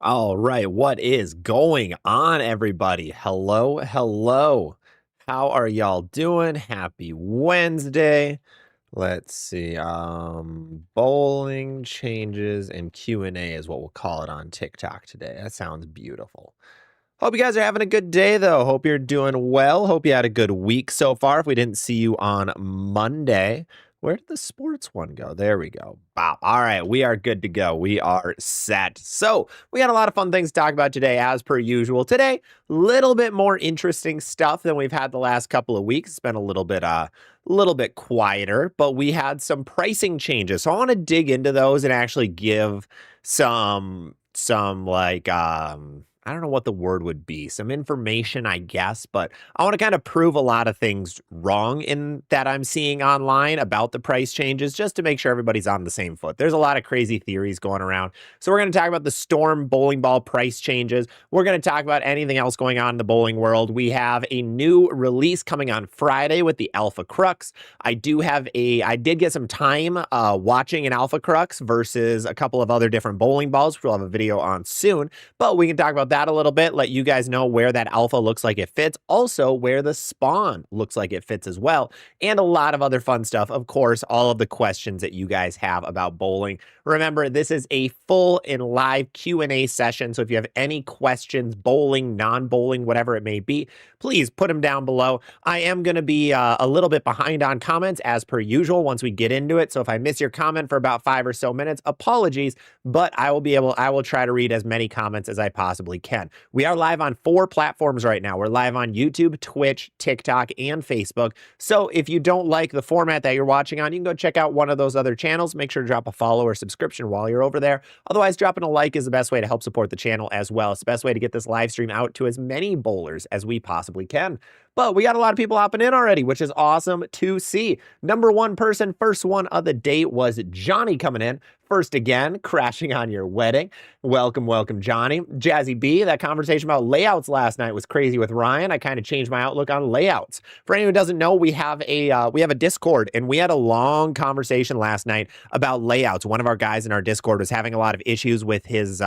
All right, what is going on, everybody? Hello, hello. How are y'all doing? Happy Wednesday. Let's see. Bowling changes and Q&A is what we'll call it on TikTok today. That sounds beautiful. Hope you guys are having a good day, though. Hope you're doing well. Hope you had a good week so far. If we didn't see you on Monday, where did the sports one go? There we go. Wow. All right, we are good to go. We are set. So we got a lot of fun things to talk about today, as per usual. Today, a little bit more interesting stuff than we've had the last couple of weeks. It's been a little bit quieter, but we had some pricing changes. So I want to dig into those and actually give some like I don't know what the word would be, some information, I guess, but I want to kind of prove a lot of things wrong in that I'm seeing online about the price changes, just to make sure everybody's on the same foot. There's a lot of crazy theories going around. So we're going to talk about the Storm bowling ball price changes. We're going to talk about anything else going on in the bowling world. We have a new release coming on Friday with the Alpha Crux. I did get some time watching an Alpha Crux versus a couple of other different bowling balls, which we'll have a video on soon, but we can talk about that a little bit, let you guys know where that alpha looks like it fits, also where the spawn looks like it fits as well, and a lot of other fun stuff. Of course, all of the questions that you guys have about bowling. Remember, this is a full and live Q&A session, so if you have any questions, bowling, non-bowling, whatever it may be, please put them down below. I am going to be a little bit behind on comments as per usual once we get into it, so if I miss your comment for about 5 or so minutes, apologies, but I will try to read as many comments as I possibly can. We are live on 4 platforms right now. We're live on YouTube, Twitch, TikTok, and Facebook. So if you don't like the format that you're watching on, you can go check out one of those other channels. Make sure to drop a follow or subscription while you're over there. Otherwise, dropping a like is the best way to help support the channel as well. It's the best way to get this live stream out to as many bowlers as we possibly can. But we got a lot of people hopping in already, which is awesome to see. Number 1 person, first one of the day was Johnny coming in. First again, crashing on your wedding. Welcome, welcome, Johnny. Jazzy B, that conversation about layouts last night was crazy with Ryan. I kind of changed my outlook on layouts. For anyone who doesn't know, we have a Discord, and we had a long conversation last night about layouts. One of our guys in our Discord was having a lot of issues with his,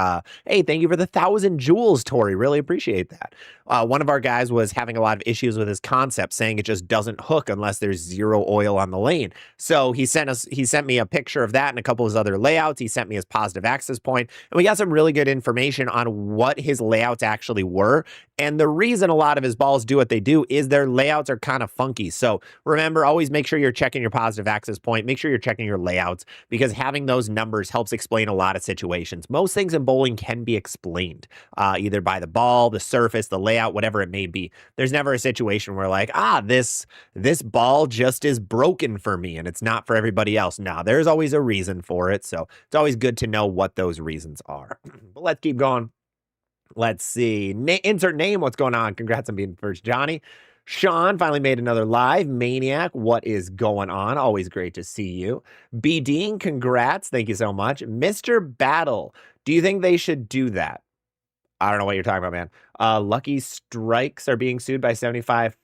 hey, thank you for the 1,000 jewels, Tori. Really appreciate that. One of our guys was having a lot of issues with his concept, saying it just doesn't hook unless there's 0 oil on the lane. So he sent me a picture of that and a couple of his other layouts. He sent me his positive access point, and we got some really good information on what his layouts actually were. And the reason a lot of his balls do what they do is their layouts are kind of funky. So remember, always make sure you're checking your positive access point. Make sure you're checking your layouts, because having those numbers helps explain a lot of situations. Most things in bowling can be explained either by the ball, the surface, the layout, whatever it may be. There's never a situation where like, this ball just is broken for me and it's not for everybody else. No, there's always a reason for it. So it's always good to know what those reasons are. But let's keep going. Let's see. Insert name. What's going on? Congrats on being first, Johnny. Sean finally made another live. Maniac, what is going on? Always great to see you. B. Dean, congrats. Thank you so much. Mr. Battle, do you think they should do that? I don't know what you're talking about, man. Lucky Strikes are being sued by 75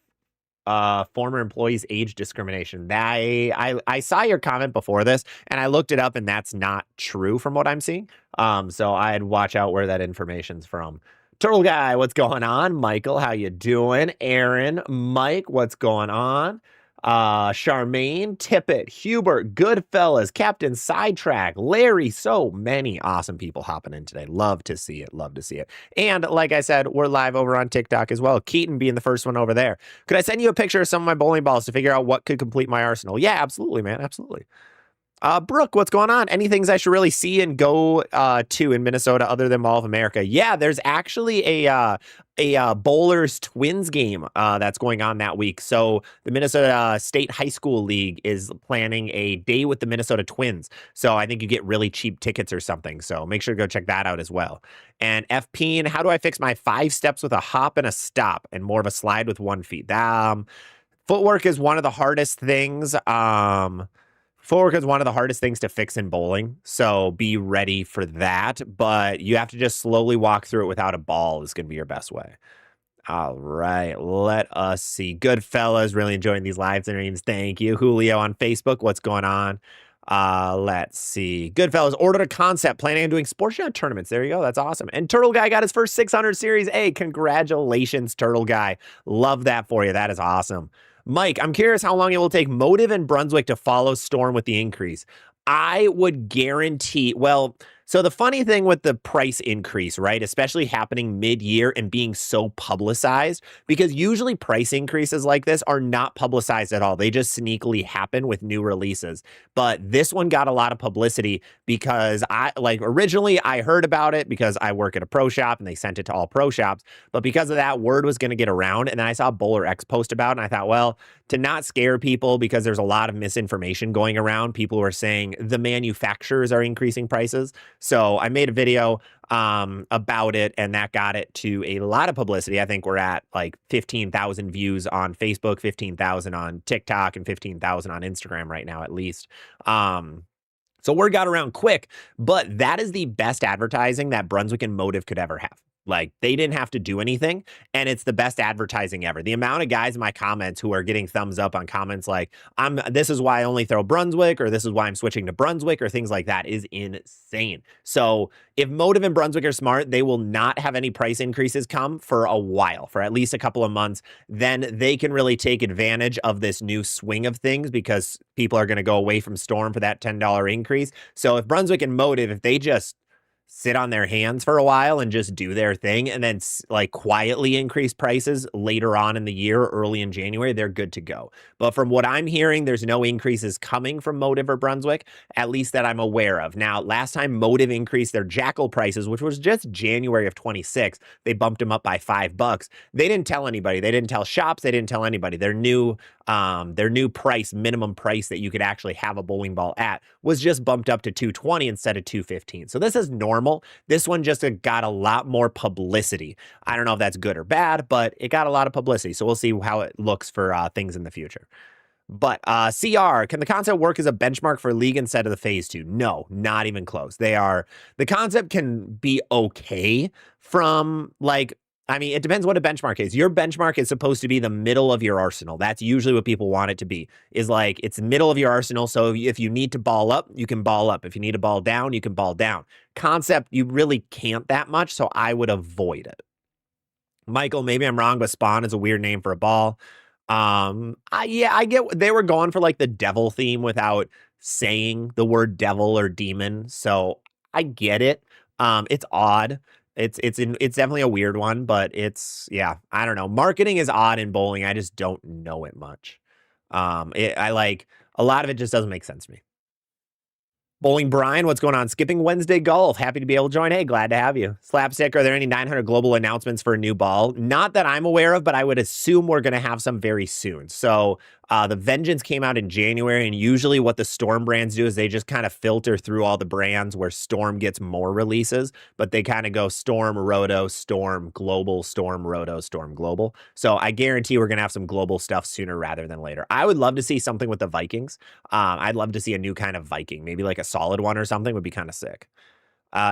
former employees' age discrimination. I saw your comment before this, and I looked it up, and that's not true from what I'm seeing. So I'd watch out where that information's from. Turtle Guy, what's going on? Michael, how you doing? Aaron, Mike, what's going on? Charmaine, Tippett, Hubert, Goodfellas, Captain Sidetrack, Larry, so many awesome people hopping in today. Love to see it. Love to see it. And like I said, we're live over on TikTok as well. Keaton being the first one over there. Could I send you a picture of some of my bowling balls to figure out what could complete my arsenal? Yeah, absolutely, man. Absolutely. Brooke, what's going on? Any things I should really see and go to in Minnesota other than Mall of America? Yeah, there's actually a Bowlers Twins game that's going on that week. So the Minnesota State High School League is planning a day with the Minnesota Twins. So I think you get really cheap tickets or something. So make sure to go check that out as well. And FP, how do I fix my 5 steps with a hop and a stop and more of a slide with 1 feet? Footwork is one of the hardest things. Footwork is one of the hardest things to fix in bowling, so be ready for that. But you have to just slowly walk through it without a ball is going to be your best way. All right, let us see. Good fellas, really enjoying these live streams. Thank you. Julio on Facebook, what's going on? Let's see. Goodfellas ordered a concept, planning on doing sports shot tournaments. There you go. That's awesome. And Turtle Guy got his first 600 Series A. Congratulations, Turtle Guy. Love that for you. That is awesome. Mike, I'm curious how long it will take Motive and Brunswick to follow Storm with the increase. I would guarantee, well, so the funny thing with the price increase, right, especially happening mid-year and being so publicized, because usually price increases like this are not publicized at all. They just sneakily happen with new releases. But this one got a lot of publicity because originally I heard about it because I work at a pro shop and they sent it to all pro shops. But because of that, word was going to get around. And then I saw Bowler X post about it and I thought, well, to not scare people because there's a lot of misinformation going around, people were saying the manufacturers are increasing prices. So I made a video about it, and that got it to a lot of publicity. I think we're at like 15,000 views on Facebook, 15,000 on TikTok, and 15,000 on Instagram right now, at least. So word got around quick, but that is the best advertising that Brunswick and Motive could ever have. Like, they didn't have to do anything, and it's the best advertising ever. The amount of guys in my comments who are getting thumbs up on comments like, this is why I only throw Brunswick, or this is why I'm switching to Brunswick, or things like that is insane. So if Motive and Brunswick are smart, they will not have any price increases come for a while, for at least a couple of months. Then they can really take advantage of this new swing of things because people are going to go away from Storm for that $10 increase. So if Brunswick and Motive, if they just sit on their hands for a while and just do their thing and then like quietly increase prices later on in the year, early in January, they're good to go. But from what I'm hearing, there's no increases coming from Motive or Brunswick, at least that I'm aware of. Now, last time Motive increased their Jackal prices, which was just January of 26, they bumped them up by $5. They didn't tell anybody. They didn't tell shops. They didn't tell anybody. Their new price, minimum price that you could actually have a bowling ball at was just bumped up to $220 instead of $215. So this is normal. This one just got a lot more publicity. I don't know if that's good or bad, but it got a lot of publicity. So we'll see how it looks for things in the future. But CR, can the concept work as a benchmark for league instead of the phase 2? No, not even close. The concept can be okay from it depends what a benchmark is. Your benchmark is supposed to be the middle of your arsenal. That's usually what people want it to be, is like it's the middle of your arsenal. So if you need to ball up, you can ball up. If you need to ball down, you can ball down. Concept, you really can't that much, so I would avoid it. Michael, maybe I'm wrong, but Spawn is a weird name for a ball. I get they were going for like the devil theme without saying the word devil or demon, so I get it. It's odd. It's definitely a weird one, but I don't know. Marketing is odd in bowling. I just don't know it much. A lot of it just doesn't make sense to me. Bowling Brian, what's going on? Skipping Wednesday Golf. Happy to be able to join. Hey, glad to have you. Slapstick, are there any 900 global announcements for a new ball? Not that I'm aware of, but I would assume we're going to have some very soon. So the Vengeance came out in January, and usually what the Storm brands do is they just kind of filter through all the brands where Storm gets more releases, but they kind of go Storm, Roto, Storm, Global, Storm, Roto, Storm, Global. So I guarantee we're going to have some global stuff sooner rather than later. I would love to see something with the Vikings. I'd love to see a new kind of Viking, maybe like a solid one or something would be kind of sick.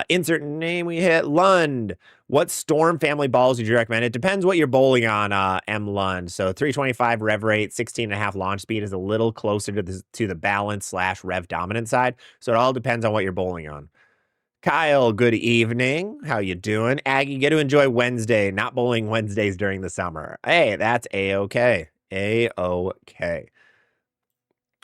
Insert name we hit. Lund. What Storm family balls would you recommend? It depends what you're bowling on, M. Lund. So 325 rev rate, 16.5 launch speed is a little closer to the balance / rev dominant side. So it all depends on what you're bowling on. Kyle, good evening. How you doing? Aggie, get to enjoy Wednesday. Not bowling Wednesdays during the summer. Hey, that's A-okay. A-okay.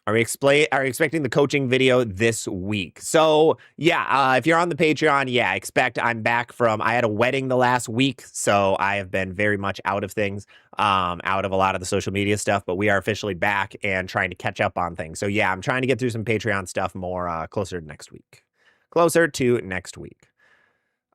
Are we expecting the coaching video this week? So yeah, if you're on the Patreon, expect I'm back I had a wedding the last week, so I have been very much out of things, out of a lot of the social media stuff, but we are officially back and trying to catch up on things. So yeah, I'm trying to get through some Patreon stuff more closer to next week.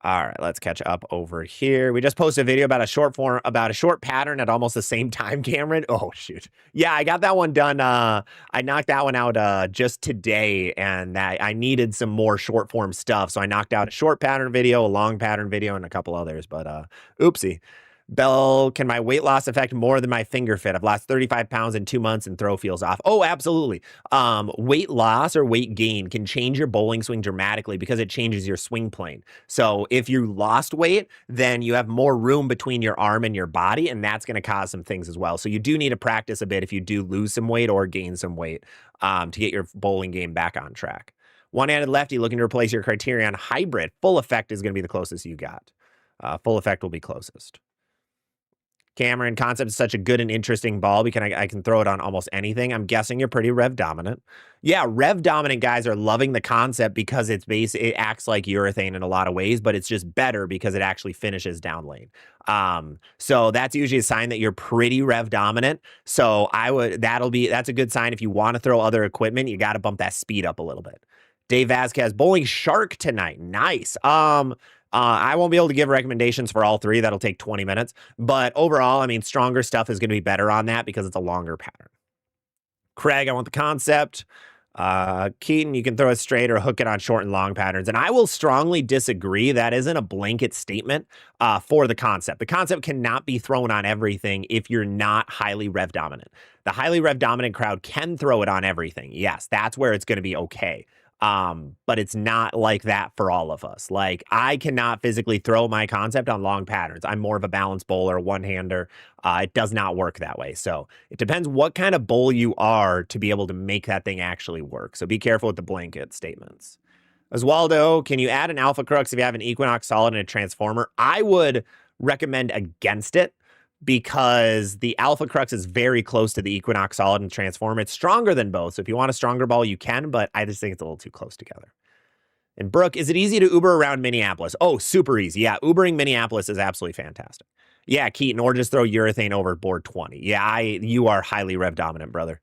All right, let's catch up over here. We just posted a video about a short pattern at almost the same time, Cameron. Oh, shoot. Yeah, I got that one done. I knocked that one out just today, and I needed some more short form stuff. So I knocked out a short pattern video, a long pattern video, and a couple others, but oopsie. Bell, can my weight loss affect more than my finger fit? I've lost 35 pounds in 2 months and throw feels off. Oh, absolutely. Weight loss or weight gain can change your bowling swing dramatically because it changes your swing plane. So if you lost weight, then you have more room between your arm and your body, and that's going to cause some things as well. So you do need to practice a bit if you do lose some weight or gain some weight to get your bowling game back on track. One-handed lefty looking to replace your Criterion hybrid. Full effect is going to be the closest you got. Full effect will be closest. Cameron, concept is such a good and interesting ball because I can throw it on almost anything. I'm guessing you're pretty rev dominant. Yeah, rev dominant guys are loving the concept because it acts like urethane in a lot of ways, but it's just better because it actually finishes down lane. So that's usually a sign that you're pretty rev dominant. So that's a good sign. If you want to throw other equipment, you got to bump that speed up a little bit. Dave Vasquez, bowling shark tonight. Nice. I won't be able to give recommendations for all three. That'll take 20 minutes. But overall, I mean, stronger stuff is going to be better on that because it's a longer pattern. Craig, I want the concept. Keaton, you can throw it straight or hook it on short and long patterns. And I will strongly disagree. That isn't a blanket statement for the concept. The concept cannot be thrown on everything if you're not highly rev dominant. The highly rev dominant crowd can throw it on everything. Yes, that's where it's going to be okay. But it's not like that for all of us. Like, I cannot physically throw my concept on long patterns. I'm more of a balance bowler, one-hander. It does not work that way. So it depends what kind of bowl you are to be able to make that thing actually work. So be careful with the blanket statements. Oswaldo, can you add an Alpha Crux if you have an Equinox Solid and a Transformer? I would recommend against it, because the Alpha Crux is very close to the Equinox Solid and Transform. It's stronger than both. So if you want a stronger ball, you can, but I just think it's a little too close together. And Brooke, is it easy to Uber around Minneapolis? Oh, super easy. Yeah, Ubering Minneapolis is absolutely fantastic. Yeah, Keaton, or just throw urethane over board 20. Yeah, you are highly rev dominant, brother.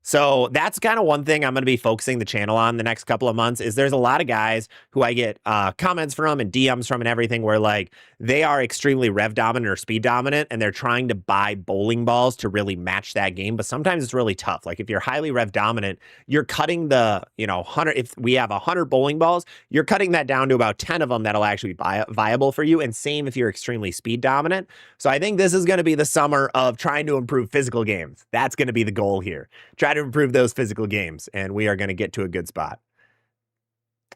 So that's kind of one thing I'm going to be focusing the channel on the next couple of months. Is there's a lot of guys who I get comments from and DMs from and everything where, like, they are extremely rev dominant or speed dominant and they're trying to buy bowling balls to really match that game. But sometimes it's really tough. Like, if you're highly rev dominant, you're cutting the, 100, if we have 100 bowling balls, you're cutting that down to about 10 of them that'll actually be viable for you. And same if you're extremely speed dominant. So I think this is going to be the summer of trying to improve physical games. That's going to be the goal here. Try to improve those physical games, and we are going to get to a good spot.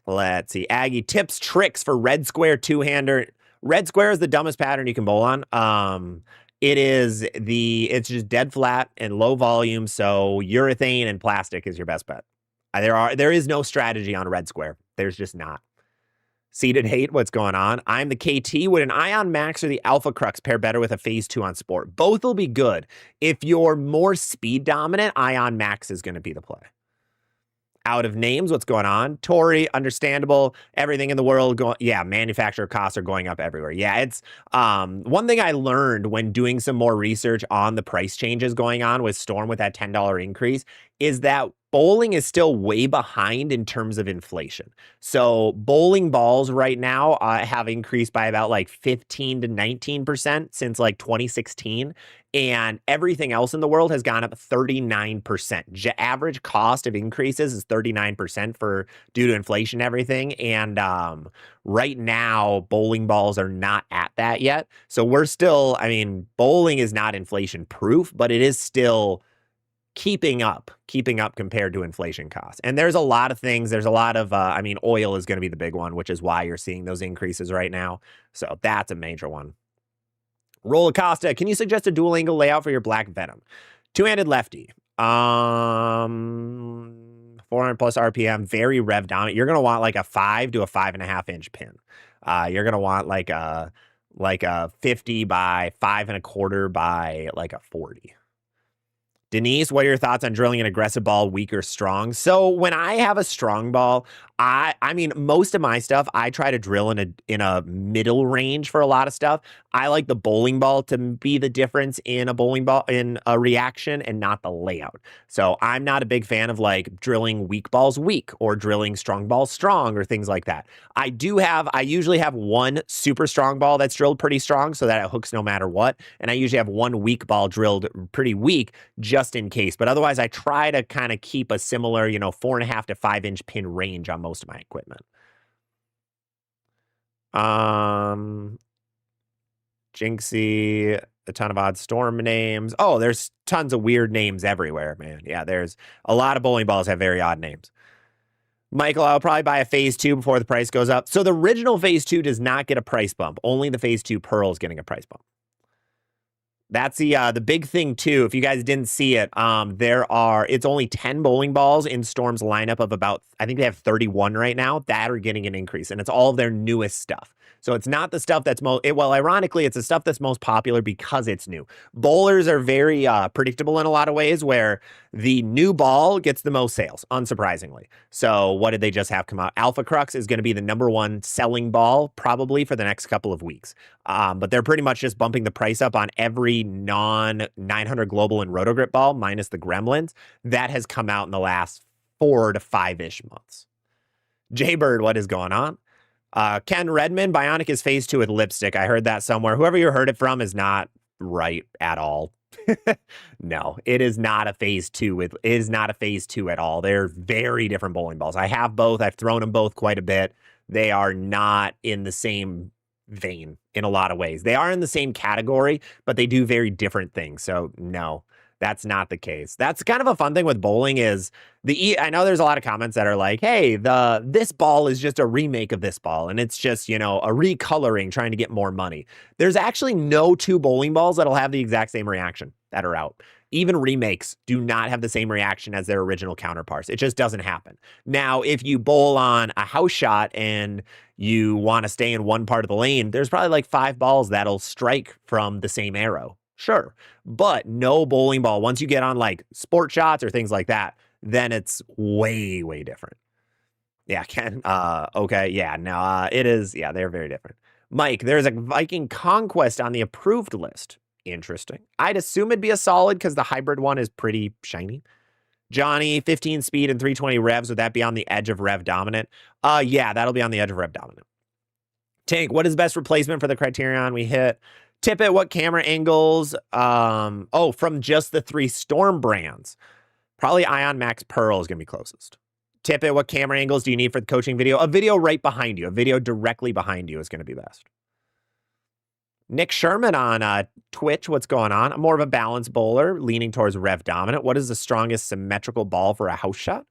Let's see. Aggie, tips, tricks for red square two-hander. Red square is the dumbest pattern you can bowl on. It's just dead flat and low volume, so urethane and plastic is your best bet. There is no strategy on red square. There's just not. Seated hate, what's going on? I'm the KT. Would an Ion Max or the Alpha Crux pair better with a phase 2 on sport? Both will be good. If you're more speed dominant, Ion Max is going to be the play. Out of names, what's going on? Tori, understandable. Everything in the world going. Yeah, manufacturer costs are going up everywhere. Yeah, it's one thing I learned when doing some more research on the price changes going on with Storm with that $10 increase is that bowling is still way behind in terms of inflation. So bowling balls right now have increased by about like 15 to 19% since like 2016. And everything else in the world has gone up 39%. Average cost of increases is 39% due to inflation and everything. And right now, bowling balls are not at that yet. So we're still, bowling is not inflation proof, but it is still keeping up compared to inflation costs. And there's a lot of things. There's a lot of, oil is going to be the big one, which is why you're seeing those increases right now. So that's a major one. Roll Acosta, can you suggest a dual angle layout for your Black Venom? Two-handed lefty. 400 plus RPM, very rev dominant. You're going to want like a 5 to a 5.5 inch pin. You're going to want like a 50 by 5.25 by like a 40. Denise, what are your thoughts on drilling an aggressive ball, weak or strong? So when I have a strong ball, most of my stuff, I try to drill in a middle range for a lot of stuff. I like the bowling ball to be the difference in a bowling ball, in a reaction, and not the layout. So I'm not a big fan of like drilling weak balls weak or drilling strong balls strong or things like that. I usually have one super strong ball that's drilled pretty strong so that it hooks no matter what. And I usually have one weak ball drilled pretty weak just in case. But otherwise, I try to kind of keep a similar, 4.5 to 5 inch pin range on most of my equipment. Jinxie, a ton of odd storm names. Oh, there's tons of weird names everywhere, man. Yeah, there's a lot of bowling balls have very odd names. Michael, I'll probably buy a phase 2 before the price goes up. So the original phase 2 does not get a price bump. Only the phase 2 Pearl is getting a price bump. That's the big thing too. If you guys didn't see it, it's only 10 bowling balls in Storm's lineup of about, I think they have 31 right now that are getting an increase, and it's all of their newest stuff. So it's not the stuff that's ironically, it's the stuff that's most popular because it's new. Bowlers are very predictable in a lot of ways, where the new ball gets the most sales, unsurprisingly. So what did they just have come out? Alpha Crux is going to be the #1 selling ball probably for the next couple of weeks. But they're pretty much just bumping the price up on every non-900 Global and Rotogrip ball, minus the Gremlins, that has come out in the last 4 to 5-ish months. Jaybird, what is going on? Ken Redmond, Bionic is phase 2 with lipstick. I heard that somewhere. Whoever you heard it from is not right at all. No, it is not a phase 2. It is not a phase 2 at all. They're very different bowling balls. I have both. I've thrown them both quite a bit. They are not in the same vein in a lot of ways. They are in the same category, but they do very different things. So no, that's not the case. That's kind of a fun thing with bowling is I know there's a lot of comments that are like, hey, this ball is just a remake of this ball, and it's just, a recoloring trying to get more money. There's actually no 2 bowling balls that'll have the exact same reaction that are out. Even remakes do not have the same reaction as their original counterparts. It just doesn't happen. Now, if you bowl on a house shot and you want to stay in one part of the lane, there's probably like 5 balls that'll strike from the same arrow. Sure. But no bowling ball, once you get on like sport shots or things like that, then it's way, way different. Yeah, Ken. Okay. Yeah, no, it is. Yeah, they're very different. Mike, there's a Viking Conquest on the approved list. Interesting. I'd assume it'd be a solid because the hybrid one is pretty shiny. Johnny, 15 speed and 320 revs. Would that be on the edge of rev dominant? Yeah, that'll be on the edge of rev dominant. Tank, what is best replacement for the Criterion we hit? Tip it, what camera angles? From just the 3 Storm brands. Probably Ion Max Pearl is going to be closest. Tip it, what camera angles do you need for the coaching video? A video right behind you. A video directly behind you is going to be best. Nick Sherman on Twitch, what's going on? I'm more of a balanced bowler, leaning towards rev dominant. What is the strongest symmetrical ball for a house shot?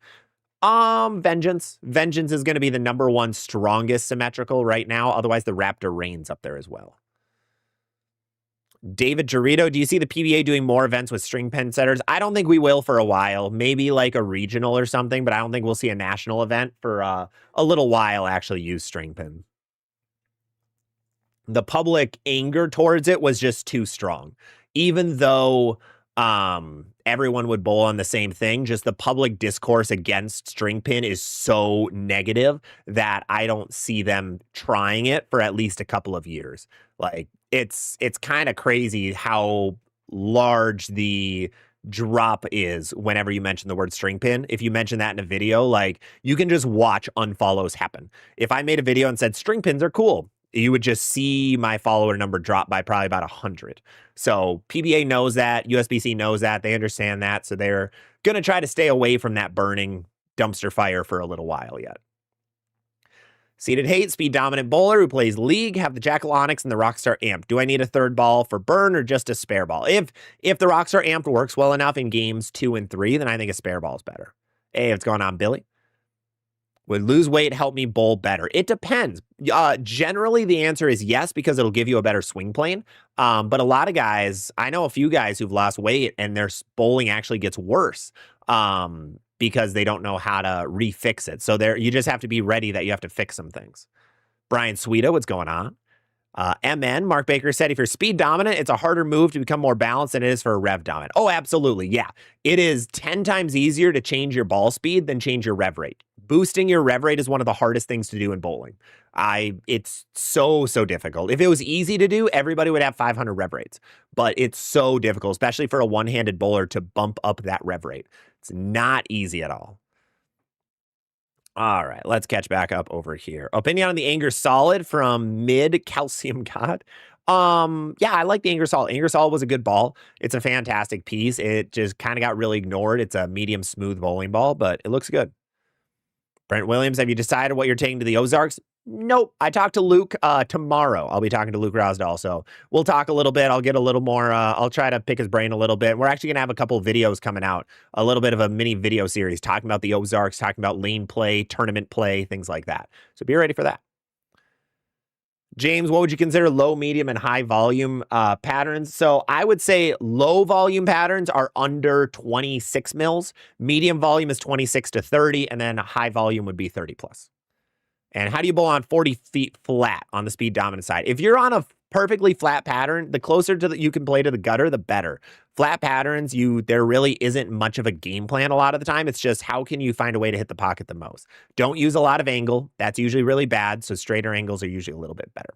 Vengeance. Vengeance is going to be the #1 strongest symmetrical right now. Otherwise, the Raptor Reign's up there as well. David Jarito, do you see the PBA doing more events with string pin setters? I don't think we will for a while. Maybe like a regional or something, but I don't think we'll see a national event for a little while actually use string pin. The public anger towards it was just too strong. Even though everyone would bowl on the same thing, just the public discourse against string pin is so negative that I don't see them trying it for at least a couple of years. Like it's kind of crazy how large the drop is whenever you mention the word string pin. If you mention that in a video, like you can just watch unfollows happen. If I made a video and said string pins are cool, you would just see my follower number drop by probably about 100. So PBA knows that, USBC knows that, they understand that, so they're going to try to stay away from that burning dumpster fire for a little while yet. Seated Hate, speed dominant bowler who plays League, have the Jackal Onyx and the Rockstar Amp. Do I need a third ball for burn or just a spare ball? If the Rockstar Amp works well enough in games 2 and 3, then I think a spare ball is better. Hey, what's going on, Billy? Would lose weight help me bowl better? It depends. Generally, the answer is yes, because it'll give you a better swing plane. But a lot of guys, I know a few guys who've lost weight and their bowling actually gets worse because they don't know how to refix it. So you just have to be ready that you have to fix some things. Brian Sweeto, what's going on? MN, Mark Baker said, if you're speed dominant, it's a harder move to become more balanced than it is for a rev dominant. Oh, absolutely. Yeah. It is 10 times easier to change your ball speed than change your rev rate. Boosting your rev rate is one of the hardest things to do in bowling. It's so difficult. If it was easy to do, everybody would have 500 rev rates. But it's so difficult, especially for a one-handed bowler, to bump up that rev rate. It's not easy at all. All right, let's catch back up over here. Opinion on the Anger Solid from Mid Calcium God. Yeah, I like the Anger Solid. Anger Solid was a good ball. It's a fantastic piece. It just kind of got really ignored. It's a medium smooth bowling ball, but it looks good. Brent Williams, have you decided what you're taking to the Ozarks? Nope. I talked to Luke tomorrow. I'll be talking to Luke Rosdahl. So we'll talk a little bit. I'll get a little more. I'll try to pick his brain a little bit. We're actually going to have a couple of videos coming out, a little bit of a mini video series talking about the Ozarks, talking about lane play, tournament play, things like that. So be ready for that. James, what would you consider low, medium, and high volume patterns? So I would say low volume patterns are under 26 mils. Medium volume is 26 to 30, and then high volume would be 30 plus. And how do you bowl on 40 feet flat on the speed dominant side? If you're on a perfectly flat pattern, the closer to you can play to the gutter, the better. Flat patterns, there really isn't much of a game plan a lot of the time. It's just how can you find a way to hit the pocket the most? Don't use a lot of angle. That's usually really bad. So straighter angles are usually a little bit better.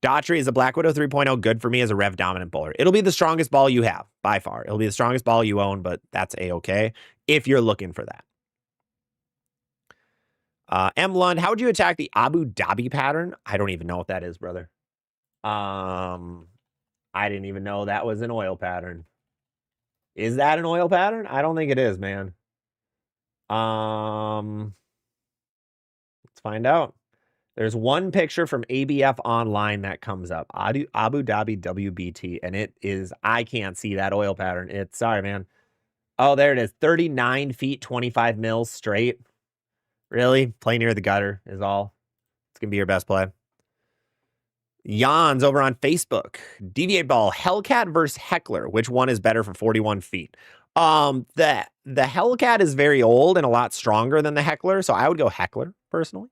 Daughtry is a Black Widow 3.0 good for me as a rev dominant bowler. It'll be the strongest ball you have by far. It'll be the strongest ball you own, but that's a-okay if you're looking for that. M. Lund, how would you attack the Abu Dhabi pattern? I don't even know what that is, brother. I didn't even know that was an oil pattern. Is that an oil pattern? I don't think it is, man. Let's find out. There's one picture from ABF Online that comes up. Abu Dhabi WBT, and it is, I can't see that oil pattern. Sorry, man. Oh, there it is. 39 feet, 25 mils straight. Really? Play near the gutter is all. It's going to be your best play. Jans over on Facebook. Deviate ball, Hellcat versus Heckler. Which one is better for 41 feet? The Hellcat is very old and a lot stronger than the Heckler, so I would go Heckler, personally.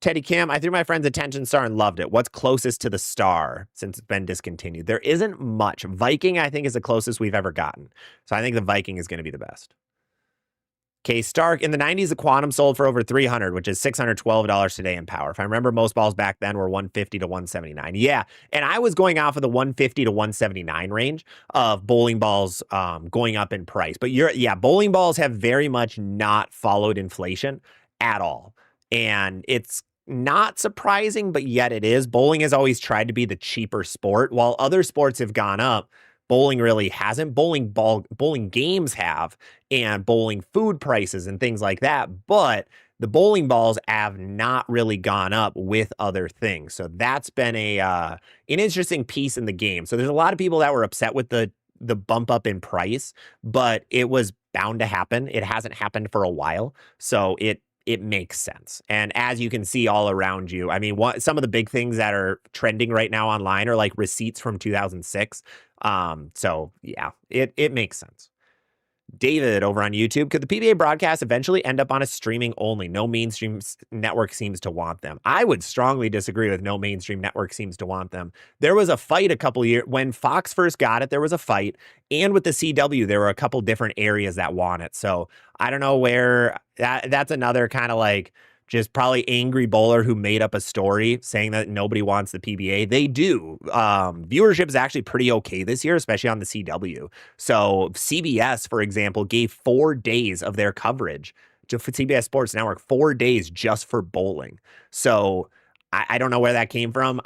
Teddy Kim, I threw my friend's attention star and loved it. What's closest to the star since it's been discontinued? There isn't much. Viking, I think, is the closest we've ever gotten. So I think the Viking is going to be the best. K Stark, in the 90s, the Quantum sold for over $300, which is $612 today in power. If I remember, most balls back then were $150 to $179. Yeah, and I was going off of the $150 to $179 range of bowling balls going up in price. But bowling balls have very much not followed inflation at all. And it's not surprising, but yet it is. Bowling has always tried to be the cheaper sport. While other sports have gone up, bowling really hasn't. Bowling games have, and bowling food prices and things like that. But the bowling balls have not really gone up with other things. So that's been an interesting piece in the game. So there's a lot of people that were upset with the bump up in price, but it was bound to happen. It hasn't happened for a while. So it makes sense. And as you can see all around you, I mean, some of the big things that are trending right now online are like receipts from 2006. So yeah, it makes sense. David over on YouTube, could the PBA broadcast eventually end up on a streaming only? No mainstream network seems to want them. I would strongly disagree with no mainstream network seems to want them. There was a fight a couple years when Fox first got it. There was a fight, and with the CW, there were a couple different areas that want it. So I don't know where that's another kind of like just probably angry bowler who made up a story saying that nobody wants the PBA. They do. Viewership is actually pretty okay this year, especially on the CW. So CBS, for example, gave 4 days of their coverage to CBS Sports Network, 4 days just for bowling. So I don't know where that came from.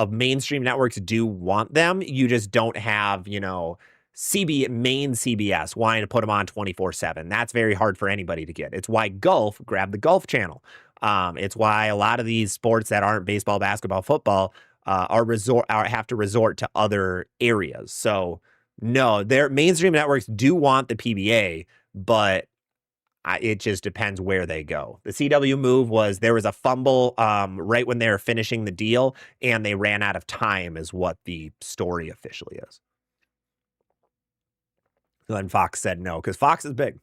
Mainstream networks do want them. You just don't have, main CBS wanting to put them on 24/7. That's very hard for anybody to get. It's why golf grabbed the Golf Channel. It's why a lot of these sports that aren't baseball, basketball, football have to resort to other areas. So no, their mainstream networks do want the PBA, but it just depends where they go. The CW move was there was a fumble right when they were finishing the deal, and they ran out of time, is what the story officially is. Then Fox said no, because Fox is big.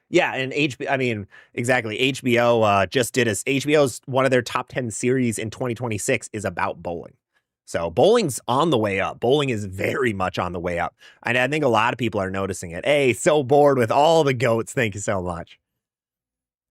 Yeah, and exactly. HBO just did HBO's one of their top 10 series in 2026 is about bowling. So bowling's on the way up. Bowling is very much on the way up. And I think a lot of people are noticing it. Hey, so bored with all the goats. Thank you so much.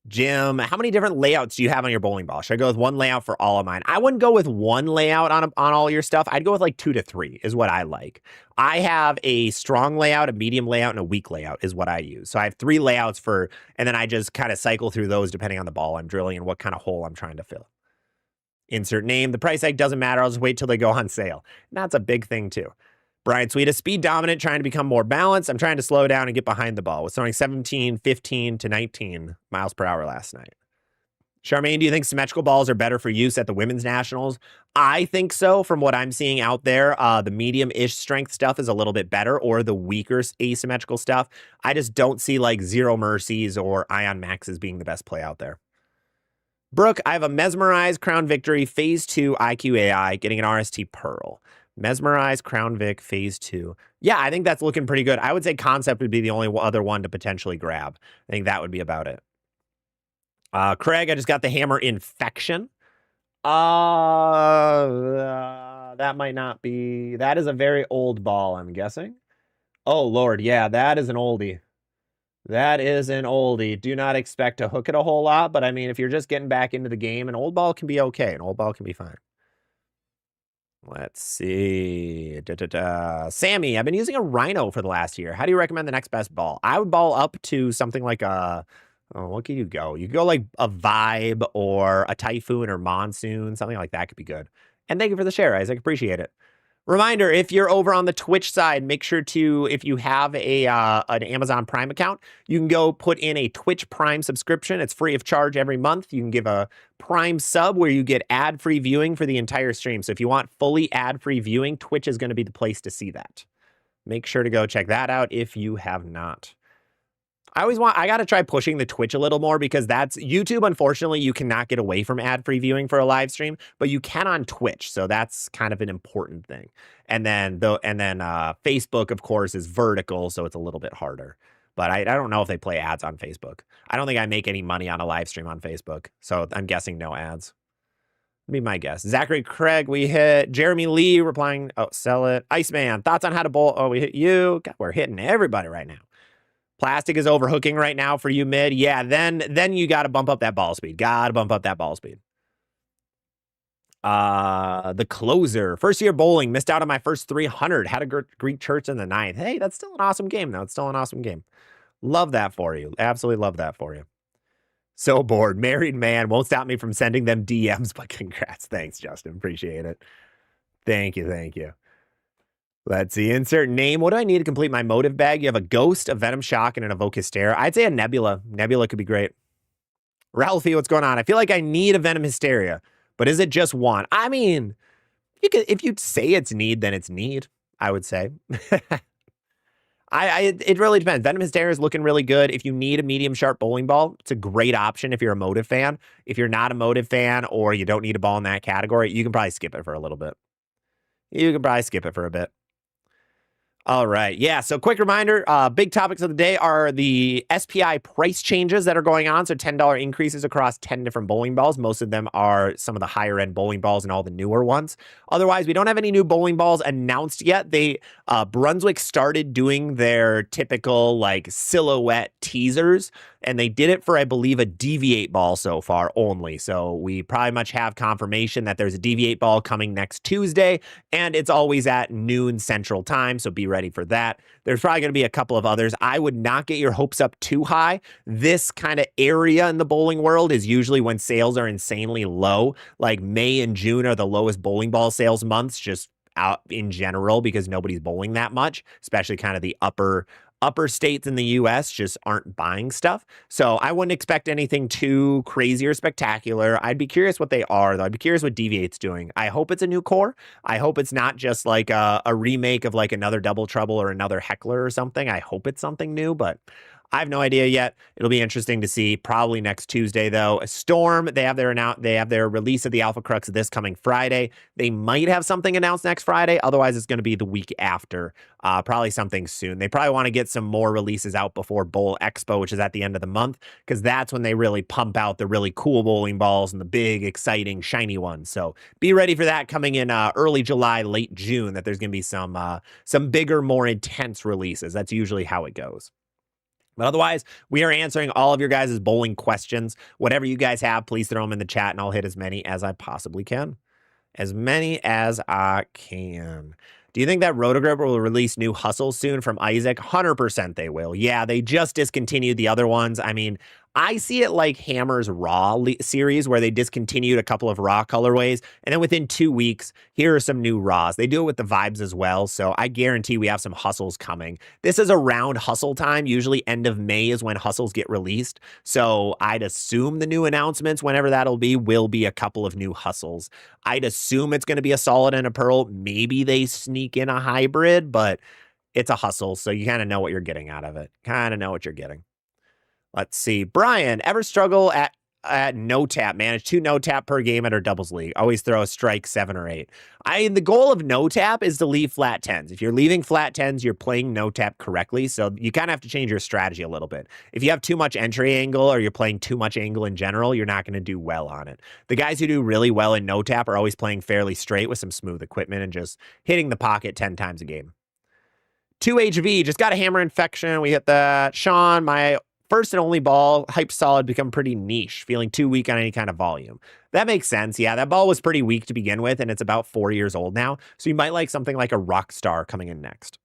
Jim, how many different layouts do you have on your bowling ball? Should I go with one layout for all of mine? I wouldn't go with one layout on all your stuff. I'd go with like 2 to 3 is what I like. I have a strong layout, a medium layout, and a weak layout is what I use. So I have 3 layouts and then I just kind of cycle through those depending on the ball I'm drilling and what kind of hole I'm trying to fill. Insert name. The price tag doesn't matter. I'll just wait till they go on sale. And that's a big thing too. Brian Sweet is speed dominant, trying to become more balanced. I'm trying to slow down and get behind the ball. Was throwing 17, 15 to 19 miles per hour last night. Charmaine, do you think symmetrical balls are better for use at the women's nationals? I think so. From what I'm seeing out there, the medium-ish strength stuff is a little bit better, or the weaker asymmetrical stuff. I just don't see like Zero Mercies or Ion Maxes being the best play out there. Brooke, I have a Mesmerize, Crown Victory, Phase 2, IQAI, getting an RST Pearl. Mesmerize, Crown Vic, Phase 2. Yeah, I think that's looking pretty good. I would say Concept would be the only other one to potentially grab. I think that would be about it. Craig, I just got the Hammer Infection. That might not be... That is a very old ball, I'm guessing. Oh, Lord, yeah, that is an oldie. That is an oldie. Do not expect to hook it a whole lot, but I mean, if you're just getting back into the game, an old ball can be okay. An old ball can be fine. Let's see. Sammy, I've been using a Rhino for the last year. How do you recommend the next best ball? I would ball up to something like a... Oh, what can you go? You could go like a Vibe or a Typhoon or Monsoon. Something like that could be good. And thank you for the share, Isaac. Appreciate it. Reminder, if you're over on the Twitch side, make sure to, if you have an Amazon Prime account, you can go put in a Twitch Prime subscription. It's free of charge every month. You can give a Prime sub where you get ad-free viewing for the entire stream. So if you want fully ad-free viewing, Twitch is going to be the place to see that. Make sure to go check that out if you have not. I got to try pushing the Twitch a little more because that's YouTube. Unfortunately, you cannot get away from ad-free viewing for a live stream, but you can on Twitch. So that's kind of an important thing. And then Facebook, of course, is vertical. So it's a little bit harder, but I don't know if they play ads on Facebook. I don't think I make any money on a live stream on Facebook. So I'm guessing no ads. Be my guess. Zachary Craig, we hit. Jeremy Lee replying, oh, sell it. Iceman, thoughts on how to bowl? Oh, we hit you. God, we're hitting everybody right now. Plastic is overhooking right now for you mid. Yeah, then you got to bump up that ball speed. Got to bump up that ball speed. The closer. First year bowling. Missed out on my first 300. Had a Greek church in the 9th. Hey, that's still an awesome game, though. It's still an awesome game. Love that for you. Absolutely love that for you. So bored. Married man. Won't stop me from sending them DMs, but congrats. Thanks, Justin. Appreciate it. Thank you. Thank you. Let's see. Insert name. What do I need to complete my motive bag? You have a Ghost, a Venom Shock, and an Evoke Hysteria. I'd say a Nebula. Nebula could be great. Ralphie, what's going on? I feel like I need a Venom Hysteria, but is it just one? I mean, if you say it's need, then it's need, I would say. It really depends. Venom Hysteria is looking really good. If you need a medium sharp bowling ball, it's a great option if you're a motive fan. If you're not a motive fan or you don't need a ball in that category, you can probably skip it for a little bit. You can probably skip it for a bit. All right. Yeah. So quick reminder, big topics of the day are the SPI price changes that are going on. So $10 increases across 10 different bowling balls. Most of them are some of the higher end bowling balls and all the newer ones. Otherwise, we don't have any new bowling balls announced yet. Brunswick started doing their typical like silhouette teasers, and they did it for, I believe, a Deviate ball so far only. So we probably much have confirmation that there's a Deviate ball coming next Tuesday, and it's always at noon Central Time. So be ready for that. There's probably going to be a couple of others. I would not get your hopes up too high. This kind of area in the bowling world is usually when sales are insanely low. Like May and June are the lowest bowling ball sales months, just out in general, because nobody's bowling that much, especially kind of the upper states in the US just aren't buying stuff. So I wouldn't expect anything too crazy or spectacular. I'd be curious what they are, though. I'd be curious what Deviate's doing. I hope it's a new core. I hope it's not just like a remake of like another Double Trouble or another Heckler or something. I hope it's something new, but I have no idea yet. It'll be interesting to see. Probably next Tuesday, though. A Storm, they have their release of the Alpha Crux this coming Friday. They might have something announced next Friday. Otherwise, it's going to be the week after. Probably something soon. They probably want to get some more releases out before Bowl Expo, which is at the end of the month, because that's when they really pump out the really cool bowling balls and the big, exciting, shiny ones. So be ready for that coming in early July, late June, that there's going to be some bigger, more intense releases. That's usually how it goes. But otherwise, we are answering all of your guys' bowling questions. Whatever you guys have, please throw them in the chat, and I'll hit as many as I possibly can. As many as I can. Do you think that Rotogrip will release new hustles soon from Isaac? 100% they will. Yeah, they just discontinued the other ones. I mean, I see it like Hammer's Raw series, where they discontinued a couple of Raw colorways, and then within 2 weeks, here are some new Raws. They do it with the vibes as well, so I guarantee we have some hustles coming. This is around hustle time. Usually end of May is when hustles get released, so I'd assume the new announcements, whenever that'll be, will be a couple of new hustles. I'd assume it's going to be a solid and a pearl. Maybe they sneak in a hybrid, but it's a hustle, so you kind of know what you're getting out of it. Kind of know what you're getting. Let's see. Brian, ever struggle at no tap? Manage 2 no tap per game at our doubles league. Always throw a strike 7 or 8. The goal of no tap is to leave flat 10s. If you're leaving flat 10s, you're playing no tap correctly. So you kind of have to change your strategy a little bit. If you have too much entry angle or you're playing too much angle in general, you're not going to do well on it. The guys who do really well in no tap are always playing fairly straight with some smooth equipment and just hitting the pocket 10 times a game. 2HV, just got a hammer infection. We hit that. Sean, my first and only ball, hype solid, become pretty niche, feeling too weak on any kind of volume. That makes sense. Yeah, that ball was pretty weak to begin with, and it's about 4 years old now. So you might like something like a Rockstar coming in next.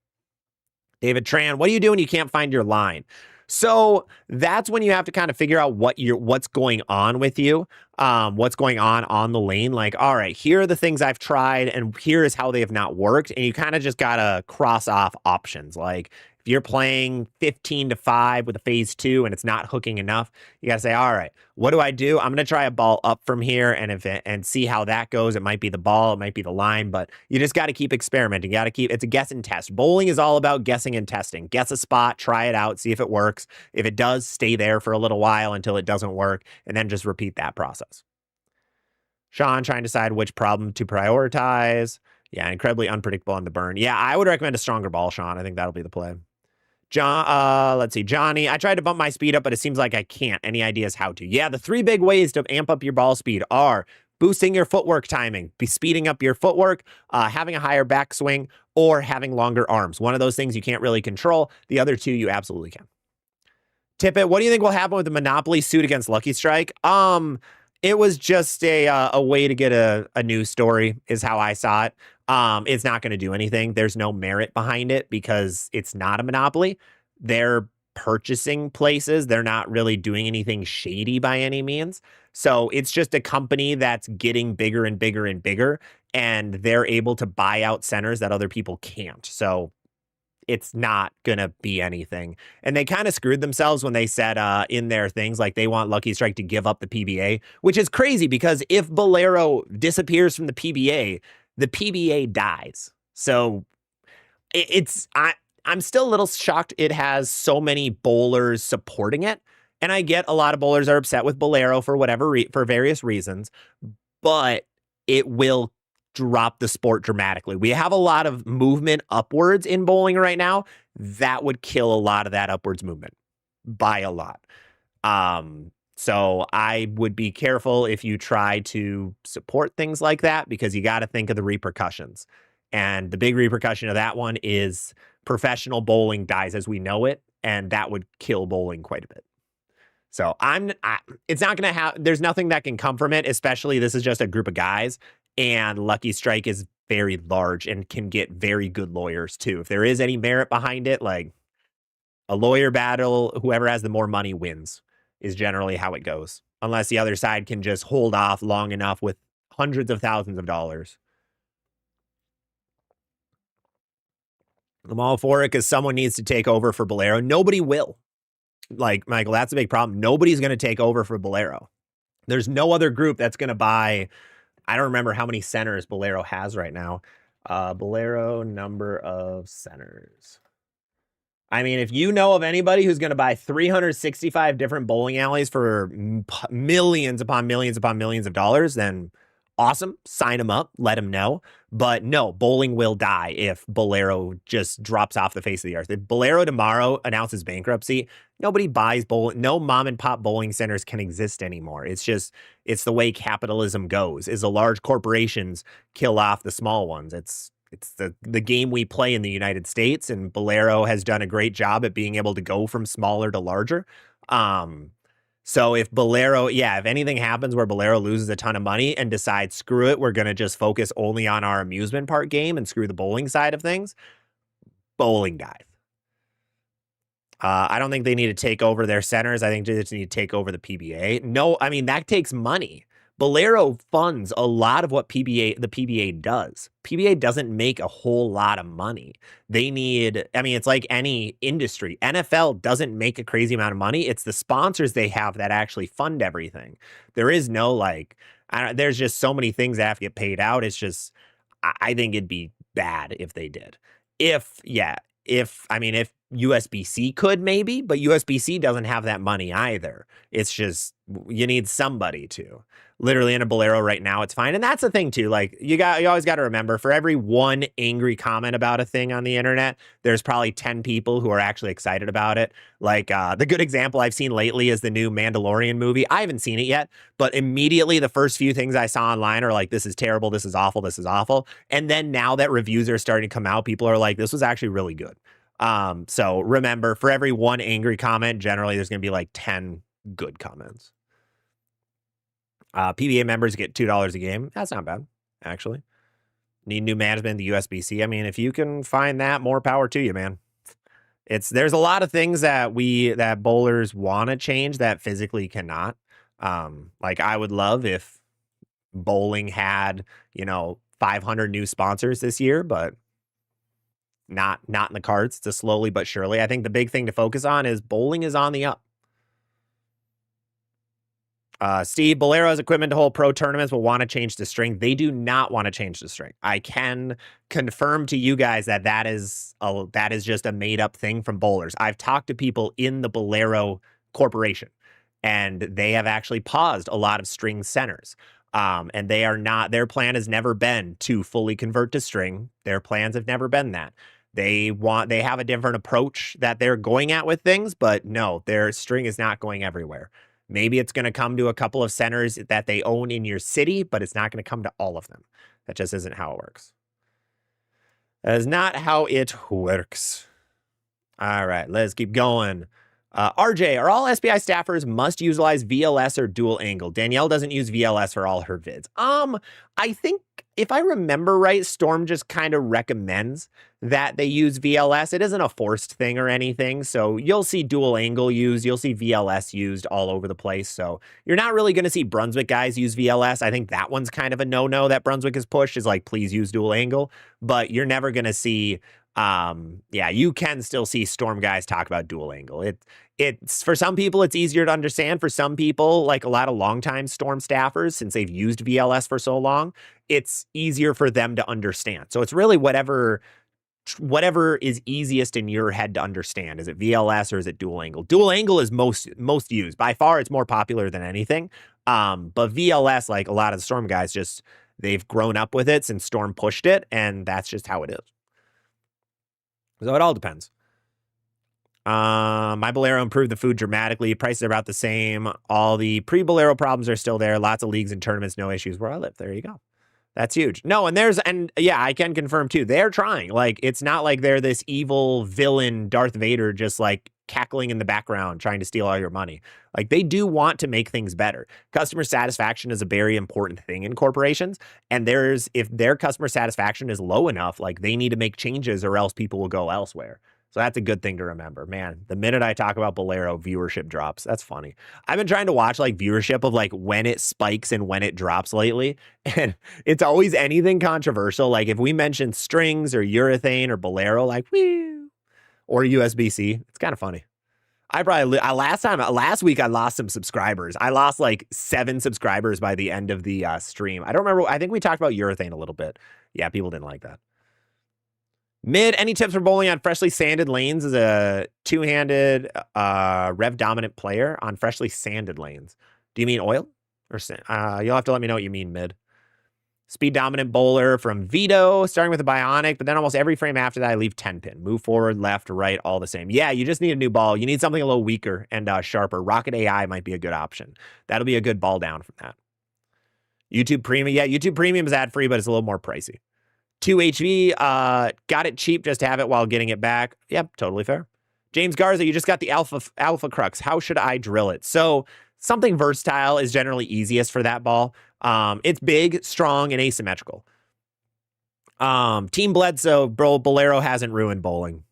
David Tran, what do you do when you can't find your line? So that's when you have to kind of figure out what's going on with you, what's going on the lane. Like, all right, here are the things I've tried, and here is how they have not worked. And you kind of just got to cross off options. Like, if you're playing 15 to 5 with a phase 2 and it's not hooking enough, you got to say, all right, what do I do? I'm going to try a ball up from here and see how that goes. It might be the ball, it might be the line, but you just got to keep experimenting. You got to it's a guess and test. Bowling is all about guessing and testing. Guess a spot, try it out, see if it works. If it does, stay there for a little while until it doesn't work, and then just repeat that process. Sean trying to decide which problem to prioritize. Yeah, incredibly unpredictable on the burn. Yeah, I would recommend a stronger ball, Sean. I think that'll be the play. John, let's see, Johnny, I tried to bump my speed up, but it seems like I can't. Any ideas how to? Yeah, the 3 big ways to amp up your ball speed are boosting your footwork timing, speeding up your footwork, having a higher backswing, or having longer arms. One of those things you can't really control. The other 2 you absolutely can. Tippett, what do you think will happen with the Monopoly suit against Lucky Strike? It was just a way to get a news story, is how I saw it. It's not going to do anything. There's no merit behind it because it's not a monopoly. They're purchasing places. They're not really doing anything shady by any means. So it's just a company that's getting bigger and bigger and bigger, and they're able to buy out centers that other people can't. So it's not going to be anything. And they kind of screwed themselves when they said in their things, like they want Lucky Strike to give up the PBA, which is crazy because if Bolero disappears from the PBA dies. So I'm still a little shocked it has so many bowlers supporting it. And I get a lot of bowlers are upset with Bolero for for various reasons, but it will drop the sport dramatically. We have a lot of movement upwards in bowling right now. That would kill a lot of that upwards movement by a lot. So I would be careful if you try to support things like that, because you got to think of the repercussions. And the big repercussion of that one is professional bowling dies as we know it, and that would kill bowling quite a bit. So it's not going to have, there's nothing that can come from it, especially this is just a group of guys, and Lucky Strike is very large and can get very good lawyers too. If there is any merit behind it, like a lawyer battle, whoever has the more money wins is generally how it goes. Unless the other side can just hold off long enough with hundreds of thousands of dollars. I'm all for it because someone needs to take over for Bolero. Nobody will. Like, Michael, that's a big problem. Nobody's going to take over for Bolero. There's no other group that's going to buy. I don't remember how many centers Bolero has right now. Bolero number of centers. I mean, if you know of anybody who's going to buy 365 different bowling alleys for millions upon millions upon millions of dollars, then awesome. Sign them up. Let them know. But no, bowling will die if Bolero just drops off the face of the earth. If Bolero tomorrow announces bankruptcy, nobody buys bowling. No mom and pop bowling centers can exist anymore. It's the way capitalism goes, is the large corporations kill off the small ones. It's the game we play in the United States, and Bolero has done a great job at being able to go from smaller to larger. So if Bolero, if anything happens where Bolero loses a ton of money and decides, screw it, we're going to just focus only on our amusement park game and screw the bowling side of things, bowling dies. I don't think they need to take over their centers. I think they just need to take over the PBA. No, I mean, that takes money. Bolero funds a lot of what the PBA does. PBA doesn't make a whole lot of money. They need, I mean, it's like any industry. NFL doesn't make a crazy amount of money. It's the sponsors they have that actually fund everything. There is no like, there's just so many things that have to get paid out. It's just, I think it'd be bad if they did. I mean, if USBC could maybe, but USBC doesn't have that money either. It's just, you need somebody to. Literally in a Bolero right now, it's fine. And that's the thing too. Like you always got to remember, for every one angry comment about a thing on the internet, there's probably 10 people who are actually excited about it. Like the good example I've seen lately is the new Mandalorian movie. I haven't seen it yet, but immediately the first few things I saw online are like, this is terrible, this is awful, this is awful. And then now that reviews are starting to come out, people are like, this was actually really good. So remember, for every one angry comment, generally there's going to be like 10 good comments. PBA members get $2 a game. That's not bad, actually. Need new management, the USBC. I mean, if you can find that, more power to you, man. There's a lot of things that bowlers want to change that physically cannot. Like I would love if bowling had, 500 new sponsors this year, but not in the cards. It's a slowly but surely. I think the big thing to focus on is bowling is on the up. Steve, Bolero's equipment to hold pro tournaments will want to change the string. They do not want to change the string. I can confirm to you guys that is just a made up thing from bowlers. I've talked to people in the Bolero Corporation, and they have actually paused a lot of string centers. And their plan has never been to fully convert to string. Their plans have never been that. They have a different approach that they're going at with things, but no, their string is not going everywhere. Maybe it's going to come to a couple of centers that they own in your city, but it's not going to come to all of them. That just isn't how it works. That is not how it works. All right, let's keep going. RJ, are all SBI staffers must utilize VLS or dual angle? Danielle doesn't use VLS for all her vids. I think if I remember right, Storm just kind of recommends that they use VLS. It isn't a forced thing or anything. So you'll see dual angle used. You'll see VLS used all over the place. So you're not really going to see Brunswick guys use VLS. I think that one's kind of a no-no that Brunswick has pushed, is like, please use dual angle. But you're never going to see, you can still see Storm guys talk about dual angle. It's for some people, it's easier to understand. For some people, like a lot of longtime Storm staffers, since they've used VLS for so long, it's easier for them to understand. So it's really whatever is easiest in your head to understand. Is it VLS or is it dual angle? Dual angle is most used. By far, it's more popular than anything. But VLS, like a lot of the Storm guys, they've grown up with it since Storm pushed it, and that's just how it is. So it all depends. My Bolero improved the food dramatically. Prices are about the same. All the pre-Bolero problems are still there. Lots of leagues and tournaments, no issues where I live. There you go. That's huge. No, and yeah, I can confirm too. They're trying. Like, it's not like they're this evil villain Darth Vader just like cackling in the background trying to steal all your money. Like, they do want to make things better. Customer satisfaction is a very important thing in corporations. And if their customer satisfaction is low enough, like, they need to make changes or else people will go elsewhere. So that's a good thing to remember. Man, the minute I talk about Bolero, viewership drops. That's funny. I've been trying to watch like viewership of like when it spikes and when it drops lately. And it's always anything controversial. Like if we mention strings or urethane or Bolero, like woo, or USBC, it's kind of funny. Last week I lost some subscribers. I lost like 7 subscribers by the end of the stream. I don't remember. I think we talked about urethane a little bit. Yeah, people didn't like that. Mid, any tips for bowling on freshly sanded lanes as a two-handed rev dominant player on freshly sanded lanes? Do you mean oil or sand? You'll have to let me know what you mean, mid. Speed dominant bowler from Vito, starting with a bionic, but then almost every frame after that I leave 10 pin. Move forward, left, right, all the same. Yeah, you just need a new ball. You need something a little weaker and sharper. Rocket AI might be a good option. That'll be a good ball down from that. YouTube Premium. Yeah, YouTube Premium is ad-free, but it's a little more pricey. 2HV, got it cheap just to have it while getting it back. Yep, totally fair. James Garza, you just got the Alpha Crux. How should I drill it? So something versatile is generally easiest for that ball. It's big, strong, and asymmetrical. Team Bledsoe, Bolero hasn't ruined bowling.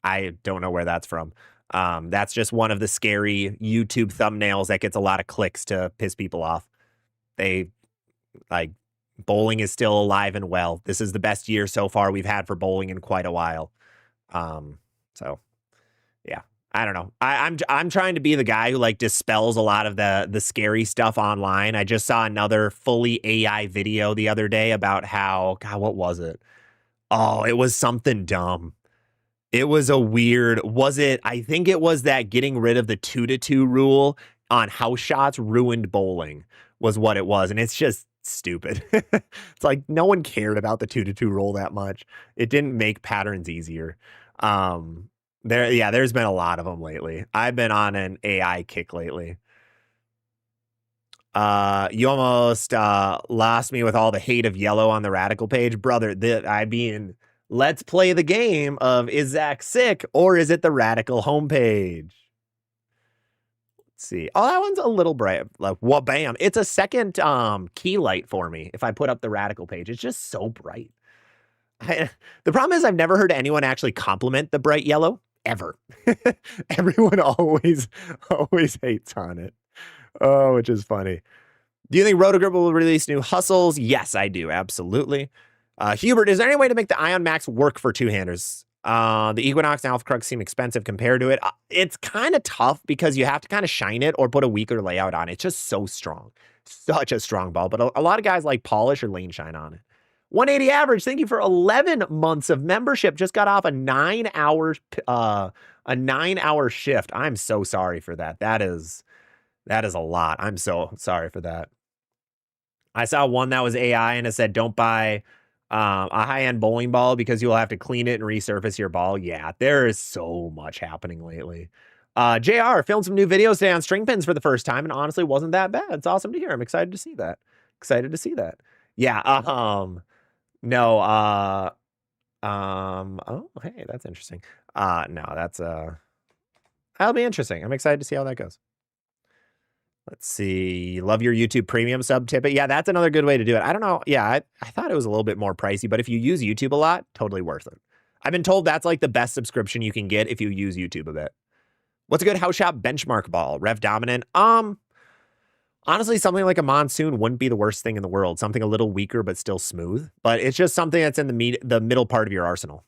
I don't know where that's from. That's just one of the scary YouTube thumbnails that gets a lot of clicks to piss people off. They like bowling is still alive and well. This is the best year so far we've had for bowling in quite a while. So yeah, I don't know. I'm trying to be the guy who like dispels a lot of the scary stuff online. I just saw another fully AI video the other day about how, God, what was it? Oh, it was something dumb. It was a weird, I think it was that getting rid of the 2-2 rule on house shots ruined bowling was what it was. And it's just stupid. It's like no one cared about the 2-2 rule that much. It didn't make patterns easier. There's been a lot of them lately. I've been on an AI kick lately. You almost lost me with all the hate of yellow on the radical page. Brother, let's play the game of is Zach sick or is it the radical homepage? Let's see. Oh, that one's a little bright. Like, what? Bam. It's a second key light for me if I put up the radical page. It's just so bright. The problem is I've never heard anyone actually compliment the bright yellow ever. Everyone always hates on it. Oh, which is funny. Do you think Rotogrip will release new hustles? Yes, I do. Absolutely. Hubert, is there any way to make the Ion Max work for two-handers? The Equinox and Alpha Crux seem expensive compared to it. It's kind of tough because you have to kind of shine it or put a weaker layout on it. It's just so strong. Such a strong ball. But a lot of guys like polish or lane shine on it. 180 average. Thank you for 11 months of membership. Just got off a 9-hour shift. I'm so sorry for that. That is a lot. I'm so sorry for that. I saw one that was AI and it said, don't buy a high-end bowling ball because you'll have to clean it and resurface your ball. Yeah, there is so much happening lately. JR filmed some new videos today on string pins for the first time and honestly wasn't that bad. It's awesome to hear. I'm excited to see that. Yeah. No. Oh, hey, that's interesting. No, that's that'll be interesting. I'm excited to see how that goes. Let's see. Love your YouTube premium sub tip. Yeah, that's another good way to do it. I don't know. Yeah, I thought it was a little bit more pricey, but if you use YouTube a lot, totally worth it. I've been told that's like the best subscription you can get if you use YouTube a bit. What's a good house shop benchmark ball? Rev dominant. Honestly, something like a monsoon wouldn't be the worst thing in the world. Something a little weaker but still smooth. But it's just something that's in the middle part of your arsenal.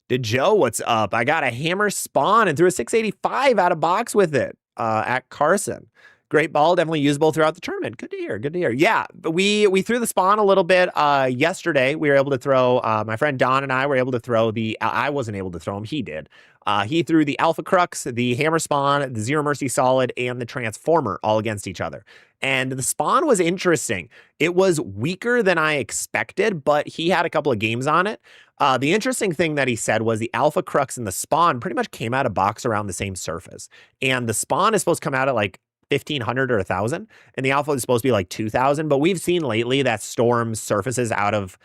Did Joe, what's up? I got a hammer spawn and threw a 685 out of box with it. At Carson. Great ball, definitely usable throughout the tournament. Good to hear. Yeah, we threw the spawn a little bit yesterday. We were able to throw, my friend Don and I were able to throw I wasn't able to throw him, he did. He threw the Alpha Crux, the Hammer Spawn, the Zero Mercy Solid, and the Transformer all against each other. And the spawn was interesting. It was weaker than I expected, but he had a couple of games on it. The interesting thing that he said was the Alpha Crux and the spawn pretty much came out of box around the same surface. And the spawn is supposed to come out at like 1,500 or 1,000, and the Alpha is supposed to be like 2,000. But we've seen lately that Storm's surfaces out of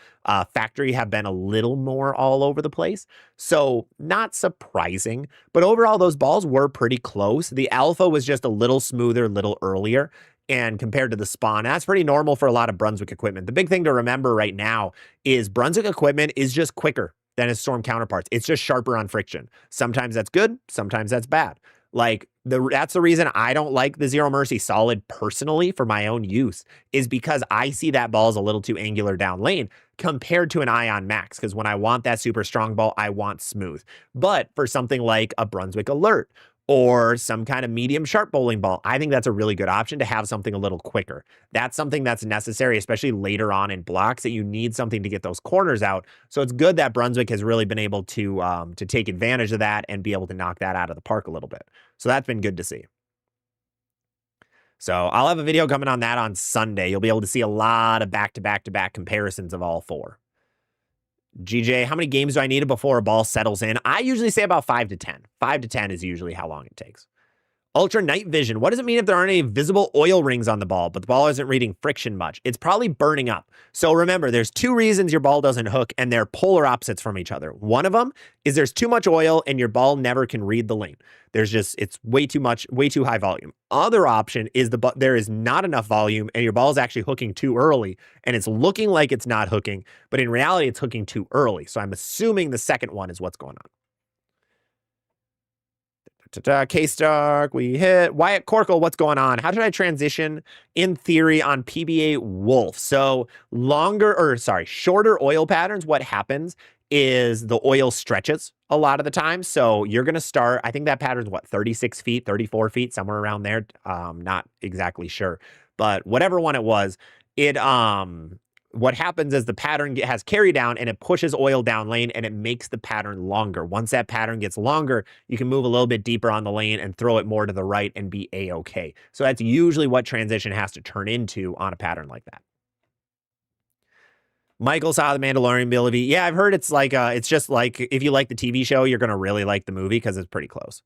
factory have been a little more all over the place. So not surprising, but overall those balls were pretty close. The Alpha was just a little smoother, a little earlier. And compared to the spawn, that's pretty normal for a lot of Brunswick equipment. The big thing to remember right now is Brunswick equipment is just quicker than its Storm counterparts. It's just sharper on friction. Sometimes that's good, sometimes that's bad. Like that's the reason I don't like the Zero Mercy Solid personally for my own use, is because I see that ball as a little too angular down lane compared to an Ion Max. Because when I want that super strong ball, I want smooth. But for something like a Brunswick Alert or some kind of medium sharp bowling ball, I think that's a really good option to have something a little quicker. That's something that's necessary, especially later on in blocks, that you need something to get those corners out. So it's good that Brunswick has really been able to take advantage of that and be able to knock that out of the park a little bit. So that's been good to see. So I'll have a video coming on that on Sunday. You'll be able to see a lot of back-to-back-to-back comparisons of all four. GJ, how many games do I need before a ball settles in? I usually say about 5 to 10. 5 to 10 is usually how long it takes. Ultra night vision. What does it mean if there aren't any visible oil rings on the ball, but the ball isn't reading friction much? It's probably burning up. So remember, there's two reasons your ball doesn't hook, and they're polar opposites from each other. One of them is there's too much oil and your ball never can read the lane. It's way too much, way too high volume. Other option is there is not enough volume and your ball is actually hooking too early, and it's looking like it's not hooking, but in reality, it's hooking too early. So I'm assuming the second one is what's going on. K-Stark, we hit. Wyatt Corkle, what's going on? How should I transition in theory on PBA Wolf? So shorter oil patterns, what happens is the oil stretches a lot of the time. So you're going to start, I think that pattern's 36 feet, 34 feet, somewhere around there. Not exactly sure, but whatever one it was, what happens is the pattern has carry down and it pushes oil down lane and it makes the pattern longer. Once that pattern gets longer, you can move a little bit deeper on the lane and throw it more to the right and be A-okay. So that's usually what transition has to turn into on a pattern like that. Michael saw the Mandalorian ability. Yeah, I've heard it's like, it's just like if you like the TV show, you're going to really like the movie because it's pretty close.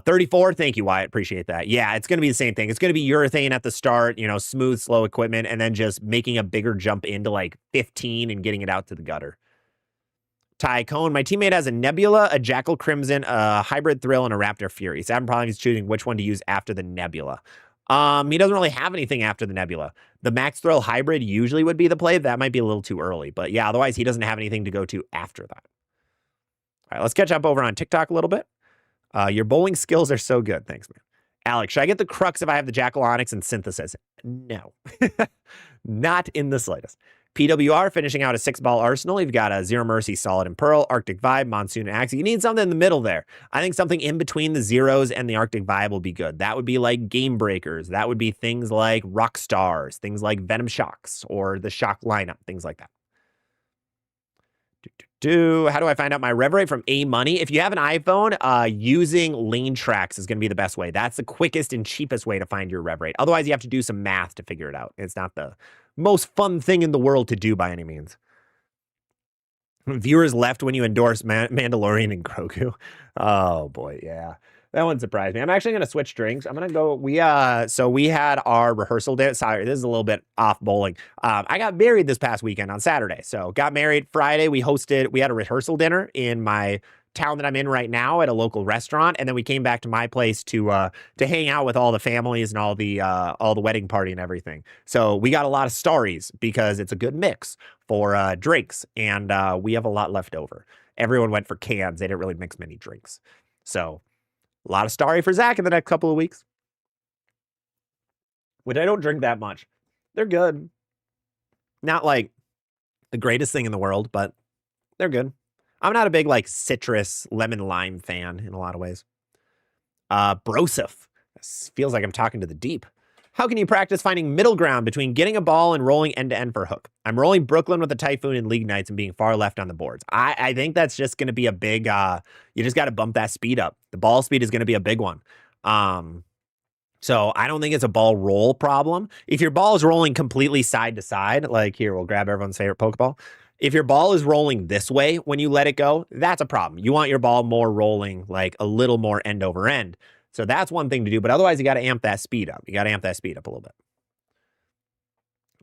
34, thank you, Wyatt. Appreciate that. Yeah, it's going to be the same thing. It's going to be urethane at the start, smooth, slow equipment, and then just making a bigger jump into like 15 and getting it out to the gutter. Ty Cohn, my teammate has a Nebula, a Jackal Crimson, a Hybrid Thrill, and a Raptor Fury. So I'm probably choosing which one to use after the Nebula. He doesn't really have anything after the Nebula. The Max Thrill Hybrid usually would be the play. That might be a little too early. But yeah, otherwise he doesn't have anything to go to after that. All right, let's catch up over on TikTok a little bit. Your bowling skills are so good. Thanks, man. Alex, should I get the Crux if I have the Jackal Onyx and Synthesis? No. Not in the slightest. PWR finishing out a 6-ball arsenal. You've got a Zero Mercy, Solid and Pearl, Arctic Vibe, Monsoon and Axe. You need something in the middle there. I think something in between the Zeros and the Arctic Vibe will be good. That would be like Game Breakers. That would be things like Rock Stars, things like Venom Shocks, or the Shock lineup, things like that. How do I find out my rev rate from A Money? If you have an iPhone, using Lane Tracks is going to be the best way. That's the quickest and cheapest way to find your rev rate. Otherwise, you have to do some math to figure it out. It's not the most fun thing in the world to do by any means. Viewers left when you endorse Mandalorian and Grogu. Oh boy, yeah. That one surprised me. I'm actually going to switch drinks. I'm going to go, so we had our rehearsal day. Sorry, this is a little bit off bowling. I got married this past weekend on Saturday. So got married Friday. We had a rehearsal dinner in my town that I'm in right now at a local restaurant. And then we came back to my place to hang out with all the families and all the wedding party and everything. So we got a lot of stories because it's a good mix for drinks. And we have a lot left over. Everyone went for cans. They didn't really mix many drinks. So a lot of Starry for Zach in the next couple of weeks. Which I don't drink that much. They're good. Not like the greatest thing in the world, but they're good. I'm not a big like citrus lemon lime fan in a lot of ways. Broseph. This feels like I'm talking to the deep. How can you practice finding middle ground between getting a ball and rolling end to end for hook? I'm rolling Brooklyn with a Typhoon in League Nights and being far left on the boards. I think that's just going to be a big, you just got to bump that speed up. The ball speed is going to be a big one. So I don't think it's a ball roll problem. If your ball is rolling completely side to side, like here, we'll grab everyone's favorite Pokeball. If your ball is rolling this way when you let it go, that's a problem. You want your ball more rolling, like a little more end over end. So that's one thing to do, but otherwise you got to amp that speed up. You got to amp that speed up a little bit.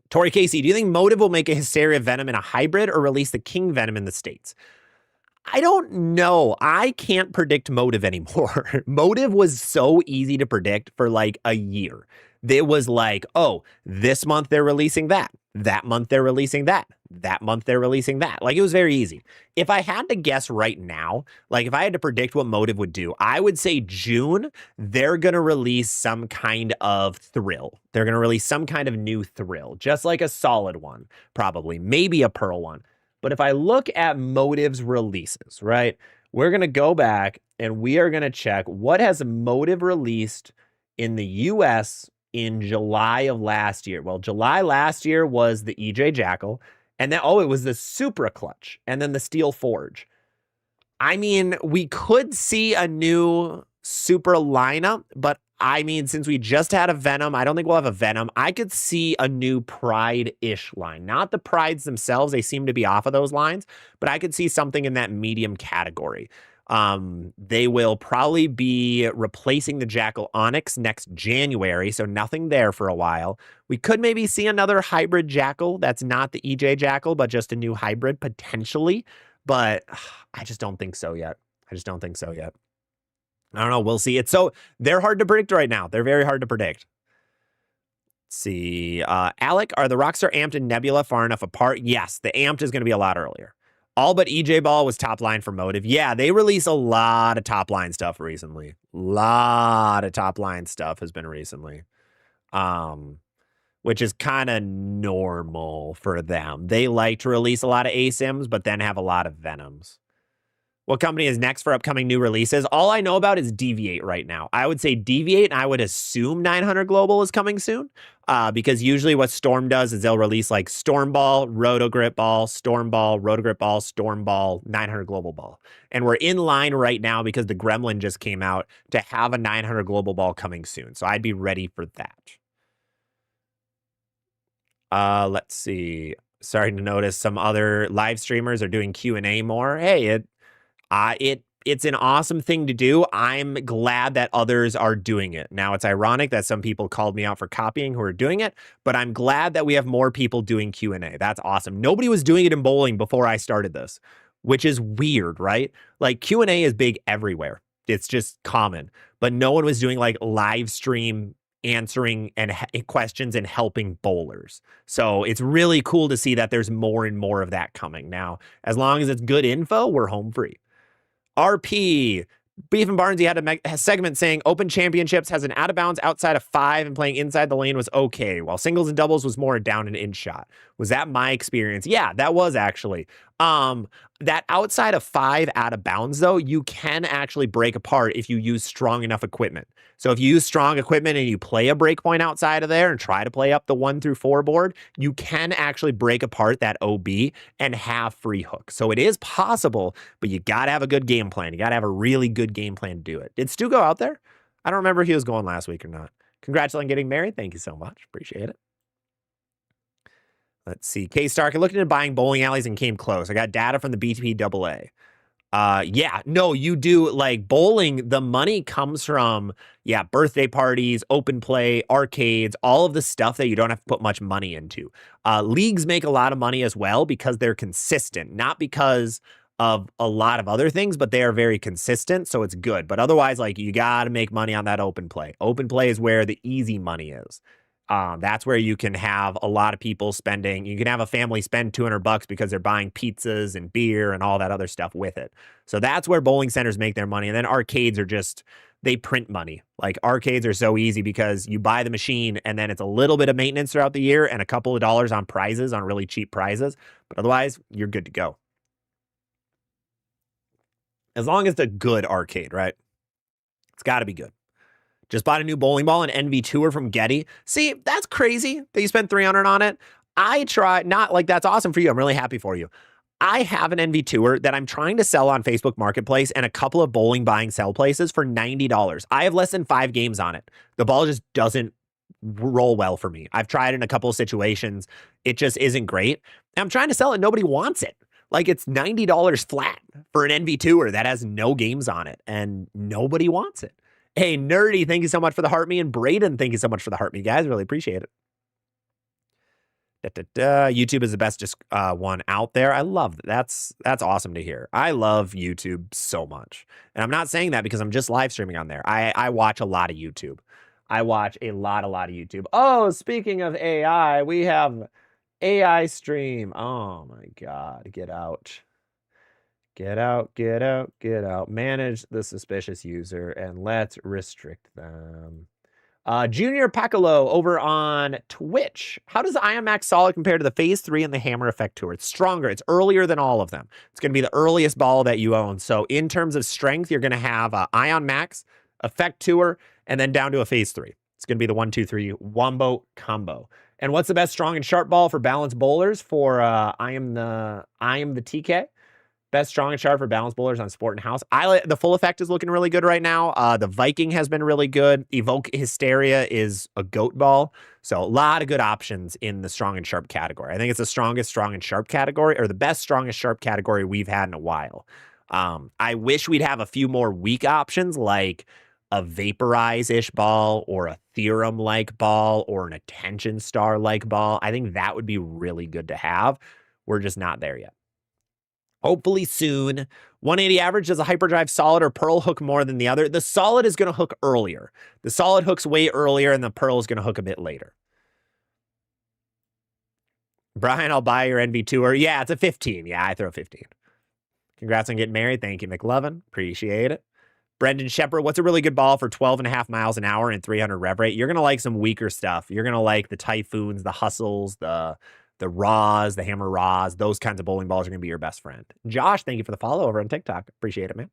Tori Casey, do you think Motive will make a Hysteria Venom in a hybrid or release the King Venom in the States? I don't know. I can't predict Motive anymore. Motive was so easy to predict for like a year. It was like, oh, this month they're releasing that. That month they're releasing that. That month they're releasing that. Like, it was very easy. If I had to guess right now, like if I had to predict what Motive would do, I would say June, they're going to release some kind of thrill. They're going to release some kind of new thrill, just like a solid one, probably, maybe a pearl one. But if I look at Motive's releases, right, we're going to go back and we are going to check what has Motive released in the US in July of last year. Well, July last year was the EJ Jackal. And then, it was the Supra Clutch and then the Steel Forge. I mean, we could see a new Supra lineup, but I mean, since we just had a Venom, I don't think we'll have a Venom. I could see a new Pride-ish line. Not the Prides themselves. They seem to be off of those lines, but I could see something in that medium category. They will probably be replacing the Jackal Onyx next January, so nothing there for a while. We could maybe see another hybrid Jackal that's not the EJ Jackal, but just a new hybrid potentially, but I just don't think so yet. I don't know. We'll see. They're hard to predict right now. They're very hard to predict. Let's see. Alec, are the Rockstar Amped and Nebula far enough apart? Yes, the Amped is going to be a lot earlier. All but EJ Ball was top line for Motive. Yeah, they release a lot of top line stuff recently. Lot of top line stuff has been recently. Which is kind of normal for them. They like to release a lot of ASIMs, but then have a lot of Venoms. What company is next for upcoming new releases? All I know about is Deviate right now. I would say Deviate, and I would assume 900 Global is coming soon, because usually what Storm does is they'll release like Storm Ball, Rotogrip Ball, Storm Ball, Rotogrip Ball, Storm Ball, 900 Global Ball. And we're in line right now because the Gremlin just came out to have a 900 Global Ball coming soon. So I'd be ready for that. Let's see. Starting to notice some other live streamers are doing Q&A more. Hey, it's an awesome thing to do. I'm glad that others are doing it. Now, it's ironic that some people called me out for copying who are doing it, but I'm glad that we have more people doing Q&A. That's awesome. Nobody was doing it in bowling before I started this, which is weird, right? Like Q&A is big everywhere. It's just common, but no one was doing like live stream answering and questions and helping bowlers. So it's really cool to see that there's more and more of that coming. Now, as long as it's good info, we're home free. RP, Beef and Barnesy had a segment saying Open Championships has an out of bounds outside of 5 and playing inside the lane was okay, while singles and doubles was more down and in shot. Was that my experience? Yeah, that was actually. That outside of 5 out of bounds, though, you can actually break apart if you use strong enough equipment. So if you use strong equipment and you play a breakpoint outside of there and try to play up the 1 through 4 board, you can actually break apart that OB and have free hook. So it is possible, but you got to have a good game plan. You got to have a really good game plan to do it. Did Stu go out there? I don't remember if he was going last week or not. Congrats on getting married. Thank you so much. Appreciate it. Let's see. K-Stark, I looked into buying bowling alleys and came close. I got data from the BTP AA. Yeah, no, you do like bowling. The money comes from, birthday parties, open play, arcades, all of the stuff that you don't have to put much money into. Leagues make a lot of money as well because they're consistent, not because of a lot of other things, but they are very consistent. So it's good. But otherwise, like you got to make money on that open play. Open play is where the easy money is. That's where you can have a lot of people spending. You can have a family spend $200 because they're buying pizzas and beer and all that other stuff with it. So that's where bowling centers make their money. And then arcades are just, they print money. Like arcades are so easy because you buy the machine and then it's a little bit of maintenance throughout the year and a couple of dollars on prizes, on really cheap prizes. But otherwise, you're good to go. As long as it's a good arcade, right? It's got to be good. Just bought a new bowling ball, an NV Tour from Getty. See, that's crazy that you spent $300 on it. I try, not like that's awesome for you. I'm really happy for you. I have an NV Tour that I'm trying to sell on Facebook Marketplace and a couple of bowling buying sell places for $90. I have less than 5 games on it. The ball just doesn't roll well for me. I've tried in a couple of situations. It just isn't great. And I'm trying to sell it. Nobody wants it. Like it's $90 flat for an NV Tour that has no games on it and nobody wants it. Hey, Nerdy, thank you so much for the heart me. And Braden, thank you so much for the heart me, guys. Really appreciate it. YouTube is the best one out there. I love that. That's awesome to hear. I love YouTube so much. And I'm not saying that because I'm just live streaming on there. I watch a lot of YouTube. I watch a lot of YouTube. Oh, speaking of AI, we have AI stream. Oh my God, get out. Get out, get out, get out. Manage the suspicious user and let's restrict them. Junior Pacolo over on Twitch. How does the Ion Max Solid compare to the Phase 3 and the Hammer Effect Tour? It's stronger. It's earlier than all of them. It's going to be the earliest ball that you own. So in terms of strength, you're going to have Ion Max, Effect Tour, and then down to a Phase 3. It's going to be the 1, 2, 3 wombo combo. And what's the best strong and sharp ball for balanced bowlers? For I am the TK. Best strong and sharp for balanced bowlers on Sport and House. The full effect is looking really good right now. The Viking has been really good. Evoke Hysteria is a goat ball. So a lot of good options in the strong and sharp category. I think it's the strongest strong and sharp category, or the best strongest sharp category we've had in a while. I wish we'd have a few more weak options like a Vaporize-ish ball or a Theorem-like ball or an Attention Star-like ball. I think that would be really good to have. We're just not there yet. Hopefully soon. 180 average, does a hyperdrive solid or pearl hook more than the other? The solid is going to hook earlier. The solid hooks way earlier and the pearl is going to hook a bit later. Brian, I'll buy your NV Tour. Yeah, it's a 15. Yeah, I throw 15. Congrats on getting married. Thank you, McLovin. Appreciate it. Brendan Shepard, what's a really good ball for 12.5 miles an hour and 300 rev rate? You're going to like some weaker stuff. You're going to like the Typhoons, the Hustles, the Raws, the Hammer Raws. Those kinds of bowling balls are going to be your best friend. Josh, thank you for the follow over on TikTok. Appreciate it, man.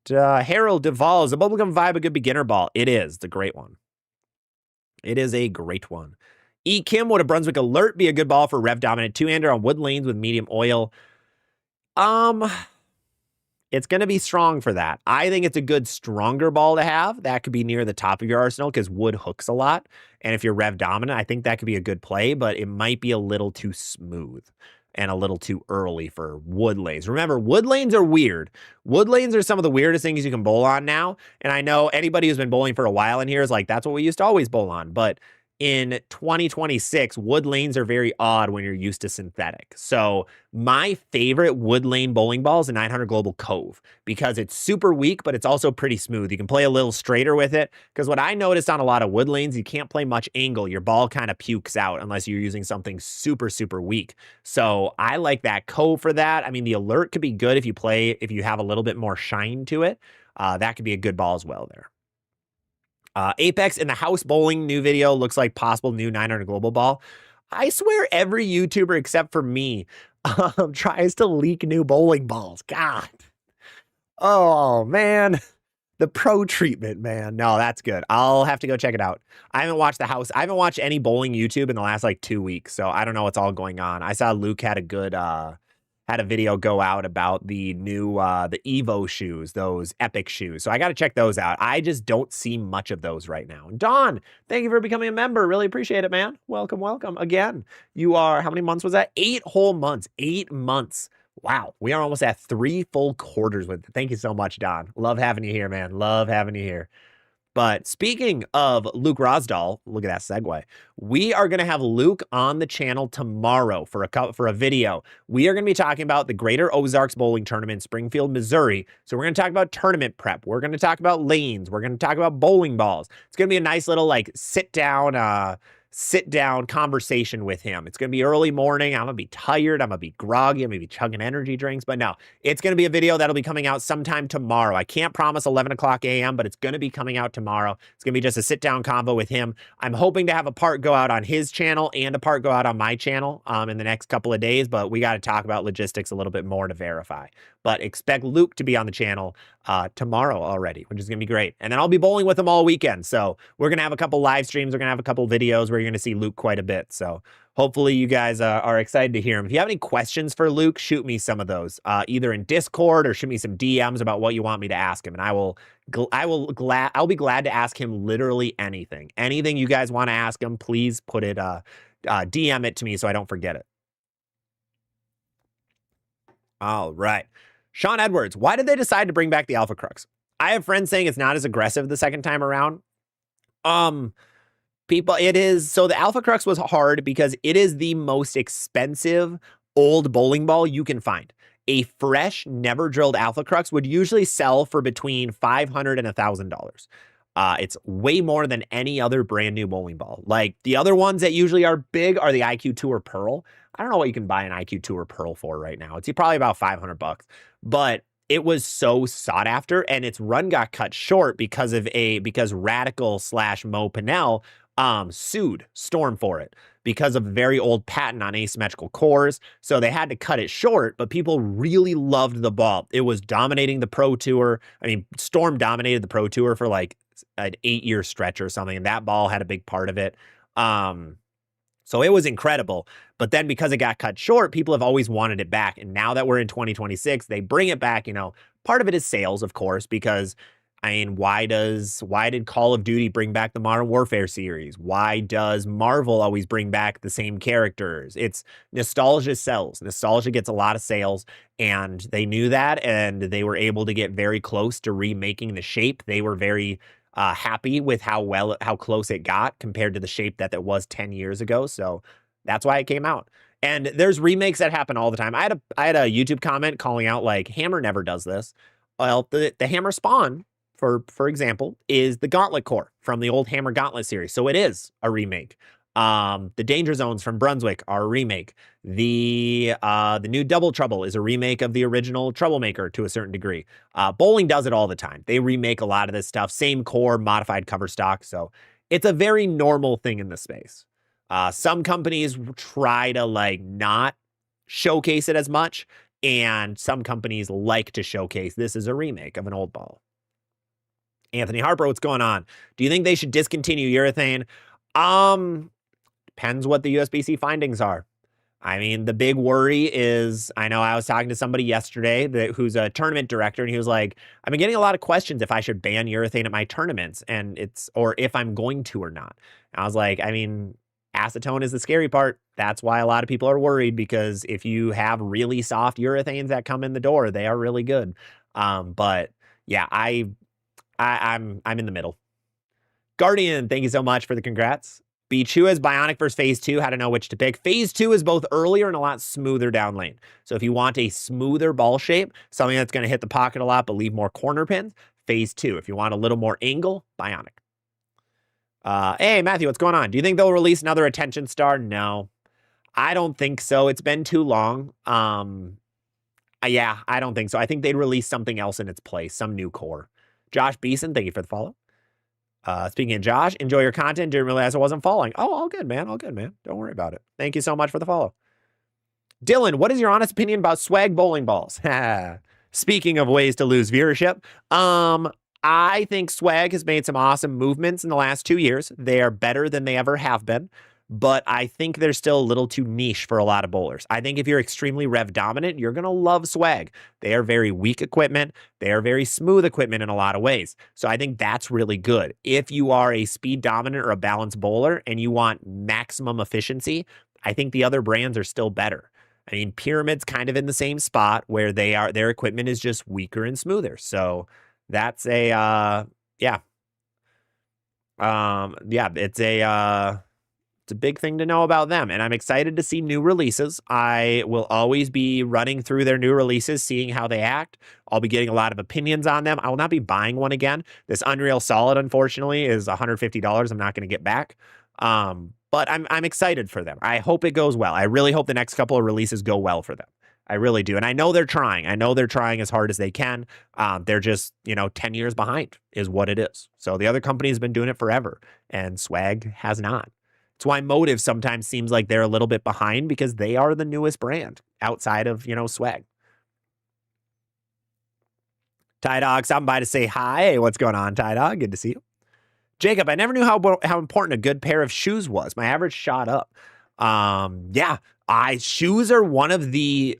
Harold Duvall, is the Bubblegum Vibe a good beginner ball? It is. It's a great one. It is a great one. E. Kim, would a Brunswick Alert be a good ball for rev dominant two-hander on wood lanes with medium oil? It's going to be strong for that. I think it's a good, stronger ball to have. That could be near the top of your arsenal because wood hooks a lot. And if you're rev dominant, I think that could be a good play, but it might be a little too smooth and a little too early for wood lanes. Remember, wood lanes are weird. Wood lanes are some of the weirdest things you can bowl on now. And I know anybody who's been bowling for a while in here is like, that's what we used to always bowl on. But in 2026, wood lanes are very odd when you're used to synthetic. So my favorite wood lane bowling ball is a 900 Global Cove because it's super weak, but it's also pretty smooth. You can play a little straighter with it because what I noticed on a lot of wood lanes, you can't play much angle. Your ball kind of pukes out unless you're using something super, super weak. So I like that Cove for that. I mean, the Alert could be good if you have a little bit more shine to it. That could be a good ball as well there. Apex in the house bowling new video looks like possible new 900 global ball. I swear every YouTuber except for me tries to leak new bowling balls. God. Oh, man. The pro treatment, man. No, that's good. I'll have to go check it out. I haven't watched the house. I haven't watched any bowling YouTube in the last like 2 weeks, so I don't know what's all going on. I saw Luke had a video go out about the new the Evo shoes, those epic shoes. So I got to check those out. I just don't see much of those right now. And Don, thank you for becoming a member. Really appreciate it, man. Welcome, welcome. Again, you are, how many months was that? 8 whole months. 8 months. Wow. We are almost at 3 full quarters with it. Thank you so much, Don. Love having you here, man. Love having you here. But speaking of Luke Rosdahl, look at that segue. We are going to have Luke on the channel tomorrow for a video. We are going to be talking about the Greater Ozarks Bowling Tournament in Springfield, Missouri. So we're going to talk about tournament prep. We're going to talk about lanes. We're going to talk about bowling balls. It's going to be a nice little like sit down conversation with him. It's going to be early morning. I'm going to be tired. I'm going to be groggy. I'm going to be chugging energy drinks. But no, it's going to be a video that'll be coming out sometime tomorrow. I can't promise 11 o'clock a.m., but it's going to be coming out tomorrow. It's going to be just a sit-down convo with him. I'm hoping to have a part go out on his channel and a part go out on my channel in the next couple of days, but we got to talk about logistics a little bit more to verify. But expect Luke to be on the channel tomorrow already, which is going to be great. And then I'll be bowling with him all weekend. So we're going to have a couple live streams. We're going to have a couple videos where you're going to see Luke quite a bit. So hopefully you guys are excited to hear him. If you have any questions for Luke, shoot me some of those, either in Discord or shoot me some DMs about what you want me to ask him. And I'll be glad to ask him literally anything. Anything you guys want to ask him, please put it, DM it to me so I don't forget it. All right. Sean Edwards, why did they decide to bring back the Alpha Crux? I have friends saying it's not as aggressive the second time around. It is, so the Alpha Crux was hard because it is the most expensive old bowling ball you can find. A fresh, never drilled Alpha Crux would usually sell for between $500 and $1,000. It's way more than any other brand new bowling ball. Like the other ones that usually are big are the IQ Tour Pearl. I don't know what you can buy an IQ Tour Pearl for right now. It's probably about $500, but it was so sought after, and its run got cut short because Radical / Mo Pinnell sued Storm for it because of a very old patent on asymmetrical cores. So they had to cut it short, but people really loved the ball. It was dominating the Pro Tour. I mean, Storm dominated the Pro Tour for like an 8-year stretch or something, and that ball had a big part of it. So it was incredible. But then because it got cut short, people have always wanted it back. And now that we're in 2026, they bring it back. You know, part of it is sales, of course, because I mean, why did Call of Duty bring back the Modern Warfare series? Why does Marvel always bring back the same characters? It's nostalgia sells. Nostalgia gets a lot of sales, and they knew that, and they were able to get very close to remaking the shape. They were very happy with how close it got compared to the shape that it was 10 years ago. So that's why it came out. And there's remakes that happen all the time. I had a YouTube comment calling out like Hammer never does this. Well, the Hammer Spawn, for example, is the Gauntlet core from the old Hammer Gauntlet series. So it is a remake The Danger Zones from Brunswick are a remake. The new Double Trouble is a remake of the original Troublemaker to a certain degree. Bowling does it all the time. They remake a lot of this stuff. Same core, modified cover stock. So it's a very normal thing in the space. Some companies try to like not showcase it as much, and some companies like to showcase this is a remake of an old ball. Anthony Harper, what's going on? Do you think they should discontinue urethane? Depends what the USBC findings are. I mean, the big worry is, I know I was talking to somebody yesterday who's a tournament director, and he was like, I've been getting a lot of questions if I should ban urethane at my tournaments, or if I'm going to or not. And I was like, I mean, acetone is the scary part. That's why a lot of people are worried, because if you have really soft urethanes that come in the door, they are really good. But yeah, I'm in the middle. Guardian, thank you so much for the congrats. Bichu has Bionic versus Phase 2. How to know which to pick. Phase 2 is both earlier and a lot smoother down lane. So if you want a smoother ball shape, something that's going to hit the pocket a lot but leave more corner pins, Phase 2. If you want a little more angle, Bionic. Hey, Matthew, what's going on? Do you think they'll release another Attention Star? No. I don't think so. It's been too long. Yeah, I don't think so. I think they'd release something else in its place, some new core. Josh Beeson, thank you for the follow. Speaking of Josh, enjoy your content. Didn't realize I wasn't following. Oh, all good, man. All good, man. Don't worry about it. Thank you so much for the follow. Dylan, what is your honest opinion about swag bowling balls? Speaking of ways to lose viewership, I think swag has made some awesome movements in the last 2 years. They are better than they ever have been, but I think they're still a little too niche for a lot of bowlers. I think if you're extremely rev dominant, you're going to love swag. They are very weak equipment. They are very smooth equipment in a lot of ways. So I think that's really good. If you are a speed dominant or a balanced bowler and you want maximum efficiency, I think the other brands are still better. I mean, Pyramid's kind of in the same spot where their equipment is just weaker and smoother. So that's yeah, it's a big thing to know about them, and I'm excited to see new releases. I will always be running through their new releases, seeing how they act. I'll be getting a lot of opinions on them. I will not be buying one again. This Unreal Solid, unfortunately, is $150. I'm not going to get back. But I'm excited for them. I hope it goes well. I really hope the next couple of releases go well for them. I really do. And I know they're trying. I know they're trying as hard as they can. They're just, 10 years behind is what it is. So the other company's been doing it forever, and Swag has not. It's why Motive sometimes seems like they're a little bit behind, because they are the newest brand outside of, Swag. Ty Dog, stopping by to say hi. Hey, what's going on, Ty Dog? Good to see you. Jacob, I never knew how important a good pair of shoes was. My average shot up. Yeah, shoes are one of the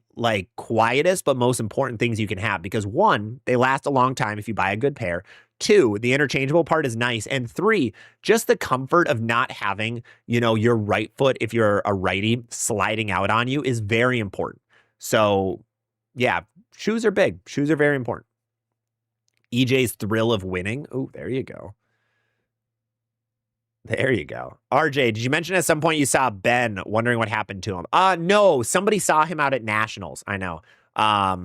quietest but most important things you can have, because 1, they last a long time if you buy a good pair. 2, the interchangeable part is nice. And 3, just the comfort of not having, your right foot, if you're a righty, sliding out on you is very important. So yeah, shoes are big. Shoes are very important. EJ's thrill of winning. Oh, there you go. There you go. RJ, did you mention at some point you saw Ben, wondering what happened to him? No, somebody saw him out at Nationals. I know. I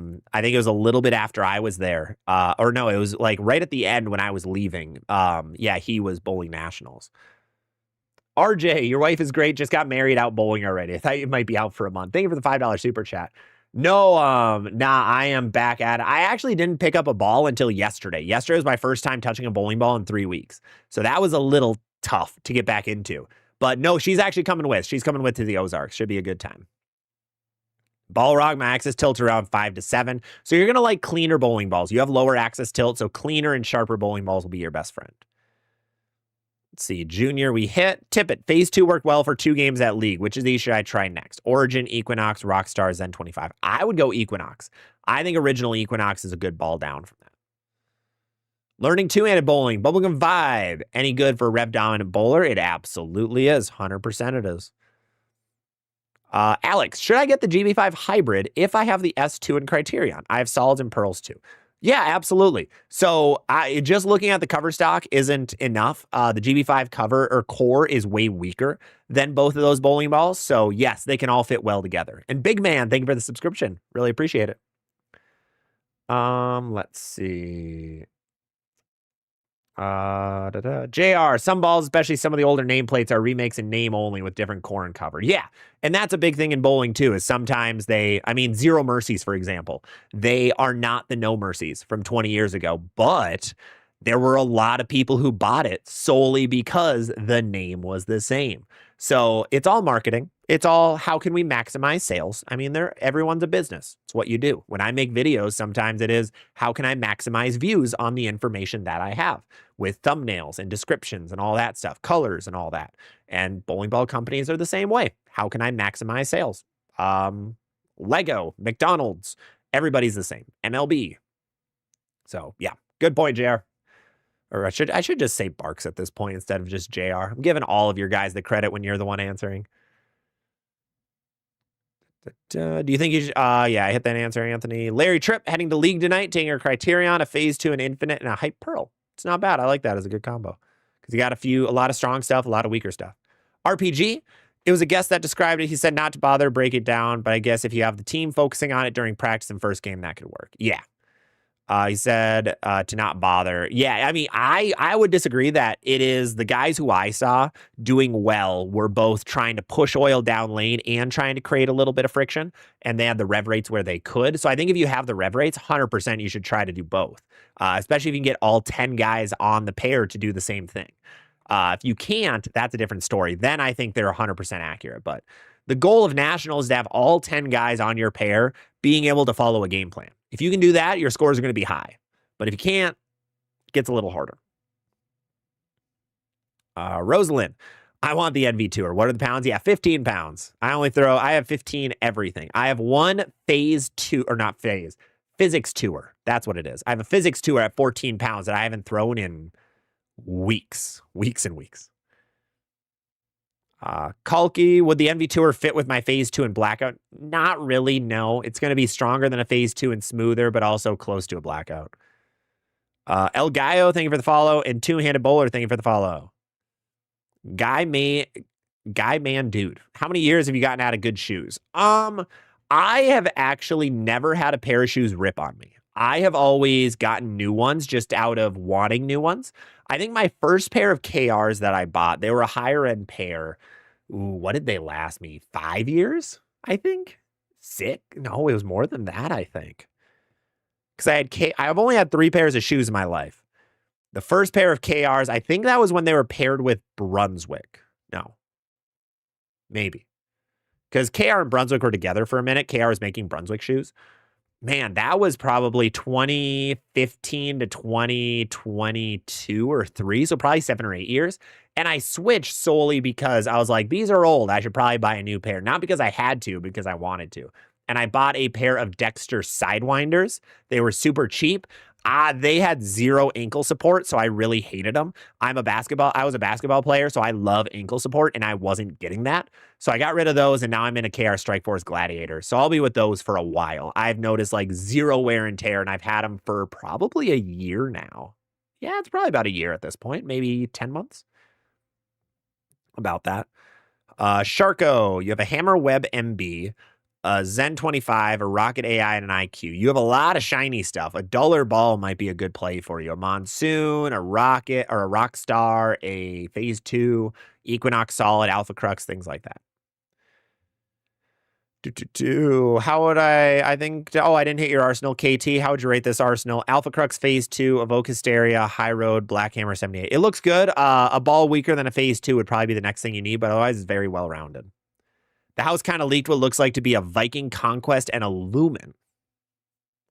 think it was a little bit after I was there. Or no, it was right at the end when I was leaving. Yeah, he was bowling Nationals. RJ, your wife is great. Just got married, out bowling already. I thought you might be out for a month. Thank you for the $5 super chat. No, I am back at it. I actually didn't pick up a ball until yesterday. Yesterday was my first time touching a bowling ball in 3 weeks. So that was a little tough to get back into. But no, she's actually coming with. She's coming with to the Ozarks. Should be a good time. Balrog, my axis tilt's around 5 to 7. So you're going to like cleaner bowling balls. You have lower axis tilt, so cleaner and sharper bowling balls will be your best friend. Let's see. Junior, we hit. Tippett, Phase 2 worked well for 2 games at League. Which of these should I try next? Origin, Equinox, Rockstar, Zen 25. I would go Equinox. I think original Equinox is a good ball down from that. Learning two-handed bowling, Bubblegum Vibe. Any good for a rev dominant bowler? It absolutely is. 100% it is. Alex, should I get the GB5 hybrid if I have the S2 and Criterion? I have solids and pearls too. Yeah, absolutely. So just looking at the cover stock isn't enough. The GB5 cover or core is way weaker than both of those bowling balls. So yes, they can all fit well together. And Big Man, thank you for the subscription. Really appreciate it. Let's see. JR, some balls, especially some of the older nameplates, are remakes in name only with different corn cover. Yeah. And that's a big thing in bowling too, is sometimes Zero Mercies, for example, they are not the No Mercies from 20 years ago, but there were a lot of people who bought it solely because the name was the same. So it's all marketing. It's all how can we maximize sales? I mean, everyone's a business. It's what you do. When I make videos, sometimes it is how can I maximize views on the information that I have with thumbnails and descriptions and all that stuff, colors and all that. And bowling ball companies are the same way. How can I maximize sales? Lego, McDonald's, everybody's the same. MLB. So yeah, good point, JR. Or I should just say Barks at this point instead of just JR. I'm giving all of your guys the credit when you're the one answering. Do you think you should? Yeah, I hit that answer, Anthony. Larry Tripp heading to League tonight, taking a Criterion, a Phase 2, an Infinite, and a Hype Pearl. It's not bad. I like that as a good combo. Because you got a lot of strong stuff, a lot of weaker stuff. RPG, it was a guest that described it. He said not to bother, break it down. But I guess if you have the team focusing on it during practice and first game, that could work. Yeah. He said to not bother. Yeah, I mean, I would disagree that it is the guys who I saw doing well were both trying to push oil down lane and trying to create a little bit of friction, and they had the rev rates where they could. So I think if you have the rev rates, 100% you should try to do both, especially if you can get all 10 guys on the pair to do the same thing. If you can't, that's a different story. Then I think they're 100% accurate. But the goal of National is to have all 10 guys on your pair being able to follow a game plan. If you can do that, your scores are going to be high. But if you can't, it gets a little harder. Rosalind, I want the NV Tour. What are the pounds? Yeah, 15 pounds. I have 15 everything. I have one Physics Tour. That's what it is. I have a Physics Tour at 14 pounds that I haven't thrown in weeks and weeks. Kalki, would the NV Tour fit with my Phase 2 and Blackout? Not really, no. It's going to be stronger than a Phase 2 and smoother, but also close to a Blackout. El Gallo, thank you for the follow. And Two-Handed Bowler, thank you for the follow. Guy Man Dude, how many years have you gotten out of good shoes? I have actually never had a pair of shoes rip on me. I have always gotten new ones just out of wanting new ones. I think my first pair of KRs that I bought, they were a higher end pair. Ooh, what did they last me? 5 years, I think. 6? No, it was more than that, I think. Because I've only had 3 pairs of shoes in my life. The first pair of KRs, I think that was when they were paired with Brunswick. No. Maybe. Because KR and Brunswick were together for a minute. KR was making Brunswick shoes. Man, that was probably 2015 to 2022 or 3, so probably 7 or 8 years. And I switched solely because I was like, these are old. I should probably buy a new pair. Not because I had to, because I wanted to. And I bought a pair of Dexter Sidewinders. They were super cheap. They had 0 ankle support, so I really hated them. I was a basketball player, so I love ankle support, and I wasn't getting that. So I got rid of those, and now I'm in a KR Strikeforce Gladiator. So I'll be with those for a while. I've noticed like 0 wear and tear, and I've had them for probably a year now. Yeah, it's probably about a year at this point, maybe 10 months. About that. Sharko, you have a Hammer Web MB, a Zen 25, a Rocket AI, and an IQ. You have a lot of shiny stuff. A duller ball might be a good play for you. A Monsoon, a Rocket, or a Rockstar, a Phase 2, Equinox Solid, Alpha Crux, things like that. How would I think, I didn't hit your Arsenal. KT, how would you rate this Arsenal? Alpha Crux Phase 2, Evoke Hysteria, High Road, Black Hammer 78. It looks good. A ball weaker than a Phase 2 would probably be the next thing you need, but otherwise it's very well-rounded. The house kind of leaked what looks like to be a Viking Conquest and a Lumen.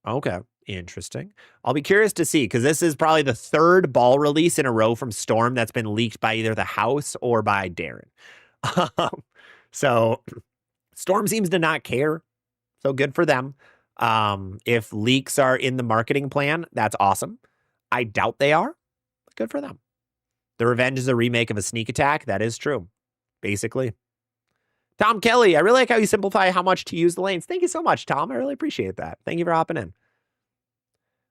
Okay, interesting. I'll be curious to see, because this is probably the 3rd ball release in a row from Storm that's been leaked by either the house or by Darren. So Storm seems to not care, so good for them. If leaks are in the marketing plan, that's awesome. I doubt they are, but good for them. The Revenge is a remake of a Sneak Attack. That is true, basically. Tom Kelly, I really like how you simplify how much to use the lanes. Thank you so much, Tom. I really appreciate that. Thank you for hopping in.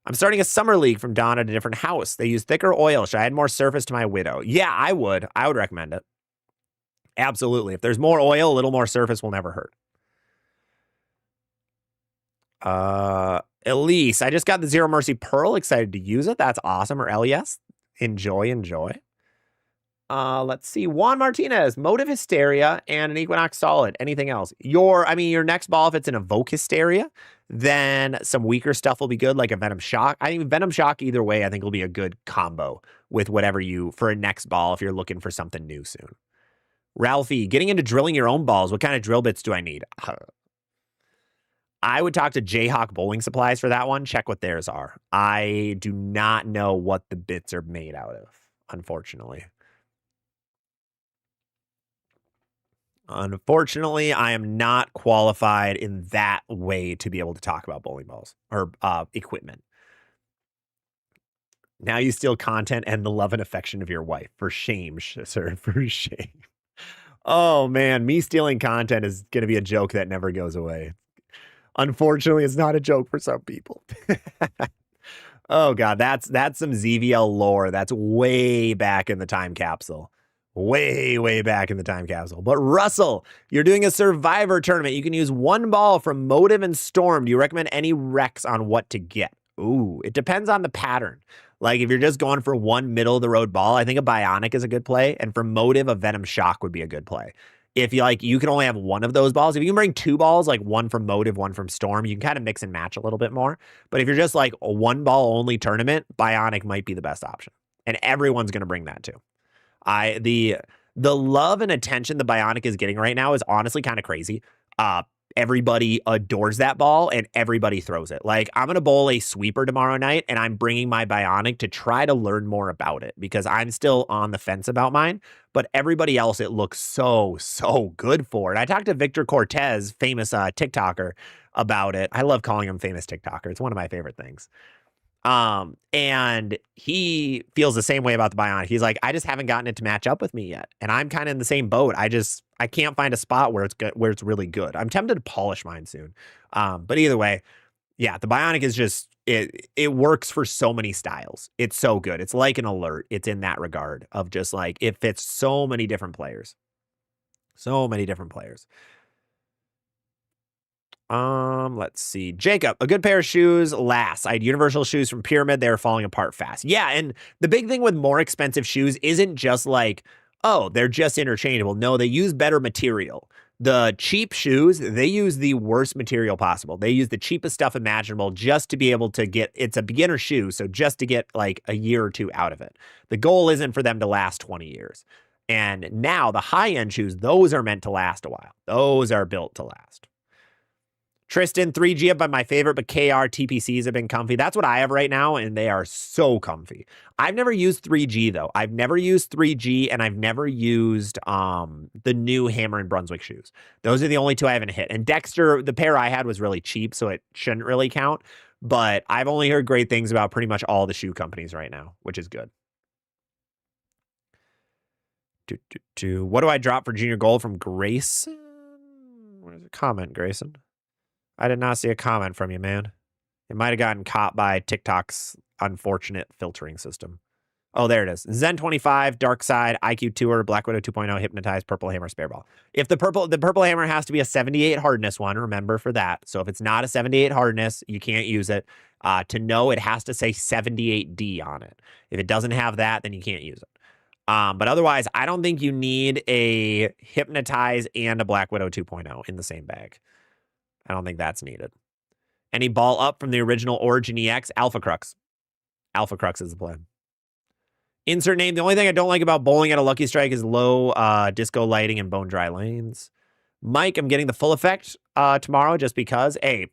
I'm starting a summer league from Dawn at a different house. They use thicker oil. Should I add more surface to my Widow? Yeah, I would. I would recommend it. Absolutely. If there's more oil, a little more surface will never hurt. Elise, I just got the Zero Mercy Pearl. Excited to use it. That's awesome. Or LES. Enjoy, enjoy. Let's see. Juan Martinez, Motive Hysteria, and an Equinox Solid. Anything else? Your next ball, if it's an Evoke Hysteria, then some weaker stuff will be good, like a Venom Shock. I think Venom Shock, either way, I think will be a good combo with whatever for a next ball if you're looking for something new soon. Ralphie, getting into drilling your own balls. What kind of drill bits do I need? I would talk to Jayhawk Bowling Supplies for that one. Check what theirs are. I do not know what the bits are made out of, unfortunately. Unfortunately, I am not qualified in that way to be able to talk about bowling balls or equipment. Now you steal content and the love and affection of your wife. For shame, sir, for shame. Oh, man, me stealing content is going to be a joke that never goes away. Unfortunately, it's not a joke for some people. Oh, God, that's some ZVL lore. That's way back in the time capsule. Way back in the time capsule. But Russell, you're doing a Survivor tournament. You can use one ball from Motive and Storm. Do you recommend any recs on what to get? Ooh, it depends on the pattern. Like, if you're just going for one middle-of-the-road ball, I think a Bionic is a good play. And for Motive, a Venom Shock would be a good play. If you can only have one of those balls. If you can bring two balls, like one from Motive, one from Storm, you can kind of mix and match a little bit more. But if you're just like a one-ball-only tournament, Bionic might be the best option. And everyone's going to bring that too. The love and attention the Bionic is getting right now is honestly kind of crazy. Everybody adores that ball and everybody throws it. Like, I'm going to bowl a sweeper tomorrow night and I'm bringing my Bionic to try to learn more about it because I'm still on the fence about mine, but everybody else, it looks so good for. And I talked to Victor Cortez, famous TikToker, about it. I love calling him famous TikToker. It's one of my favorite things. And he feels the same way about the Bionic. He's like, I just haven't gotten it to match up with me yet. And I'm kind of in the same boat. I can't find a spot where it's good, where it's really good. I'm tempted to polish mine soon. But either way, yeah, the Bionic is just, it works for so many styles. It's so good. It's like an alert. It's in that regard of just like, it fits so many different players. So many different players. Let's see. Jacob, a good pair of shoes lasts. I had universal shoes from Pyramid. They were falling apart fast. Yeah, and the big thing with more expensive shoes isn't just like, oh, they're just interchangeable. No, they use better material. The cheap shoes, they use the worst material possible. They use the cheapest stuff imaginable just to be able to get, it's a beginner shoe, so just to get like a year or two out of it. The goal isn't for them to last 20 years. And now the high-end shoes, those are meant to last a while. Those are built to last. Tristan, 3G have been my favorite, but KR TPCs have been comfy. That's what I have right now, and they are so comfy. I've never used 3G, though. I've never used 3G, and I've never used the new Hammer and Brunswick shoes. Those are the only two I haven't hit. And Dexter, the pair I had was really cheap, so it shouldn't really count. But I've only heard great things about pretty much all the shoe companies right now, which is good. What do I drop for Junior Gold from Grayson? Where's the comment, Grayson? I did not see a comment from you, man. It might have gotten caught by TikTok's unfortunate filtering system. Oh, there it is. Zen 25, Dark Side, IQ Tour, Black Widow 2.0, Hypnotize, Purple Hammer, Spare Ball. If the purple hammer has to be a 78 hardness one, remember for that. So if it's not a 78 hardness, you can't use it. To know, it has to say 78D on it. If it doesn't have that, then you can't use it. But otherwise, I don't think you need a Hypnotize and a Black Widow 2.0 in the same bag. I don't think that's needed. Any ball up from the original Origin EX? Alpha Crux. Alpha Crux is the play. Insert name. The only thing I don't like about bowling at a Lucky Strike is low disco lighting and bone dry lanes. Mike, I'm getting the full effect tomorrow just because. Hey,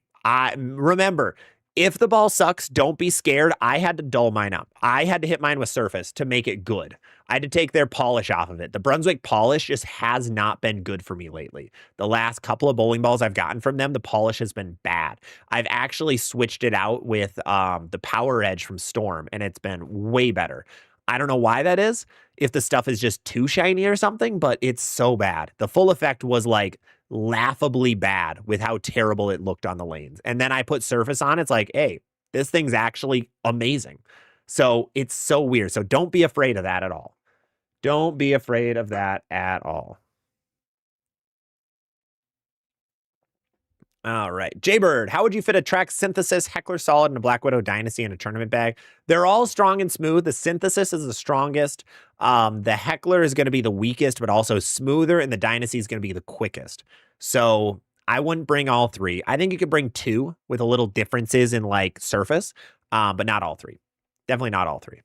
remember, if the ball sucks, don't be scared. I had to dull mine up. I had to hit mine with surface to make it good. I had to take their polish off of it. The Brunswick polish just has not been good for me lately. The last couple of bowling balls I've gotten from them, the polish has been bad. I've actually switched it out with the Power Edge from Storm, and it's been way better. I don't know why that is, if the stuff is just too shiny or something, but it's so bad. The full effect was like laughably bad with how terrible it looked on the lanes. And then I put surface on. It's like, hey, this thing's actually amazing. So it's so weird. So don't be afraid of that at all. Don't be afraid of that at all. All right. Jaybird, how would you fit a Track Synthesis, Heckler Solid, and a Black Widow Dynasty in a tournament bag? They're all strong and smooth. The Synthesis is the strongest. The Heckler is going to be the weakest, but also smoother, and the Dynasty is going to be the quickest. So I wouldn't bring all three. I think you could bring two with a little differences in like surface, but not all three. Definitely not all three.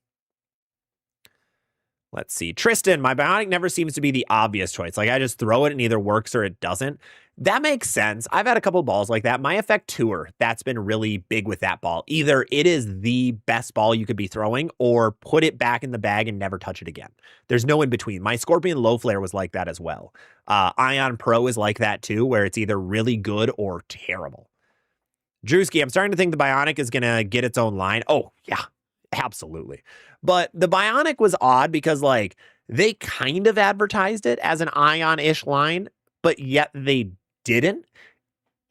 Let's see. Tristan, my Bionic never seems to be the obvious choice. Like, I just throw it and either works or it doesn't. That makes sense. I've had a couple balls like that. My Effect Tour, that's been really big with that ball. Either it is the best ball you could be throwing or put it back in the bag and never touch it again. There's no in between. My Scorpion Low Flare was like that as well. Ion Pro is like that too, where it's either really good or terrible. Drewski, I'm starting to think the Bionic is going to get its own line. Oh, yeah. Absolutely. But the Bionic was odd because, like, they kind of advertised it as an Ion-ish line, but yet they didn't.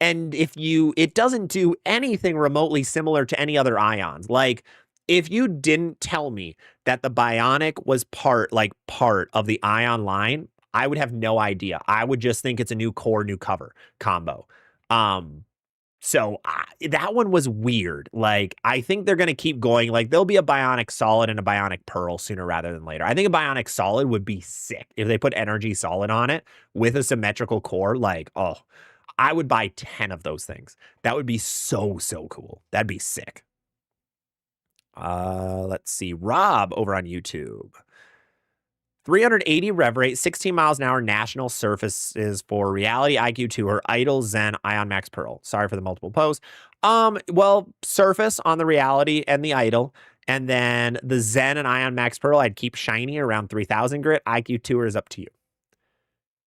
And it doesn't do anything remotely similar to any other Ions. Like, if you didn't tell me that the Bionic was part of the Ion line, I would have no idea. I would just think it's a new core, new cover combo. So that one was weird. Like, I think they're going to keep going. Like, there'll be a Bionic Solid and a Bionic Pearl sooner rather than later. I think a Bionic Solid would be sick if they put Energy Solid on it with a symmetrical core. Like, oh, I would buy 10 of those things. That would be so, so cool. That'd be sick. Let's see. Rob over on YouTube. 380 rev rate, 16 miles an hour, national surfaces for Reality, IQ Tour, Idol, Zen, Ion Max Pearl. Sorry for the multiple posts. Well, surface on the Reality and the Idol, and then the Zen and Ion Max Pearl, I'd keep shiny around 3,000 grit. IQ Tour is up to you.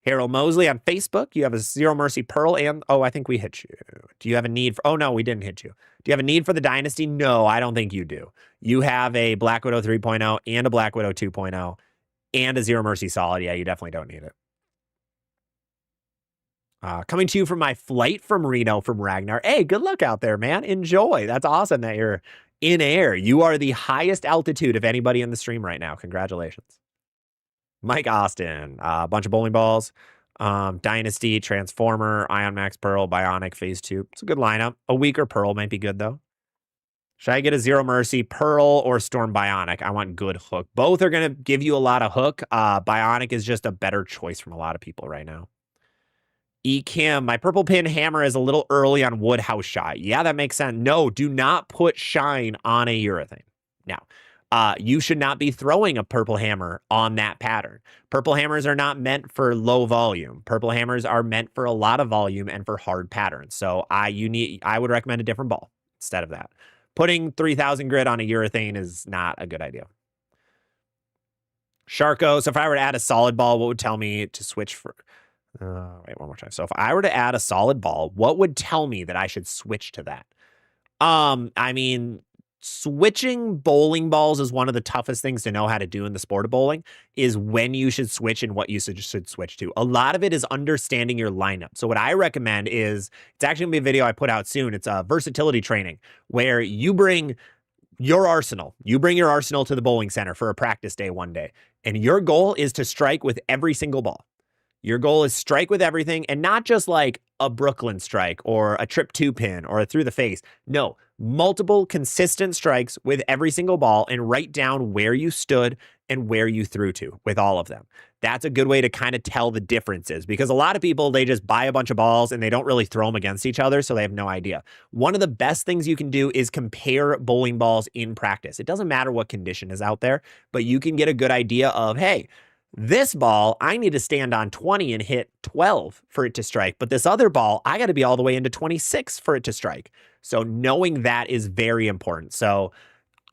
Harold Mosley on Facebook, you have a Zero Mercy Pearl, and, oh, I think we hit you. Do you have a need for, oh, no, we didn't hit you. Do you have a need for the Dynasty? No, I don't think you do. You have a Black Widow 3.0 and a Black Widow 2.0. And a Zero Mercy Solid. Yeah, you definitely don't need it. Coming to you from my flight from Reno from Ragnar. Hey, good luck out there, man. Enjoy. That's awesome that you're in air. You are the highest altitude of anybody in the stream right now. Congratulations. Mike Austin. A bunch of bowling balls. Dynasty, Transformer, Ion Max Pearl, Bionic, Phase 2. It's a good lineup. A weaker Pearl might be good, though. Should I get a Zero Mercy Pearl or Storm Bionic? I want good hook. Both are going to give you a lot of hook. Bionic is just a better choice from a lot of people right now. E. Kim, my purple pin hammer is a little early on wood house shot. Yeah, that makes sense. No, do not put shine on a urethane. Now, you should not be throwing a purple hammer on that pattern. Purple hammers are not meant for low volume. Purple hammers are meant for a lot of volume and for hard patterns. So I would recommend a different ball instead of that. Putting 3,000 grit on a urethane is not a good idea. Sharko, so if I were to add a solid ball, what would tell me to switch for... wait, one more time. So if I were to add a solid ball, what would tell me that I should switch to that? I mean, switching bowling balls is one of the toughest things to know how to do in the sport of bowling, is when you should switch and what you should switch to. A lot of it is understanding your lineup. So what I recommend is, it's actually gonna be a video I put out soon. It's a versatility training where you bring your arsenal. You bring your arsenal to the bowling center for a practice day one day. And your goal is to strike with every single ball. Your goal is strike with everything, and not just like a Brooklyn strike or a trip two pin or a through the face. No, multiple consistent strikes with every single ball, and write down where you stood and where you threw to with all of them. That's a good way to kind of tell the differences, because a lot of people, they just buy a bunch of balls and they don't really throw them against each other, so they have no idea. One of the best things you can do is compare bowling balls in practice. It doesn't matter what condition is out there, but you can get a good idea of, hey, this ball, I need to stand on 20 and hit 12 for it to strike. But this other ball, I got to be all the way into 26 for it to strike. So knowing that is very important. So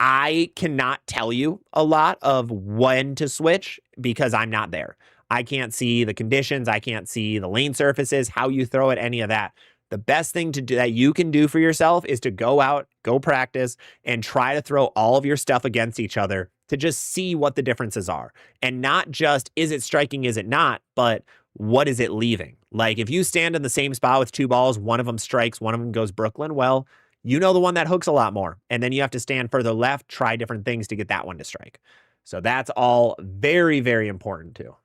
I cannot tell you a lot of when to switch because I'm not there. I can't see the conditions. I can't see the lane surfaces, how you throw it, any of that. The best thing to do that you can do for yourself is to go out, go practice, and try to throw all of your stuff against each other to just see what the differences are. And not just, is it striking, is it not, but what is it leaving? Like, if you stand in the same spot with two balls, one of them strikes, one of them goes Brooklyn, well, you know the one that hooks a lot more. And then you have to stand further left, try different things to get that one to strike. So that's all very, very important too.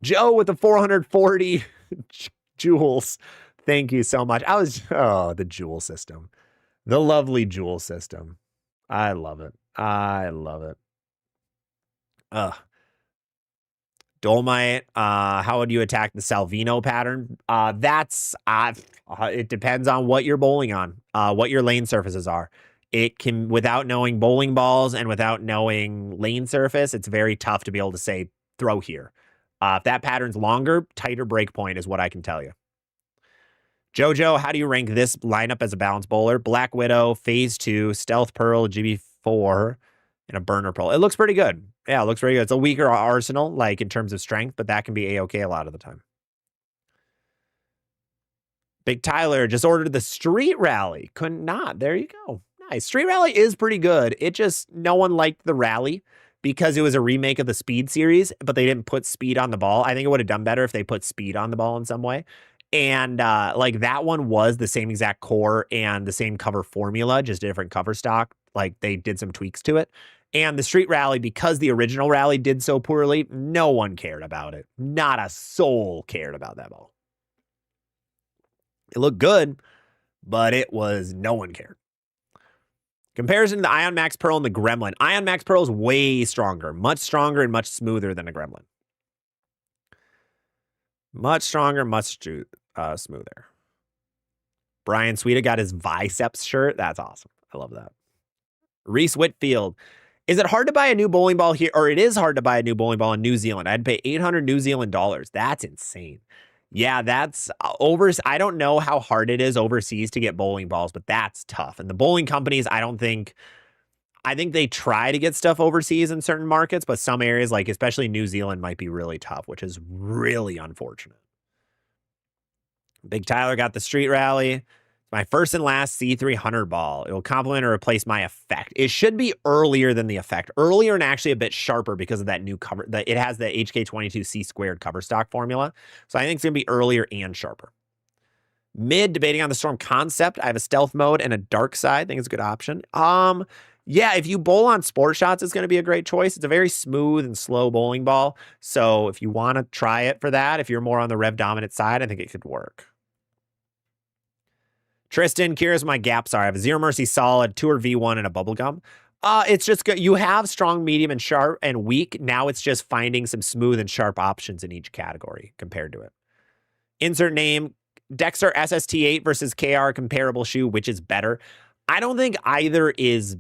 Joe with the 440 joules. Thank you so much. The jewel system. The lovely jewel system. I love it. I love it. Dolomite, how would you attack the Salvino pattern? It depends on what you're bowling on, what your lane surfaces are. It can, without knowing bowling balls and without knowing lane surface, it's very tough to be able to say throw here. If that pattern's longer, tighter break point is what I can tell you. Jojo, how do you rank this lineup as a balance bowler? Black Widow, Phase 2, Stealth Pearl, GB4, and a Burner Pearl. It looks pretty good. Yeah, it looks pretty good. It's a weaker arsenal, like in terms of strength, but that can be A-okay a lot of the time. Big Tyler just ordered the Street Rally. Could not. There you go. Nice. Street Rally is pretty good. It just, no one liked the Rally because it was a remake of the Speed series, but they didn't put speed on the ball. I think it would have done better if they put speed on the ball in some way. And like that one was the same exact core and the same cover formula, just a different cover stock. Like they did some tweaks to it. And the Street Rally, because the original Rally did so poorly, no one cared about it. Not a soul cared about that ball. It looked good, but no one cared. Comparison to the Ion Max Pearl and the Gremlin. Ion Max Pearl is way stronger, much stronger and much smoother than a Gremlin. Much stronger, much smoother. Brian Sweeta got his Biceps shirt. That's awesome. I love that. Reese Whitfield. Is it hard to buy a new bowling ball here? Or it is hard to buy a new bowling ball in New Zealand. I'd pay 800 New Zealand dollars. That's insane. Yeah, that's I don't know how hard it is overseas to get bowling balls, but that's tough. And the bowling companies, I think they try to get stuff overseas in certain markets, but some areas, like especially New Zealand, might be really tough, which is really unfortunate. Big Tyler got the Street Rally. My first and last C300 ball. It will complement or replace my effect. It should be earlier than the effect. Earlier and actually a bit sharper because of that new cover. It has the HK22C² cover stock formula. So I think it's going to be earlier and sharper. Mid, debating on the Storm concept. I have a stealth mode and a dark side. I think it's a good option. Yeah, if you bowl on Sport Shots, it's going to be a great choice. It's a very smooth and slow bowling ball. So if you want to try it for that, if you're more on the rev dominant side, I think it could work. Tristan, curious what my gaps are. I have a Zero Mercy Solid, Tour V1, and a Bubblegum. It's just good. You have strong, medium, and sharp, and weak. Now it's just finding some smooth and sharp options in each category compared to it. Insert name, Dexter SST8 versus KR comparable shoe. Which is better? I don't think either is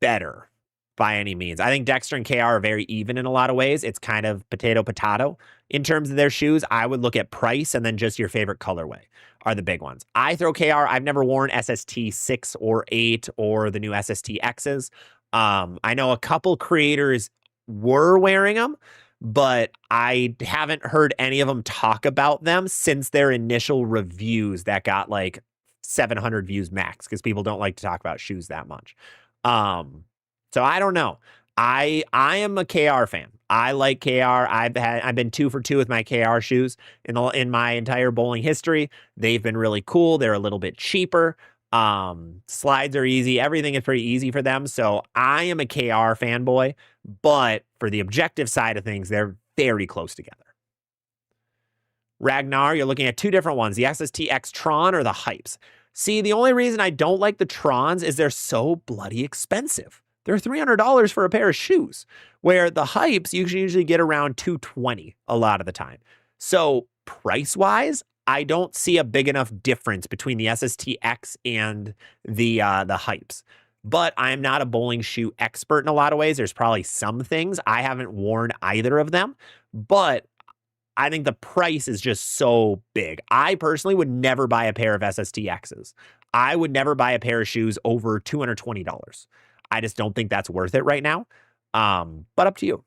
better by any means. I think Dexter and KR are very even in a lot of ways. It's kind of potato in terms of their shoes. I would look at price and then just your favorite colorway are the big ones. I throw KR. I've never worn SST 6 or 8 or the new SST X's. I know a couple creators were wearing them, but I haven't heard any of them talk about them since their initial reviews that got like 700 views max because people don't like to talk about shoes that much. So I don't know. I am a KR fan. I like KR. I've been 2 for 2 with my KR shoes in my entire bowling history. They've been really cool. They're a little bit cheaper. Slides are easy. Everything is pretty easy for them. So I am a KR fanboy, but for the objective side of things, they're very close together. Ragnar, you're looking at 2 different ones, the SST-X Tron or the Hypes. See, the only reason I don't like the Trons is they're so bloody expensive. They're $300 for a pair of shoes, where the Hypes you can usually get around $220 a lot of the time. So price-wise, I don't see a big enough difference between the SST-X and the Hypes. But I'm not a bowling shoe expert in a lot of ways. There's probably some things. I haven't worn either of them, but I think the price is just so big. I personally would never buy a pair of SST-X's. I would never buy a pair of shoes over $220. I just don't think that's worth it right now. But up to you.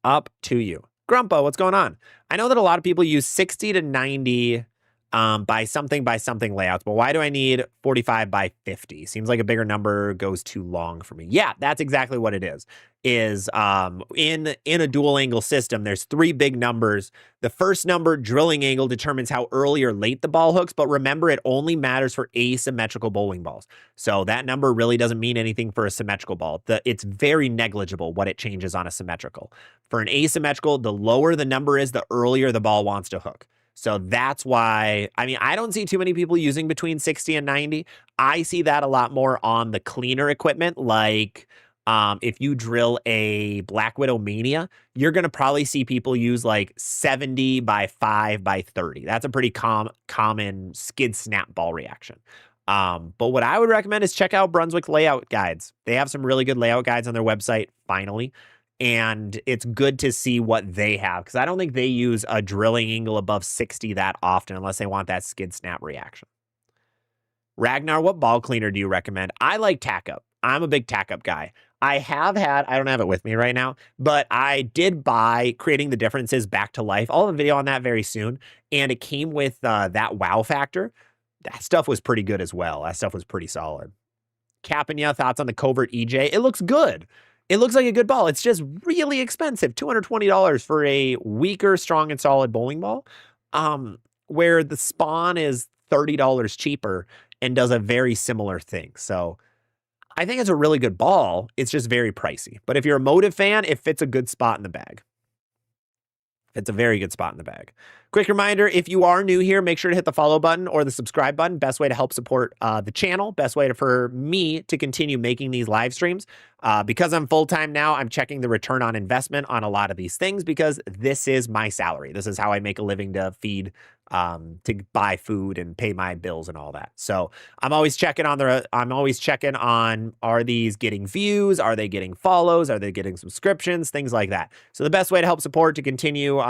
Up to you. Grumpo, what's going on? I know that a lot of people use 60 to 90 by something layouts, but why do I need 45 by 50? Seems like a bigger number goes too long for me. Yeah, that's exactly what it is. In a dual angle system, there's 3 big numbers. The first number, drilling angle, determines how early or late the ball hooks, but remember, it only matters for asymmetrical bowling balls. So that number really doesn't mean anything for a symmetrical ball. It's very negligible what it changes on a symmetrical. For an asymmetrical, the lower the number is, the earlier the ball wants to hook. So that's why, I mean, I don't see too many people using between 60 and 90. I see that a lot more on the cleaner equipment, like if you drill a Black Widow Mania, you're going to probably see people use like 70 by 5 by 30. That's a pretty common skid snap ball reaction. But what I would recommend is check out Brunswick layout guides. They have some really good layout guides on their website, finally. And it's good to see what they have, because I don't think they use a drilling angle above 60 that often unless they want that skid snap reaction. Ragnar, what ball cleaner do you recommend? I like tack up. I'm a big tack up guy. I don't have it with me right now, but I did buy Creating the Differences Back to Life. I'll have a video on that very soon. And it came with that wow factor. That stuff was pretty good as well. That stuff was pretty solid. Capania, thoughts on the Covert EJ? It looks good. It looks like a good ball. It's just really expensive, $220 for a weaker, strong, and solid bowling ball, where the Spawn is $30 cheaper and does a very similar thing. So I think it's a really good ball. It's just very pricey. But if you're a Motive fan, it fits a good spot in the bag. It's a very good spot in the bag. Quick reminder, if you are new here, make sure to hit the follow button or the subscribe button. Best way to help support the channel. Best way for me to continue making these live streams. Because I'm full-time now, I'm checking the return on investment on a lot of these things because this is my salary. This is how I make a living to feed, to buy food and pay my bills and all that. So I'm always checking on, are these getting views? Are they getting follows? Are they getting subscriptions? Things like that. So the best way to help support, to continue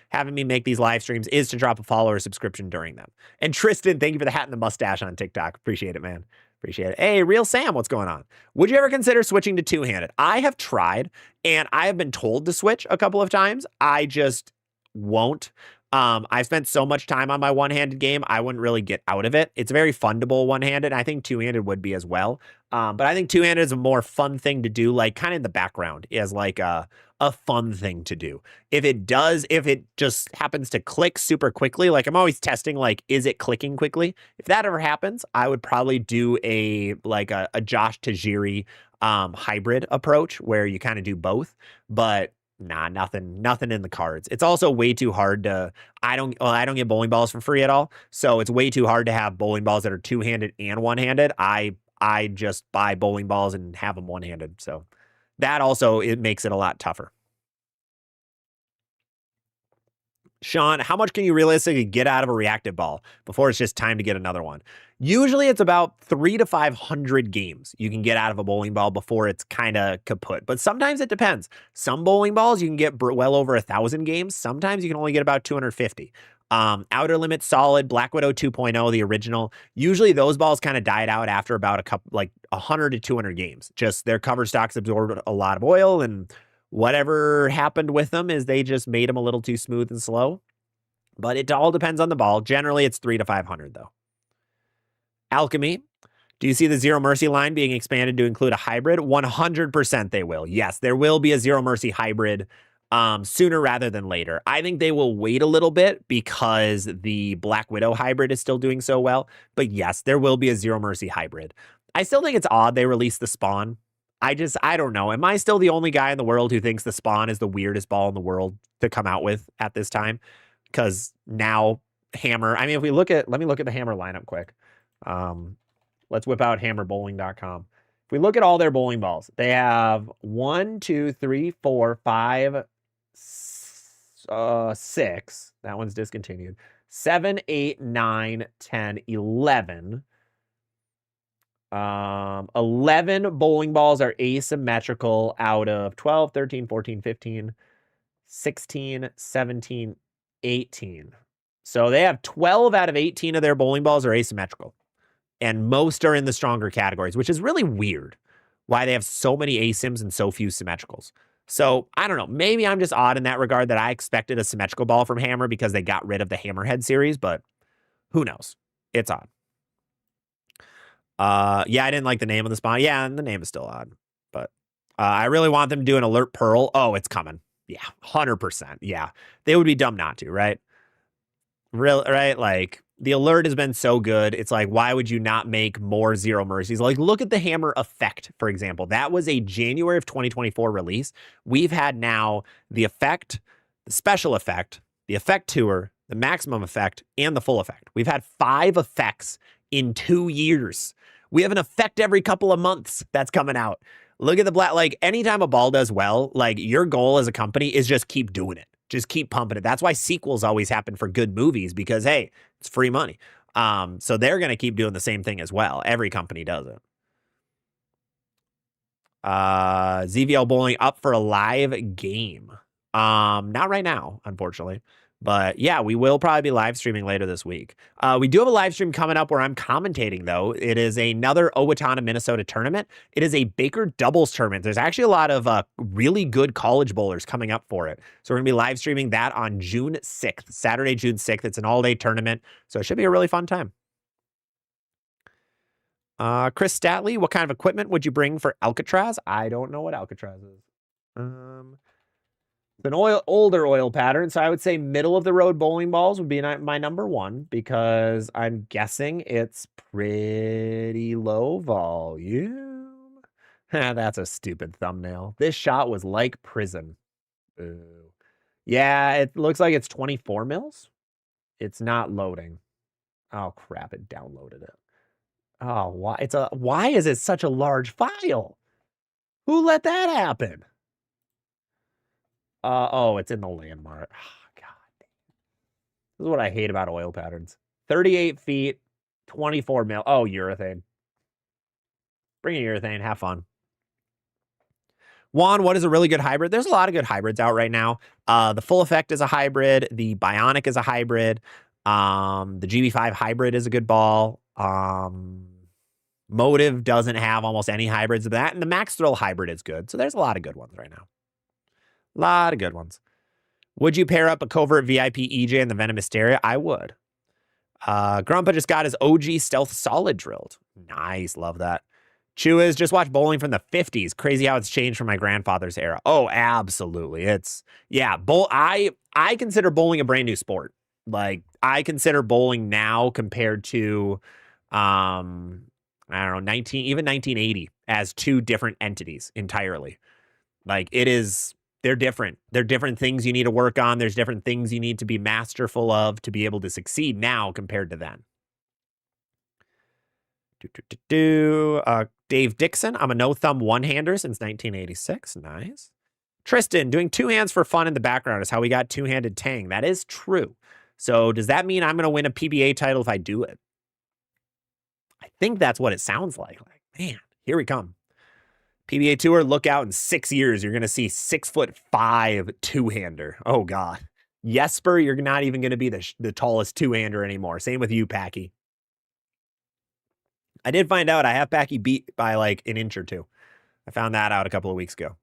having me make these live streams, is to drop a follow or subscription during them. And Tristan, thank you for the hat and the mustache on TikTok. Appreciate it, man. Appreciate it. Hey, Real Sam, what's going on? Would you ever consider switching to two-handed? I have tried, and I have been told to switch a couple of times. I just won't. I've spent so much time on my one-handed game, I wouldn't really get out of it. It's very fun to bowl one-handed. I think two-handed would be as well. But I think two-handed is a more fun thing to do, like kind of in the background, as like a fun thing to do. If it just happens to click super quickly, like I'm always testing, like, is it clicking quickly? If that ever happens, I would probably do a Josh Tajiri hybrid approach where you kind of do both. But nah, nothing in the cards. It's also way too hard to, I don't get bowling balls for free at all. So it's way too hard to have bowling balls that are two-handed and one-handed. I just buy bowling balls and have them one-handed. So that also, it makes it a lot tougher. Sean, how much can you realistically get out of a reactive ball before it's just time to get another one? Usually it's about 300 to 500 games you can get out of a bowling ball before it's kind of kaput. But sometimes it depends. Some bowling balls you can get well over 1,000 games. Sometimes you can only get about 250. Outer Limit Solid, Black Widow 2.0, the original. Usually those balls kind of died out after about 100 to 200 games. Just their cover stocks absorbed a lot of oil, and whatever happened with them is they just made them a little too smooth and slow. But it all depends on the ball. Generally, it's 300 to 500, though. Alchemy, do you see the Zero Mercy line being expanded to include a hybrid? 100% they will. Yes, there will be a Zero Mercy hybrid sooner rather than later. I think they will wait a little bit because the Black Widow hybrid is still doing so well. But yes, there will be a Zero Mercy hybrid. I still think it's odd they released the Spawn. I don't know. Am I still the only guy in the world who thinks the Spawn is the weirdest ball in the world to come out with at this time? Because now Hammer, I mean, let me look at the Hammer lineup quick. Let's whip out hammerbowling.com. If we look at all their bowling balls, they have 1, 2, 3, 4, 5, 6. That one's discontinued. 7, 8, 9, 10, 11. 11 bowling balls are asymmetrical out of 12, 13, 14, 15, 16, 17, 18. So they have 12 out of 18 of their bowling balls are asymmetrical. And most are in the stronger categories, which is really weird why they have so many asyms and so few symmetricals. So I don't know. Maybe I'm just odd in that regard that I expected a symmetrical ball from Hammer because they got rid of the Hammerhead series, but who knows? It's odd. Yeah, I didn't like the name of the Spawn. Yeah, and the name is still odd. But I really want them to do an Alert Pearl. Oh, it's coming. Yeah, 100%. Yeah, they would be dumb not to, right? Right? Like, the Alert has been so good. It's like, why would you not make more Zero Mercies? Like, look at the Hammer Effect, for example. That was a January of 2024 release. We've had now the Effect, the Special Effect, the Effect Tour, the maximum effect, and the full effect. We've had 5 effects in 2 years. We have an effect every couple of months that's coming out. Look at the black. Like, anytime a ball does well, like, your goal as a company is just keep doing it. Just keep pumping it. That's why sequels always happen for good movies, because, hey, it's free money. So they're going to keep doing the same thing as well. Every company does it. ZVL Bowling up for a live game. Not right now, unfortunately. But yeah, we will probably be live streaming later this week. We do have a live stream coming up where I'm commentating, though. It is another Owatonna, Minnesota tournament. It is a Baker doubles tournament. There's actually a lot of really good college bowlers coming up for it. So we're going to be live streaming that on June 6th, Saturday, June 6th. It's an all-day tournament, so it should be a really fun time. Chris Statley, what kind of equipment would you bring for Alcatraz? I don't know what Alcatraz is. It's an older oil pattern, so I would say middle of the road bowling balls would be my number 1, because I'm guessing it's pretty low volume. That's a stupid thumbnail. This shot was like prison. Ooh. Yeah, it looks like it's 24 mils. It's not loading. Oh crap, it downloaded it. Oh, why is it such a large file? Who let that happen? Oh, it's in the landmark. Oh, God. This is what I hate about oil patterns. 38 feet, 24 mil. Oh, urethane. Bring a urethane. Have fun. Juan, what is a really good hybrid? There's a lot of good hybrids out right now. The Full Effect is a hybrid. The Bionic is a hybrid. The GB5 hybrid is a good ball. Motive doesn't have almost any hybrids of that. And the Max Thrill hybrid is good. So there's a lot of good ones right now. A lot of good ones. Would you pair up a Covert VIP EJ and the Venom Hysteria? I would. Grumpa just got his OG Stealth Solid drilled. Nice. Love that. Chew just watched bowling from the 50s. Crazy how it's changed from my grandfather's era. Oh, absolutely. Yeah, I consider bowling a brand new sport. Like, I consider bowling now compared to, I don't know, even 1980 as 2 different entities entirely. Like, they're different. They're different things you need to work on. There's different things you need to be masterful of to be able to succeed now compared to then. Dave Dixon, I'm a no-thumb one-hander since 1986. Nice. Tristan, doing 2 hands for fun in the background is how we got 2-handed Tang. That is true. So does that mean I'm going to win a PBA title if I do it? I think that's what it sounds like. Like, man, here we come. PBA Tour, look out in 6 years. You're going to see 6'5" 2-hander. Oh, God. Jesper, you're not even going to be the tallest 2-hander anymore. Same with you, Packy. I did find out I have Packy beat by like an inch or 2. I found that out a couple of weeks ago.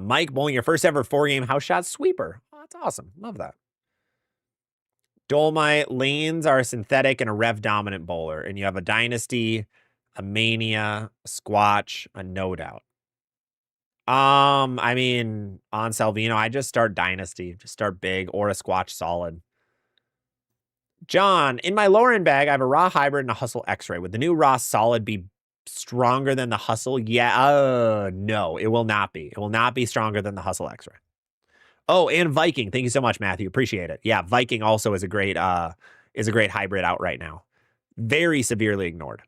Mike, bowling your first ever 4-game house shot sweeper. Oh, that's awesome. Love that. Dolomite lanes are synthetic and a rev dominant bowler. And you have a Dynasty, a Mania, a Squatch, a No Doubt. I mean, on Salvino, I just start Dynasty. Just start big, or a Squatch Solid. John, in my lower end bag, I have a Raw Hybrid and a Hustle X-Ray. Would the new Raw Solid be stronger than the Hustle? Yeah, no, it will not be. It will not be stronger than the Hustle X-Ray. Oh, and Viking. Thank you so much, Matthew. Appreciate it. Yeah, Viking also is a great hybrid out right now. Very severely ignored.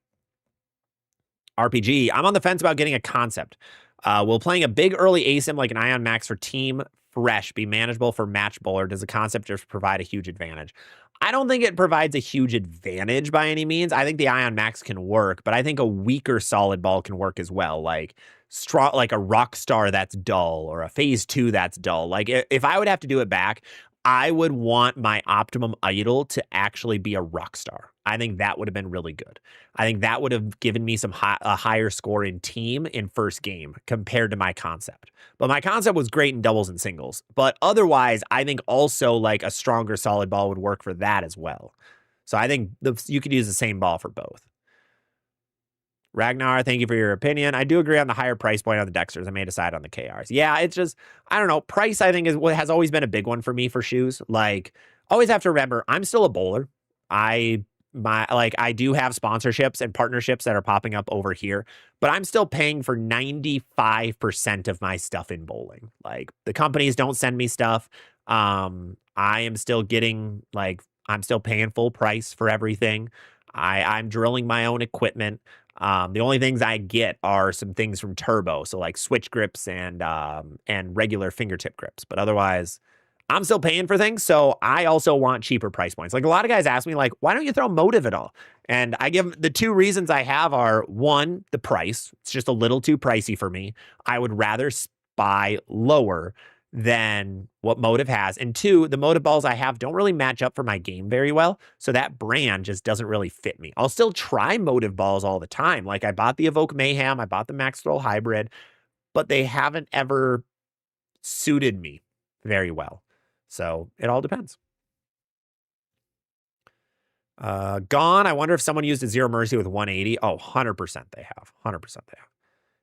RPG. I'm on the fence about getting a concept. Will playing a big early ASIM like an Ion Max for Team Fresh be manageable for match bowler? Does the concept just provide a huge advantage? I don't think it provides a huge advantage by any means. I think the Ion Max can work, but I think a weaker solid ball can work as well. Like a Rockstar that's dull, or a Phase 2 that's dull. Like, if I would have to do it back, I would want my optimum idol to actually be a Rockstar. I think that would have been really good. I think that would have given me a higher score in team in first game compared to my concept. But my concept was great in doubles and singles. But otherwise, I think also like a stronger solid ball would work for that as well. So I think you could use the same ball for both. Ragnar, thank you for your opinion. I do agree on the higher price point on the Dexters. I may decide on the KRs. Yeah, it's just, I don't know. Price, I think, is what has always been a big one for me for shoes. Like, always have to remember, I'm still a bowler. I I do have sponsorships and partnerships that are popping up over here, but I'm still paying for 95% of my stuff in bowling. Like the companies don't send me stuff. I am still getting I'm still paying full price for everything. I'm drilling my own equipment. The only things I get are some things from Turbo, so like switch grips and regular fingertip grips. But otherwise, I'm still paying for things, so I also want cheaper price points. Like a lot of guys ask me, like, why don't you throw Motive at all? And I give the two reasons I have are one, the price. It's just a little too pricey for me. I would rather buy lower than what Motive has. And two, the Motive balls I have don't really match up for my game very well. So that brand just doesn't really fit me. I'll still try Motive balls all the time. Like I bought the Evoke Mayhem, I bought the Max Throw Hybrid, but they haven't ever suited me very well. So it all depends. Gone. I wonder if someone used a Zero Mercy with 180. Oh, 100% they have. 100% they have.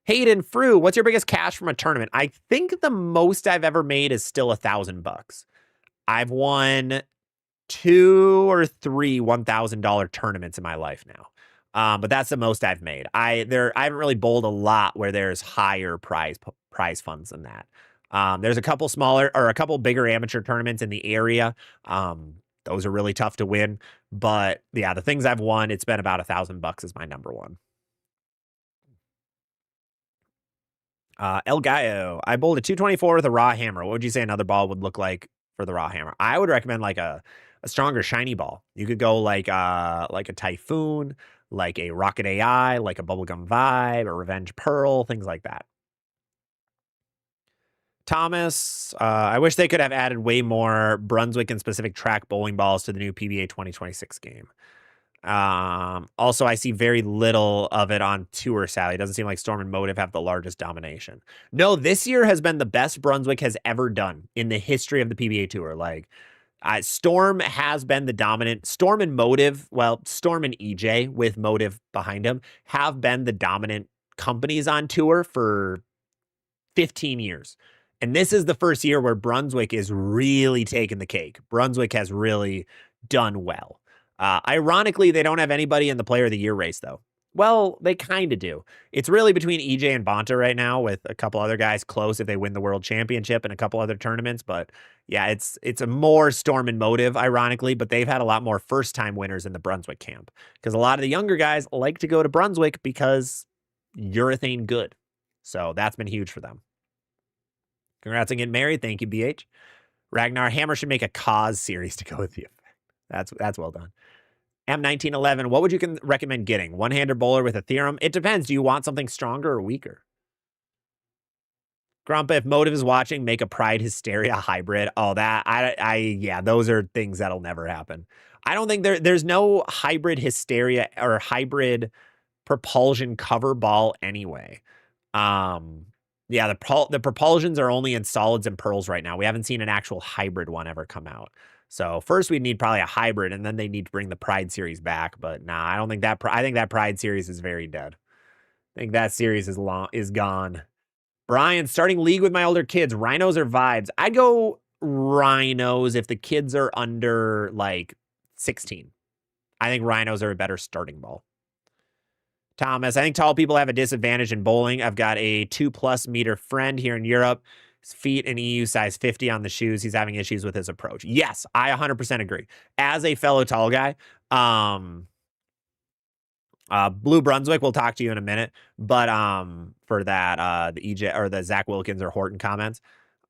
Hayden Frew, what's your biggest cash from a tournament? I think the most I've ever made is still $1,000. I've won 2 or 3 $1,000 tournaments in my life now. But that's the most I've made. I haven't really bowled a lot where there's higher prize funds than that. There's a couple smaller or a couple bigger amateur tournaments in the area. Those are really tough to win. But yeah, the things I've won, it's been about $1,000 is my number one. El Gallo, I bowled a 224 with a raw hammer. What would you say another ball would look like for the raw hammer? I would recommend like a stronger shiny ball. You could go like a Typhoon, like a Rocket AI, like a Bubblegum Vibe, a Revenge Pearl, things like that. Thomas, I wish they could have added way more Brunswick and specific track bowling balls to the new PBA 2026 game. Also, I see very little of it on tour, sadly. It doesn't seem like Storm and Motive have the largest domination. No, this year has been the best Brunswick has ever done in the history of the PBA Tour. Like, Storm has been the dominant. Storm and Motive, well, Storm and EJ with Motive behind them have been the dominant companies on tour for 15 years. And this is the first year where Brunswick is really taking the cake. Brunswick has really done well. Ironically, they don't have anybody in the Player of the Year race, though. Well, they kind of do. It's really between EJ and Bonta right now, with a couple other guys close if they win the World Championship and a couple other tournaments. But yeah, it's a more Storm and Motive, ironically, but they've had a lot more first-time winners in the Brunswick camp because a lot of the younger guys like to go to Brunswick because urethane good. So that's been huge for them. Congrats on getting married. Thank you, BH. Ragnar Hammer should make a cause series to go with you. That's well done. M1911, what would you recommend getting? One-hander bowler with a theorem? It depends. Do you want something stronger or weaker? Grumpa, if Motive is watching, make a Pride Hysteria hybrid. Oh, yeah, those are things that'll never happen. I don't think there's no hybrid Hysteria or hybrid propulsion cover ball anyway. Yeah, the propulsions are only in solids and pearls right now. We haven't seen an actual hybrid one ever come out. So first we'd need probably a hybrid, and then they need to bring the Pride series back. But nah, I don't think that. I think that Pride series is very dead. I think that series is gone. Brian, starting League with my older kids, Rhinos or Vibes? I'd go Rhinos if the kids are under like 16. I think Rhinos are a better starting ball. Thomas, I think tall people have a disadvantage in bowling. I've got a 2+ meter friend here in Europe. His feet and EU size 50 on the shoes. He's having issues with his approach. Yes, I 100% agree. As a fellow tall guy, Blue Brunswick, we'll talk to you in a minute. But for that, the EJ or the Zach Wilkins or Horton comments.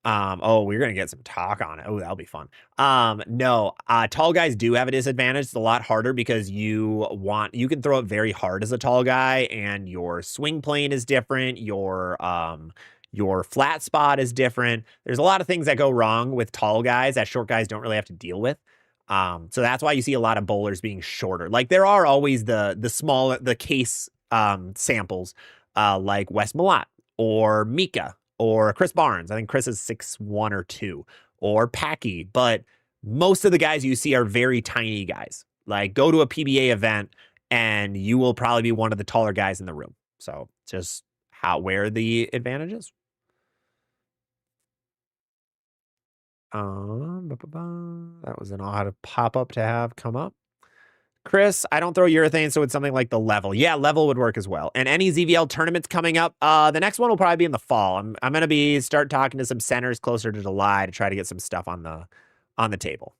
Oh, we're gonna get some talk on it. Oh, that'll be fun. No, tall guys do have a disadvantage. It's a lot harder because you can throw it very hard as a tall guy, and your swing plane is different. Your flat spot is different. There's a lot of things that go wrong with tall guys that short guys don't really have to deal with. So that's why you see a lot of bowlers being shorter. Like there are always the case samples like Wes Malott or Mika or Chris Barnes. I think Chris is 6'1" or 6'2", or Packy. But most of the guys you see are very tiny guys. Like go to a PBA event and you will probably be one of the taller guys in the room. So just where the advantage is. That was an odd pop-up to have come up. Chris, I don't throw urethane, so it's something like the level. Yeah, level would work as well. And any ZVL tournaments coming up, the next one will probably be in the fall. I'm gonna start talking to some centers closer to July to try to get some stuff on the table.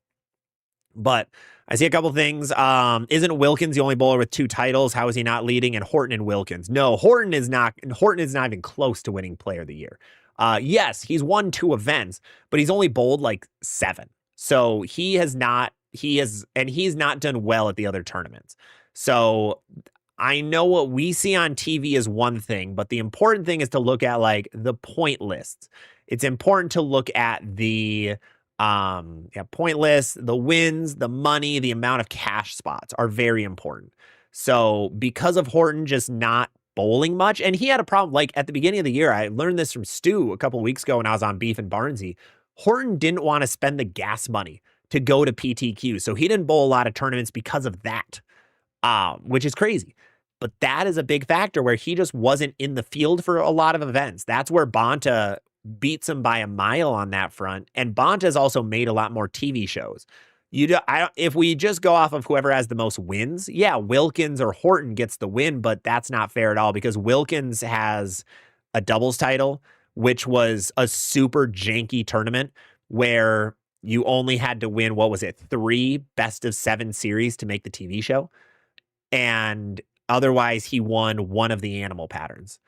But I see a couple things. Isn't Wilkins the only bowler with 2 titles? How is he not leading? And Horton and Wilkins. No, Horton is not even close to winning Player of the Year. Yes, he's won 2 events, but he's only bowled like 7. So he's not done well at the other tournaments. So I know what we see on TV is one thing, but the important thing is to look at like the point lists. It's important to look at the point lists, the wins, the money, the amount of cash spots are very important. So because of Horton just not bowling much, and he had a problem like at the beginning of the year, I learned this from Stu a couple of weeks ago when I was on Beef and Barnsey. Horton didn't want to spend the gas money to go to PTQ. So he didn't bowl a lot of tournaments because of that, which is crazy. But that is a big factor where he just wasn't in the field for a lot of events. That's where Bonta beats him by a mile on that front. And Bonta's also made a lot more TV shows. If we just go off of whoever has the most wins, yeah, Wilkins or Horton gets the win, but that's not fair at all because Wilkins has a doubles title, which was a super janky tournament where you only had to win, 3 best of 7 series to make the TV show. And otherwise he won one of the animal patterns.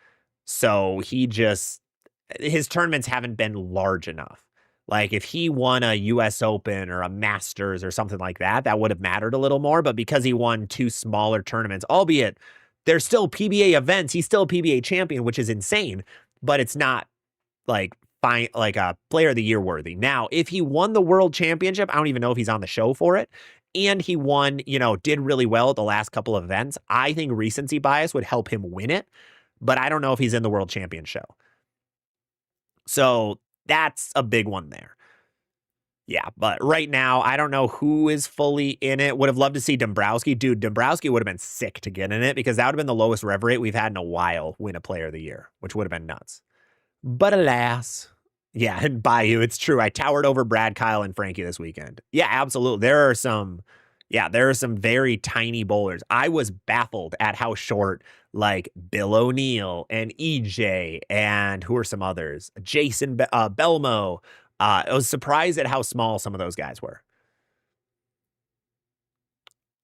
So his tournaments haven't been large enough. Like if he won a US Open or a Masters or something like that, that would have mattered a little more. But because he won 2 smaller tournaments, albeit they're still PBA events, he's still a PBA champion, which is insane, but it's not like a Player of the Year worthy. Now, if he won the World Championship, I don't even know if he's on the show for it, and he won, did really well at the last couple of events, I think recency bias would help him win it, but I don't know if he's in the World Champion show. So that's a big one there. Yeah, but right now, I don't know who is fully in it. Would have loved to see Dombrowski. Dude, Dombrowski would have been sick to get in it because that would have been the lowest rev rate we've had in a while win a Player of the Year, which would have been nuts. But alas, yeah, and Bayou, it's true. I towered over Brad, Kyle, and Frankie this weekend. Yeah, absolutely. There are some very tiny bowlers. I was baffled at how short like Bill O'Neill and EJ and who are some others? Jason Belmo. I was surprised at how small some of those guys were.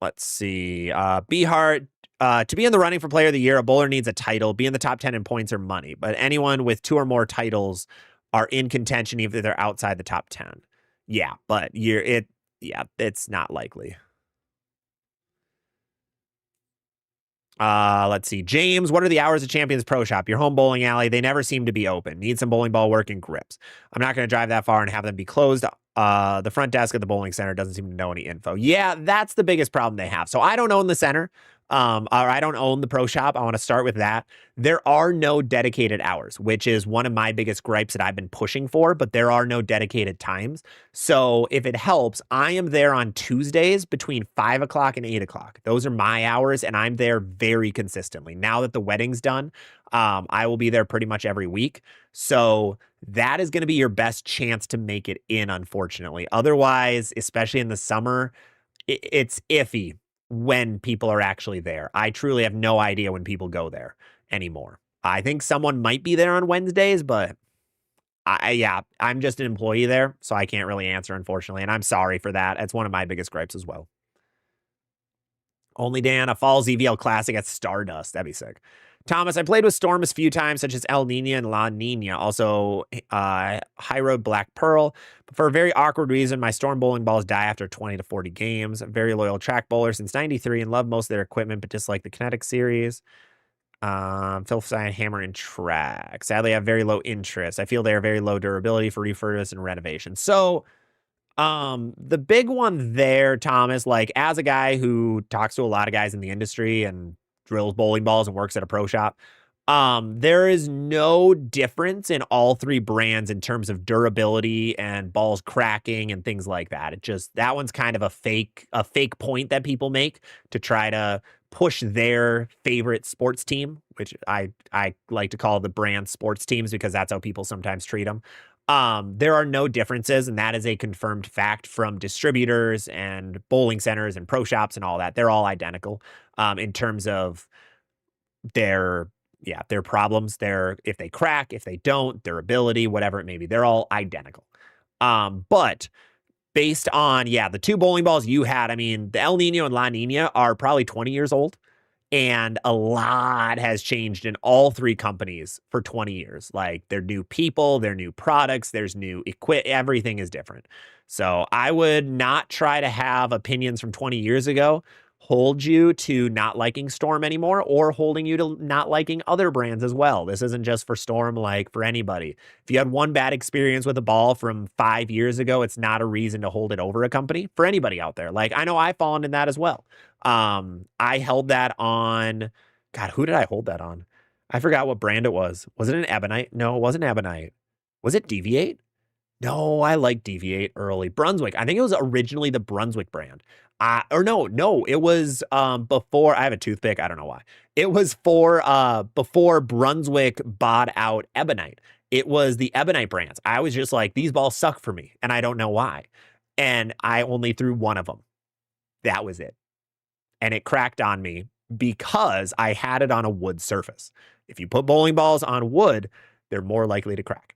Let's see. Behart, to be in the running for Player of the Year, a bowler needs a title. Be in the top 10 in points or money. But anyone with 2 or more titles are in contention even if they're outside the top 10. Yeah, but it's not likely. Let's see. James, what are the hours of Champions Pro Shop? Your home bowling alley. They never seem to be open. Need some bowling ball work and grips. I'm not going to drive that far and have them be closed. The front desk at the bowling center doesn't seem to know any info. Yeah, that's the biggest problem they have. So I don't own the center. Or I don't own the pro shop. I want to start with that. There are no dedicated hours, which is one of my biggest gripes that I've been pushing for, but there are no dedicated times. So if it helps, I am there on Tuesdays between 5 o'clock and 8 o'clock. Those are my hours, and I'm there very consistently. Now that the wedding's done, I will be there pretty much every week. So that is going to be your best chance to make it in, unfortunately. Otherwise, especially in the summer, it's iffy when people are actually there. I truly have no idea when people go there anymore. I think someone might be there on Wednesdays, but I'm just an employee there, so I can't really answer, unfortunately, and I'm sorry for that. It's one of my biggest gripes as well. Only Dan, a Falls EVL Classic at Stardust. That'd be sick. Thomas, I played with Storm a few times, such as El Nina and La Nina. Also, High Road Black Pearl. But for a very awkward reason, my Storm bowling balls die after 20 to 40 games. Very loyal track bowler since 93 and love most of their equipment, but dislike the Kinetic series. Philistine Hammer and Track. Sadly, I have very low interest. I feel they are very low durability for refurbish and renovation. So, the big one there, Thomas, like as a guy who talks to a lot of guys in the industry and drills bowling balls and works at a pro shop, there is no difference in all 3 brands in terms of durability and balls cracking and things like that. It just, that one's kind of a fake point that people make to try to push their favorite sports team, which I like to call the brand sports teams because that's how people sometimes treat them. There are no differences, and that is a confirmed fact from distributors and bowling centers and pro shops and all that. They're all identical in terms of their problems, if they crack, if they don't, their ability, whatever it may be. They're all identical. But based on, the two bowling balls you had, I mean, the El Nino and La Nina are probably 20 years old. And a lot has changed in all three companies for 20 years. Like, they're new people, they're new products, there's new everything is different. So I would not try to have opinions from 20 years ago hold you to not liking Storm anymore, or holding you to not liking other brands as well. This isn't just for Storm, like for anybody. If you had one bad experience with a ball from 5 years ago, it's not a reason to hold it over a company for anybody out there. Like, I know I've fallen in that as well. I held that on, God, who did I hold that on? I forgot what brand it was. Was it an Ebonite? No, it wasn't Ebonite. Was it Deviate? No, I like Deviate early. Brunswick. I think it was originally the Brunswick brand. No, it was before. I have a toothpick. I don't know why. It was before Brunswick bought out Ebonite. It was the Ebonite brands. I was just like, these balls suck for me, and I don't know why. And I only threw one of them. That was it. And it cracked on me because I had it on a wood surface. If you put bowling balls on wood, they're more likely to crack.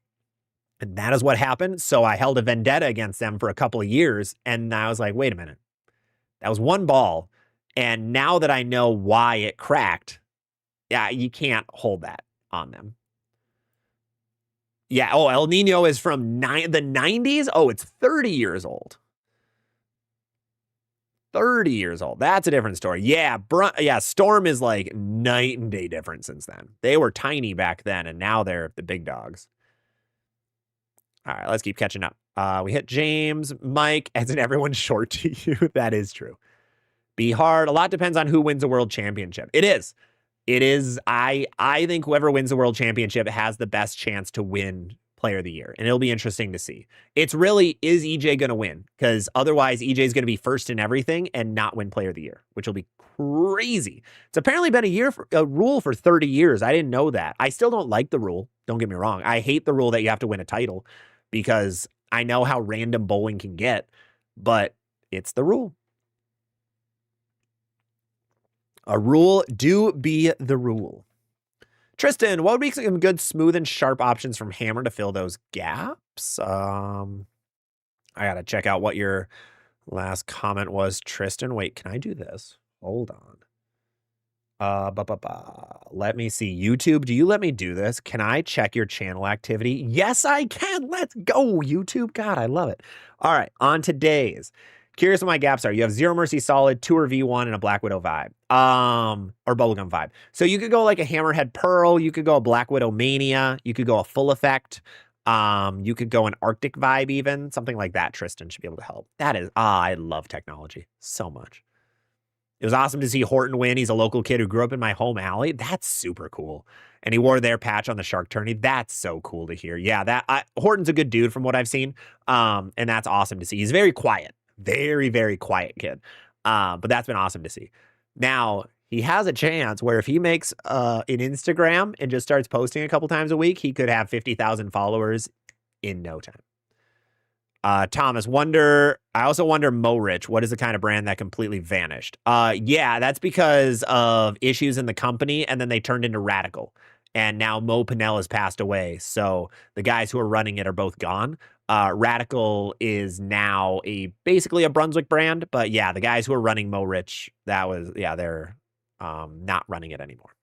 And that is what happened. So I held a vendetta against them for a couple of years. And I was like, wait a minute. That was one ball. And now that I know why it cracked, you can't hold that on them. Yeah. Oh, El Nino is from the 90s. Oh, it's 30 years old. 30 years old. That's a different story. Yeah. Storm is like night and day difference since then. They were tiny back then, and now they're the big dogs. All right, let's keep catching up. We hit James, Mike, isn't everyone short to you? That is true. Be hard. A lot depends on who wins the world championship. It is. I think whoever wins the world championship has the best chance to win player of the year. And it'll be interesting to see. It's really, is EJ going to win? Because otherwise EJ is going to be first in everything and not win player of the year, which will be crazy. It's apparently been a rule for 30 years. I didn't know that. I still don't like the rule. Don't get me wrong. I hate the rule that you have to win a title, because I know how random bowling can get, but it's the rule. A rule do be the rule. Tristan, what would be some good smooth and sharp options from Hammer to fill those gaps? I got to check out what your last comment was, Tristan. Wait, can I do this? Hold on. Let me see. YouTube, do you let me do this? Can I check your channel activity? Yes, I can. Let's go, YouTube. God, I love it. All right, on today's. Curious what my gaps are. You have Zero Mercy Solid, Tour V1, and a Black Widow vibe. Or Bubblegum vibe. So you could go like a Hammerhead Pearl. You could go a Black Widow Mania. You could go a Full Effect. You could go an Arctic vibe even. Something like that, Tristan should be able to help. That is, I love technology so much. It was awesome to see Horton win. He's a local kid who grew up in my home alley. That's super cool. And he wore their patch on the shark tourney. That's so cool to hear. Yeah, Horton's a good dude from what I've seen. And that's awesome to see. He's very quiet. Very, very quiet kid. But that's been awesome to see. Now, he has a chance where if he makes an Instagram and just starts posting a couple times a week, he could have 50,000 followers in no time. Thomas, I also wonder, Mo Rich, what is the kind of brand that completely vanished? Yeah, that's because of issues in the company, and then they turned into Radical. And now Mo Pinnell has passed away. So the guys who are running it are both gone. Radical is now basically a Brunswick brand. But yeah, the guys who are running Mo Rich, they're not running it anymore.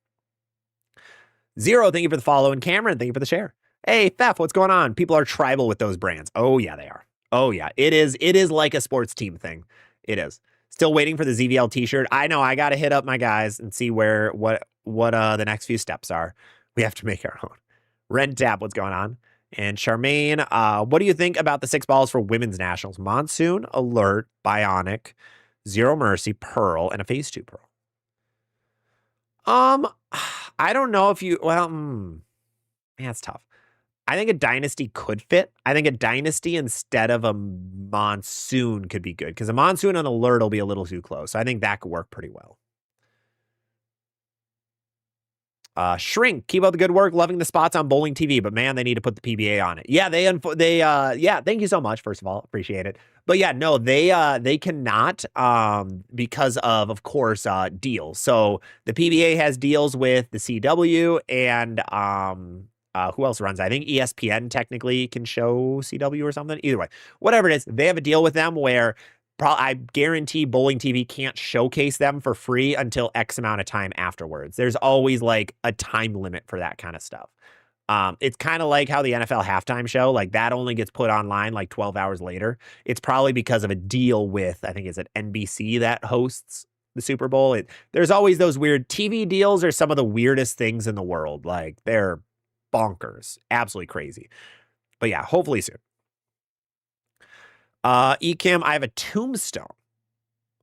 Zero, thank you for the follow. And Cameron, thank you for the share. Hey, Thef, what's going on? People are tribal with those brands. Oh, yeah, they are. Oh, yeah. It is like a sports team thing. It is. Still waiting for the ZVL t-shirt. I know I got to hit up my guys and see what the next few steps are. We have to make our own. Red Tap, what's going on? And Charmaine, what do you think about the 6 balls for women's nationals? Monsoon, Alert, Bionic, Zero Mercy, Pearl, and a Phase 2 Pearl. I don't know if you, it's tough. I think a Dynasty could fit. I think a Dynasty instead of a Monsoon could be good, because a Monsoon and Alert will be a little too close. So I think that could work pretty well. Shrink, keep up the good work. Loving the spots on Bowling TV, but man, they need to put the PBA on it. Yeah, yeah, thank you so much. First of all, appreciate it. But yeah, no, they cannot, because of course, deals. So the PBA has deals with the CW and, who else runs? I think ESPN technically can show CW or something. Either way, whatever it is, they have a deal with them where I guarantee Bowling TV can't showcase them for free until X amount of time afterwards. There's always like a time limit for that kind of stuff. It's kind of like how the NFL halftime show, like that only gets put online like 12 hours later. It's probably because of a deal with, I think it's at NBC that hosts the Super Bowl. There's always those weird TV deals are some of the weirdest things in the world. Like they're bonkers, absolutely crazy. But yeah, hopefully soon. Ecam, I have a tombstone.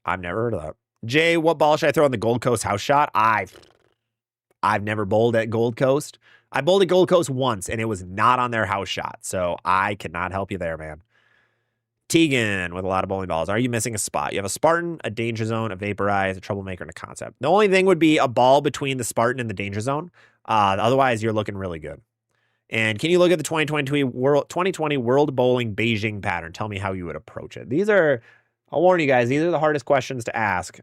I've never heard of that. Jay, what ball should I throw on the Gold Coast house shot? I've never bowled at Gold Coast. I bowled at Gold Coast once, and it was not on their house shot, so I cannot help you there, man. Tegan with a lot of bowling balls. Are you missing a spot? You have a Spartan, a danger zone, a vaporize, a troublemaker, and a concept. The only thing would be a ball between the Spartan and the danger zone. Otherwise, you're looking really good. And can you look at the 2020 World Bowling Beijing pattern? Tell me how you would approach it. These are, I'll warn you guys, these are the hardest questions to ask,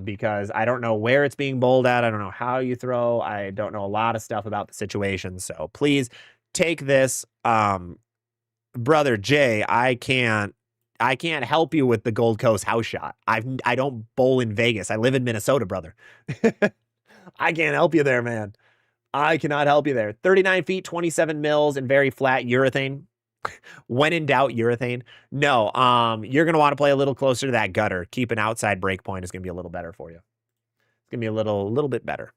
because I don't know where it's being bowled at. I don't know how you throw. I don't know a lot of stuff about the situation. So please take this. Brother Jay, I can't help you with the Gold Coast house shot. I don't bowl in Vegas. I live in Minnesota, brother. I can't help you there, man. I cannot help you there. 39 feet, 27 mils, and very flat urethane. When in doubt, urethane. No, you're going to want to play a little closer to that gutter. Keep an outside break point is going to be a little better for you. It's going to be a little bit better.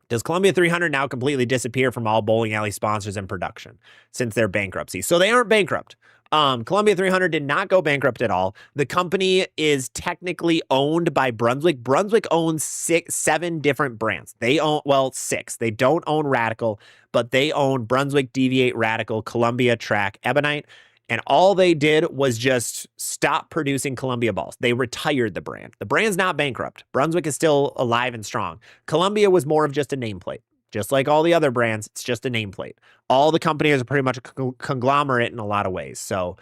Does Columbia 300 now completely disappear from all bowling alley sponsors and production since their bankruptcy? So they aren't bankrupt. Columbia 300 did not go bankrupt at all. The company is technically owned by Brunswick. Brunswick owns 7 different brands. They own, well, 6. They don't own Radical, but they own Brunswick, Deviate, Radical, Columbia, Track, Ebonite. And all they did was just stop producing Columbia balls. They retired the brand. The brand's not bankrupt. Brunswick is still alive and strong. Columbia was more of just a nameplate. Just like all the other brands, it's just a nameplate. All the companies are pretty much a conglomerate in a lot of ways. So,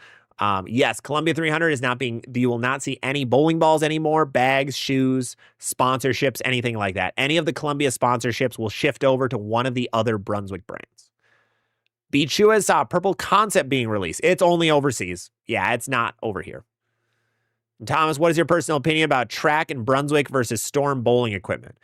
yes, Columbia 300 is not being, you will not see any bowling balls anymore, bags, shoes, sponsorships, anything like that. Any of the Columbia sponsorships will shift over to one of the other Brunswick brands. BeachUS saw Purple Concept being released. It's only overseas. Yeah, it's not over here. Thomas, what is your personal opinion about Track and Brunswick versus Storm bowling equipment?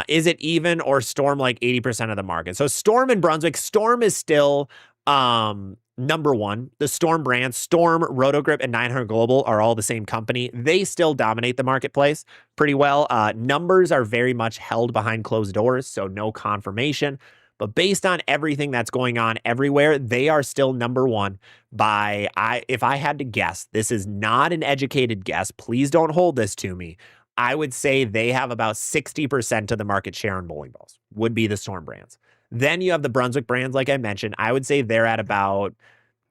Is it even or Storm like 80% of the market? So Storm and Brunswick, Storm is still number one. The Storm brand, Storm, Rotogrip, and 900 Global are all the same company. They still dominate the marketplace pretty well. Numbers are very much held behind closed doors, so no confirmation. But based on everything that's going on everywhere, they are still number one by, if I had to guess, this is not an educated guess. Please don't hold this to me. I would say they have about 60% of the market share in bowling balls, would be the Storm brands. Then you have the Brunswick brands, like I mentioned. I would say they're at about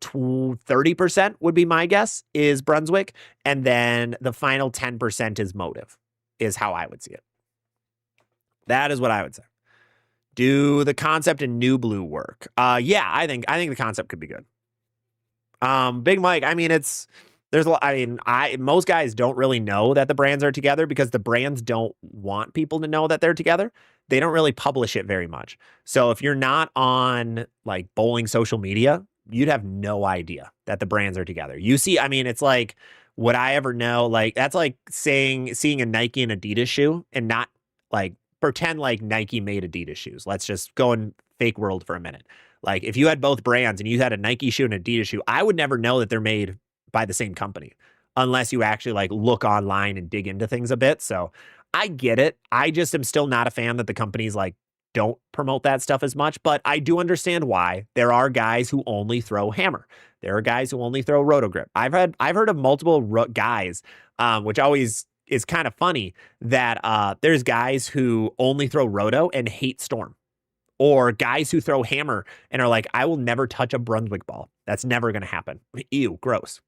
30% would be my guess, is Brunswick. And then the final 10% is Motive, is how I would see it. That is what I would say. Do the concept and New Blue work? Yeah, I think the concept could be good. Big Mike, I mean, there's a lot, I mean, most guys don't really know that the brands are together because the brands don't want people to know that they're together. They don't really publish it very much. So if you're not on like bowling social media, you'd have no idea that the brands are together. You see, I mean, it's like, would I ever know? Like, that's like seeing a Nike and Adidas shoe and not like pretend like Nike made Adidas shoes. Let's just go in fake world for a minute. Like if you had both brands and you had a Nike shoe and an Adidas shoe, I would never know that they're made by the same company unless you actually like look online and dig into things a bit. So I get it. I just am still not a fan that the companies like don't promote that stuff as much, but I do understand why. There are guys who only throw hammer. There are guys who only throw rotogrip. I've heard of multiple guys, which always is kind of funny that there's guys who only throw roto and hate Storm, or guys who throw hammer and are like, I will never touch a Brunswick ball. That's never going to happen. Ew, gross.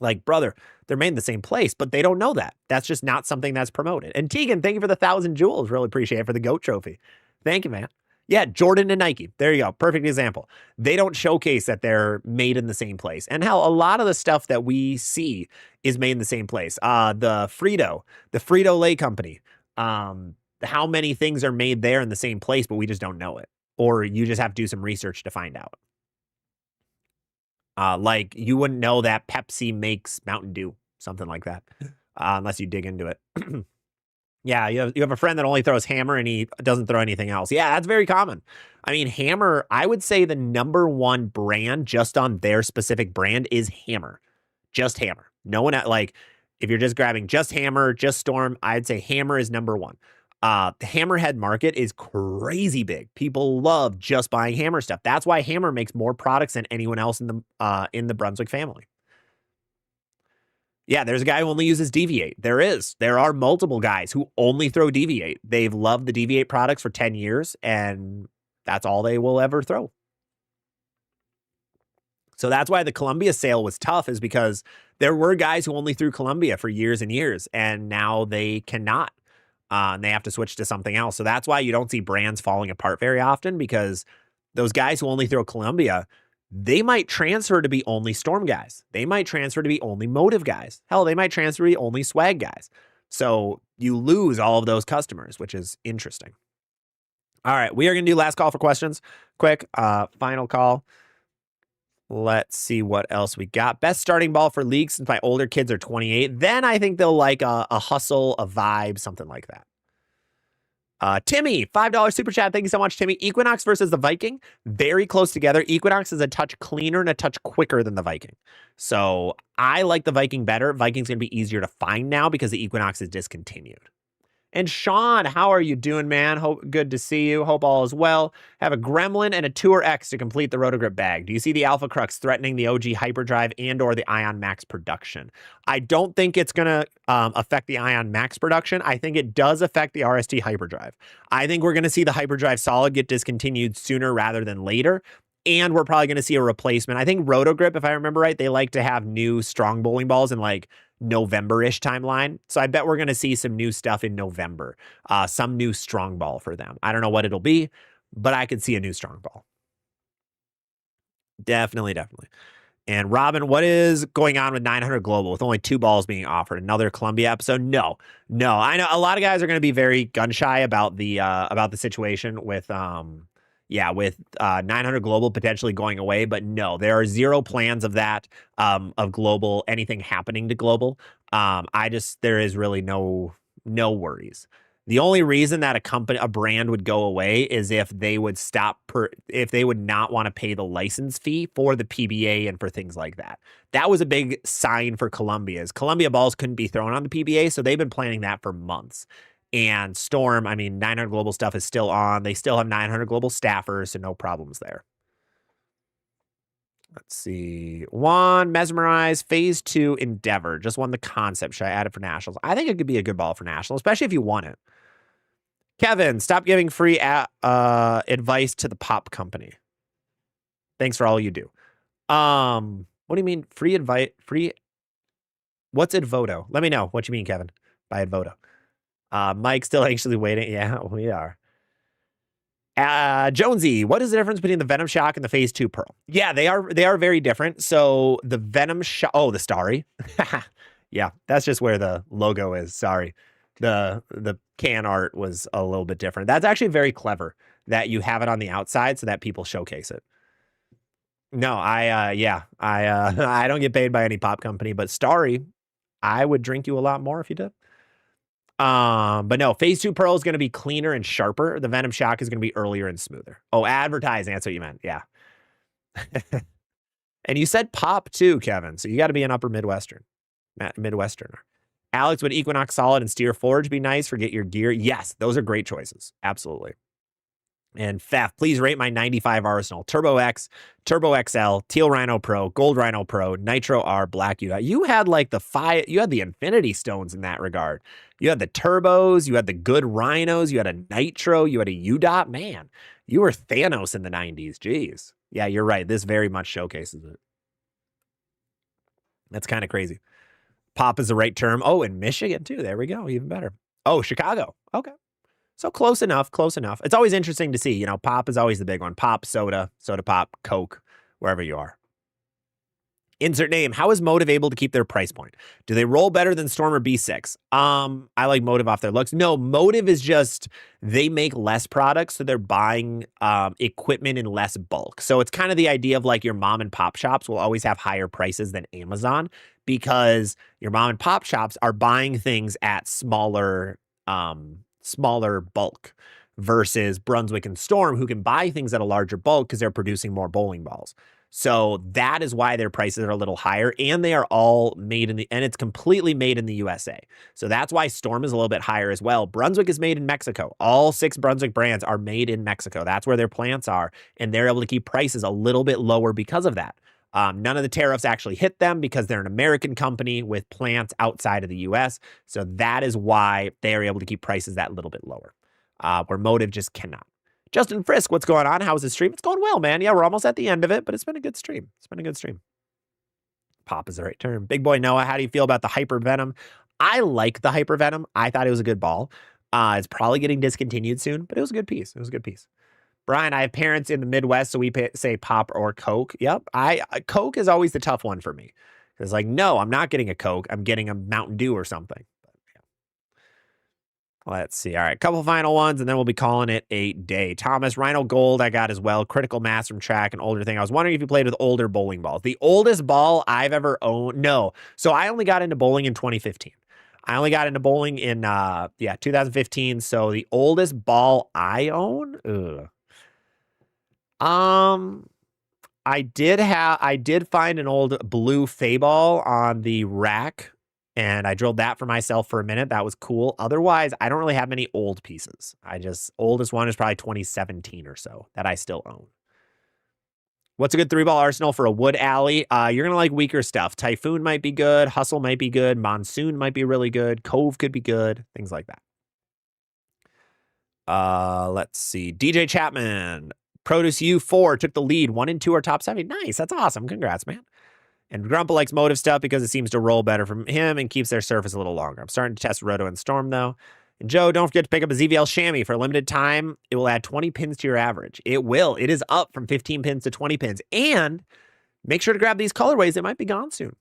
Like, brother, they're made in the same place, but they don't know that. That's just not something that's promoted. And Tegan, thank you for the 1,000 jewels. Really appreciate it for the GOAT trophy. Thank you, man. Yeah, Jordan and Nike. There you go. Perfect example. They don't showcase that they're made in the same place. And hell, a lot of the stuff that we see is made in the same place. The Frito-Lay company. How many things are made there in the same place, but we just don't know it. Or you just have to do some research to find out. Like you wouldn't know that Pepsi makes Mountain Dew, something like that, unless you dig into it. Yeah, you have a friend that only throws hammer and he doesn't throw anything else. Yeah, that's very common. I mean, Hammer, I would say the #1 brand just on their specific brand is Hammer. Just Hammer. No one like if you're just grabbing just Hammer, just Storm, I'd say Hammer is #1. The Hammerhead market is crazy big. People love just buying Hammer stuff. That's why Hammer makes more products than anyone else in the Brunswick family. Yeah, there's a guy who only uses Deviate. There are multiple guys who only throw Deviate. They've loved the Deviate products for 10 years, and that's all they will ever throw. So that's why the Columbia sale was tough, is because there were guys who only threw Columbia for years and years, and now they cannot. And they have to switch to something else. So that's why you don't see brands falling apart very often, because those guys who only throw Columbia, they might transfer to be only Storm guys. They might transfer to be only Motive guys. Hell, they might transfer to be only Swag guys. So you lose all of those customers, which is interesting. All right, we are going to do last call for questions. Quick, final call. Let's see what else we got. Best starting ball for league since my older kids are 28. Then I think they'll like a hustle, a vibe, something like that. Timmy, $5 super chat. Thank you so much, Timmy. Equinox versus the Viking, very close together. Equinox is a touch cleaner and a touch quicker than the Viking. So I like the Viking better. Viking's going to be easier to find now because the Equinox is discontinued. And Sean, how are you doing, man? Good to see you. Hope all is well. Have a Gremlin and a Tour X to complete the Rotogrip bag. Do you see the Alpha Crux threatening the OG Hyperdrive and or the Ion Max production? I don't think it's going to affect the Ion Max production. I think it does affect the RST Hyperdrive. I think we're going to see the Hyperdrive Solid get discontinued sooner rather than later. And we're probably going to see a replacement. I think Rotogrip, if I remember right, they like to have new strong bowling balls in like November-ish timeline. So I bet we're going to see some new stuff in November. Some new strong ball for them. I don't know what it'll be, but I could see a new strong ball. Definitely. And Robin, what is going on with 900 Global with only 2 balls being offered? Another Columbia episode? No. I know a lot of guys are going to be very gun shy about the situation with 900 Global potentially going away, but no, there are zero plans of that, of Global, anything happening to Global. There is really no worries. The only reason that a brand would go away is if they would if they would not want to pay the license fee for the PBA and for things like that. That was a big sign for Columbia's. Columbia balls couldn't be thrown on the PBA, so they've been planning that for months. And Storm, 900 Global stuff is still on. They still have 900 Global staffers, so no problems there. Let's see. Juan, Mesmerize, Phase 2, Endeavor. Just won the concept. Should I add it for Nationals? I think it could be a good ball for Nationals, especially if you want it. Kevin, stop giving free advice to the pop company. Thanks for all you do. What do you mean free advice? What's Advoto? Let me know what you mean, Kevin, by Advoto. Mike still anxiously waiting. Yeah, we are. Jonesy, what is the difference between the Venom Shock and the Phase 2 Pearl? Yeah, they are very different. So the Venom Shock, the Starry. Yeah, that's just where the logo is. Sorry. The can art was a little bit different. That's actually very clever that you have it on the outside so that people showcase it. No, I don't get paid by any pop company, but Starry, I would drink you a lot more if you did. But no, Phase 2 Pearl is going to be cleaner and sharper. The Venom Shock is going to be earlier and smoother. Oh, advertising. That's what you meant. Yeah. And you said pop too, Kevin. So you got to be an upper Midwesterner. Alex, would Equinox Solid and Steer Forge be nice for get your gear? Yes, those are great choices. Absolutely. And Fef, please rate my 95 Arsenal. Turbo X, Turbo XL, Teal Rhino Pro, Gold Rhino Pro, Nitro R, Black U. You had like you had the Infinity Stones in that regard. You had the Turbos, you had the good Rhinos, you had a Nitro, you had a UDOT. Man, you were Thanos in the 90s. Jeez. Yeah, you're right. This very much showcases it. That's kind of crazy. Pop is the right term. Oh, in Michigan too. There we go. Even better. Oh, Chicago. Okay. So close enough, close enough. It's always interesting to see. You know, pop is always the big one. Pop, soda, soda pop, Coke, wherever you are. Insert name. How is Motive able to keep their price point? Do they roll better than Storm or B6? I like Motive off their looks. No, Motive is just, they make less products, so they're buying equipment in less bulk. So it's kind of the idea of like your mom and pop shops will always have higher prices than Amazon because your mom and pop shops are buying things at smaller bulk versus Brunswick and Storm, who can buy things at a larger bulk because they're producing more bowling balls. So that is why their prices are a little higher, and they are all made and it's completely made in the USA. So that's why Storm is a little bit higher as well. Brunswick is made in Mexico. All 6 Brunswick brands are made in Mexico. That's where their plants are, and they're able to keep prices a little bit lower because of that. None of the tariffs actually hit them because they're an American company with plants outside of the US. So that is why they are able to keep prices that little bit lower, where Motive just cannot. Justin Frisk, what's going on? How's the stream? It's going well, man. Yeah, we're almost at the end of it, but it's been a good stream. It's been a good stream. Pop is the right term. Big boy Noah, how do you feel about the Hyper Venom? I like the Hyper Venom. I thought it was a good ball. It's probably getting discontinued soon, but it was a good piece. It was a good piece. Brian, I have parents in the Midwest, so we say pop or Coke. Yep. Coke is always the tough one for me. It's like, no, I'm not getting a Coke. I'm getting a Mountain Dew or something. Let's see. All right, couple final ones, and then we'll be calling it a day. Thomas, Rhino Gold I got as well. Critical Mass from Track, an older thing. I was wondering if you played with older bowling balls. The oldest ball I've ever owned, no. So I only got into bowling in 2015. I only got into bowling in 2015. So the oldest ball I own, I did find an old blue Fay-ball on the rack, and I drilled that for myself for a minute. That was cool. Otherwise, I don't really have many old pieces. Oldest one is probably 2017 or so that I still own. What's a good 3-ball arsenal for a wood alley? You're going to like weaker stuff. Typhoon might be good. Hustle might be good. Monsoon might be really good. Cove could be good. Things like that. Let's see. DJ Chapman. Produce U4 took the lead. 1 and 2 are top 70. Nice. That's awesome. Congrats, man. And Grumple likes Motive stuff because it seems to roll better from him and keeps their surface a little longer. I'm starting to test Roto and Storm, though. And Joe, don't forget to pick up a ZVL Chamois. For a limited time, it will add 20 pins to your average. It will. It is up from 15 pins to 20 pins. And make sure to grab these colorways. They might be gone soon.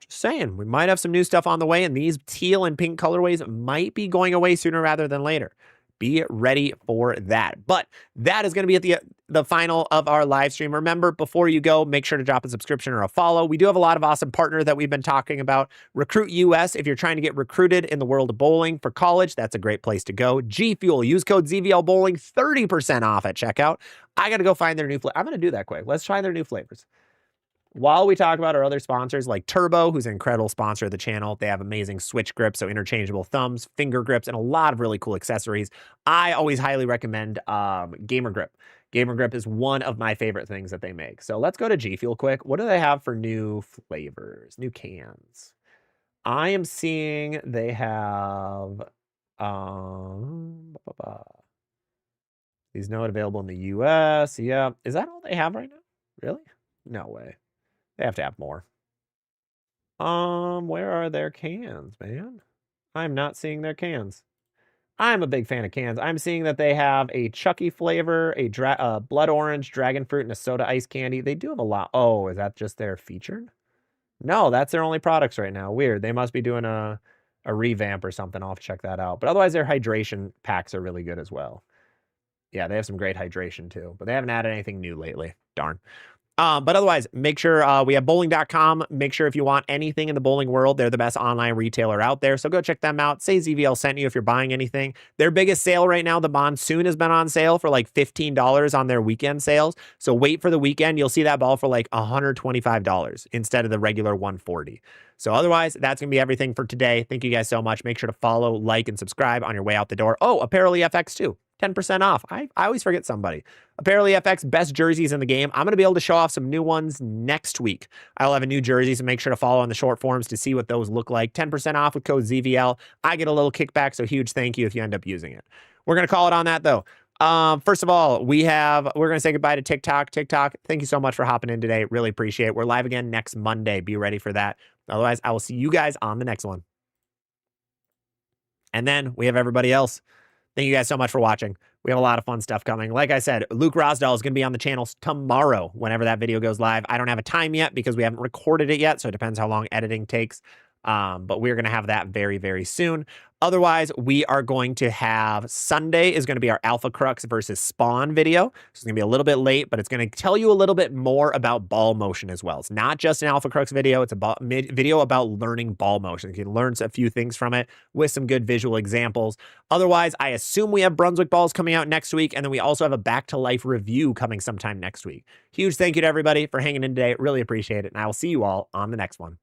Just saying. We might have some new stuff on the way, and these teal and pink colorways might be going away sooner rather than later. Be ready for that. But that is going to be at the final of our live stream. Remember, before you go, make sure to drop a subscription or a follow. We do have a lot of awesome partners that we've been talking about. RecruitUS, if you're trying to get recruited in the world of bowling for college, that's a great place to go. G Fuel, use code ZVL Bowling, 30% off at checkout. I got to go find their new flavor. I'm going to do that quick. Let's try their new flavors. While we talk about our other sponsors like Turbo, who's an incredible sponsor of the channel, they have amazing switch grips, so interchangeable thumbs, finger grips, and a lot of really cool accessories. I always highly recommend Gamer Grip. Gamer Grip is one of my favorite things that they make. So let's go to G Fuel quick. What do they have for new flavors, new cans? I am seeing they have these not available in the US. Yeah, is that all they have right now? Really? No way. They have to have more. Where are their cans, man? I'm not seeing their cans. I'm a big fan of cans. I'm seeing that they have a Chucky flavor, a blood orange, dragon fruit, and a soda ice candy. They do have a lot. Oh, is that just their featured? No, that's their only products right now. Weird. They must be doing a revamp or something. I'll have to check that out. But otherwise, their hydration packs are really good as well. Yeah, they have some great hydration too. But they haven't added anything new lately. Darn. But otherwise, make sure we have bowling.com. Make sure if you want anything in the bowling world, they're the best online retailer out there. So go check them out. Say ZVL sent you if you're buying anything. Their biggest sale right now, the Monsoon, has been on sale for like $15 on their weekend sales. So wait for the weekend. You'll see that ball for like $125 instead of the regular $140. So otherwise, that's going to be everything for today. Thank you guys so much. Make sure to follow, like, and subscribe on your way out the door. Oh, Apparel FX too. 10% off. I always forget somebody. Apparel FX, best jerseys in the game. I'm going to be able to show off some new ones next week. I'll have a new jersey, so make sure to follow on the short forms to see what those look like. 10% off with code ZVL. I get a little kickback, so huge thank you if you end up using it. We're going to call it on that, though. First of all, we're going to say goodbye to TikTok. TikTok, thank you so much for hopping in today. Really appreciate it. We're live again next Monday. Be ready for that. Otherwise, I will see you guys on the next one. And then we have everybody else. Thank you guys so much for watching. We have a lot of fun stuff coming. Like I said, Luke Rosdahl is going to be on the channel tomorrow whenever that video goes live. I don't have a time yet because we haven't recorded it yet, so it depends how long editing takes. But we're going to have that very, very soon. Otherwise, we are going to have Sunday is going to be our Alpha Crux versus Spawn video. So it's going to be a little bit late, but it's going to tell you a little bit more about ball motion as well. It's not just an Alpha Crux video. It's a video about learning ball motion. You can learn a few things from it with some good visual examples. Otherwise, I assume we have Brunswick balls coming out next week, and then we also have a back to life review coming sometime next week. Huge thank you to everybody for hanging in today. Really appreciate it, and I will see you all on the next one.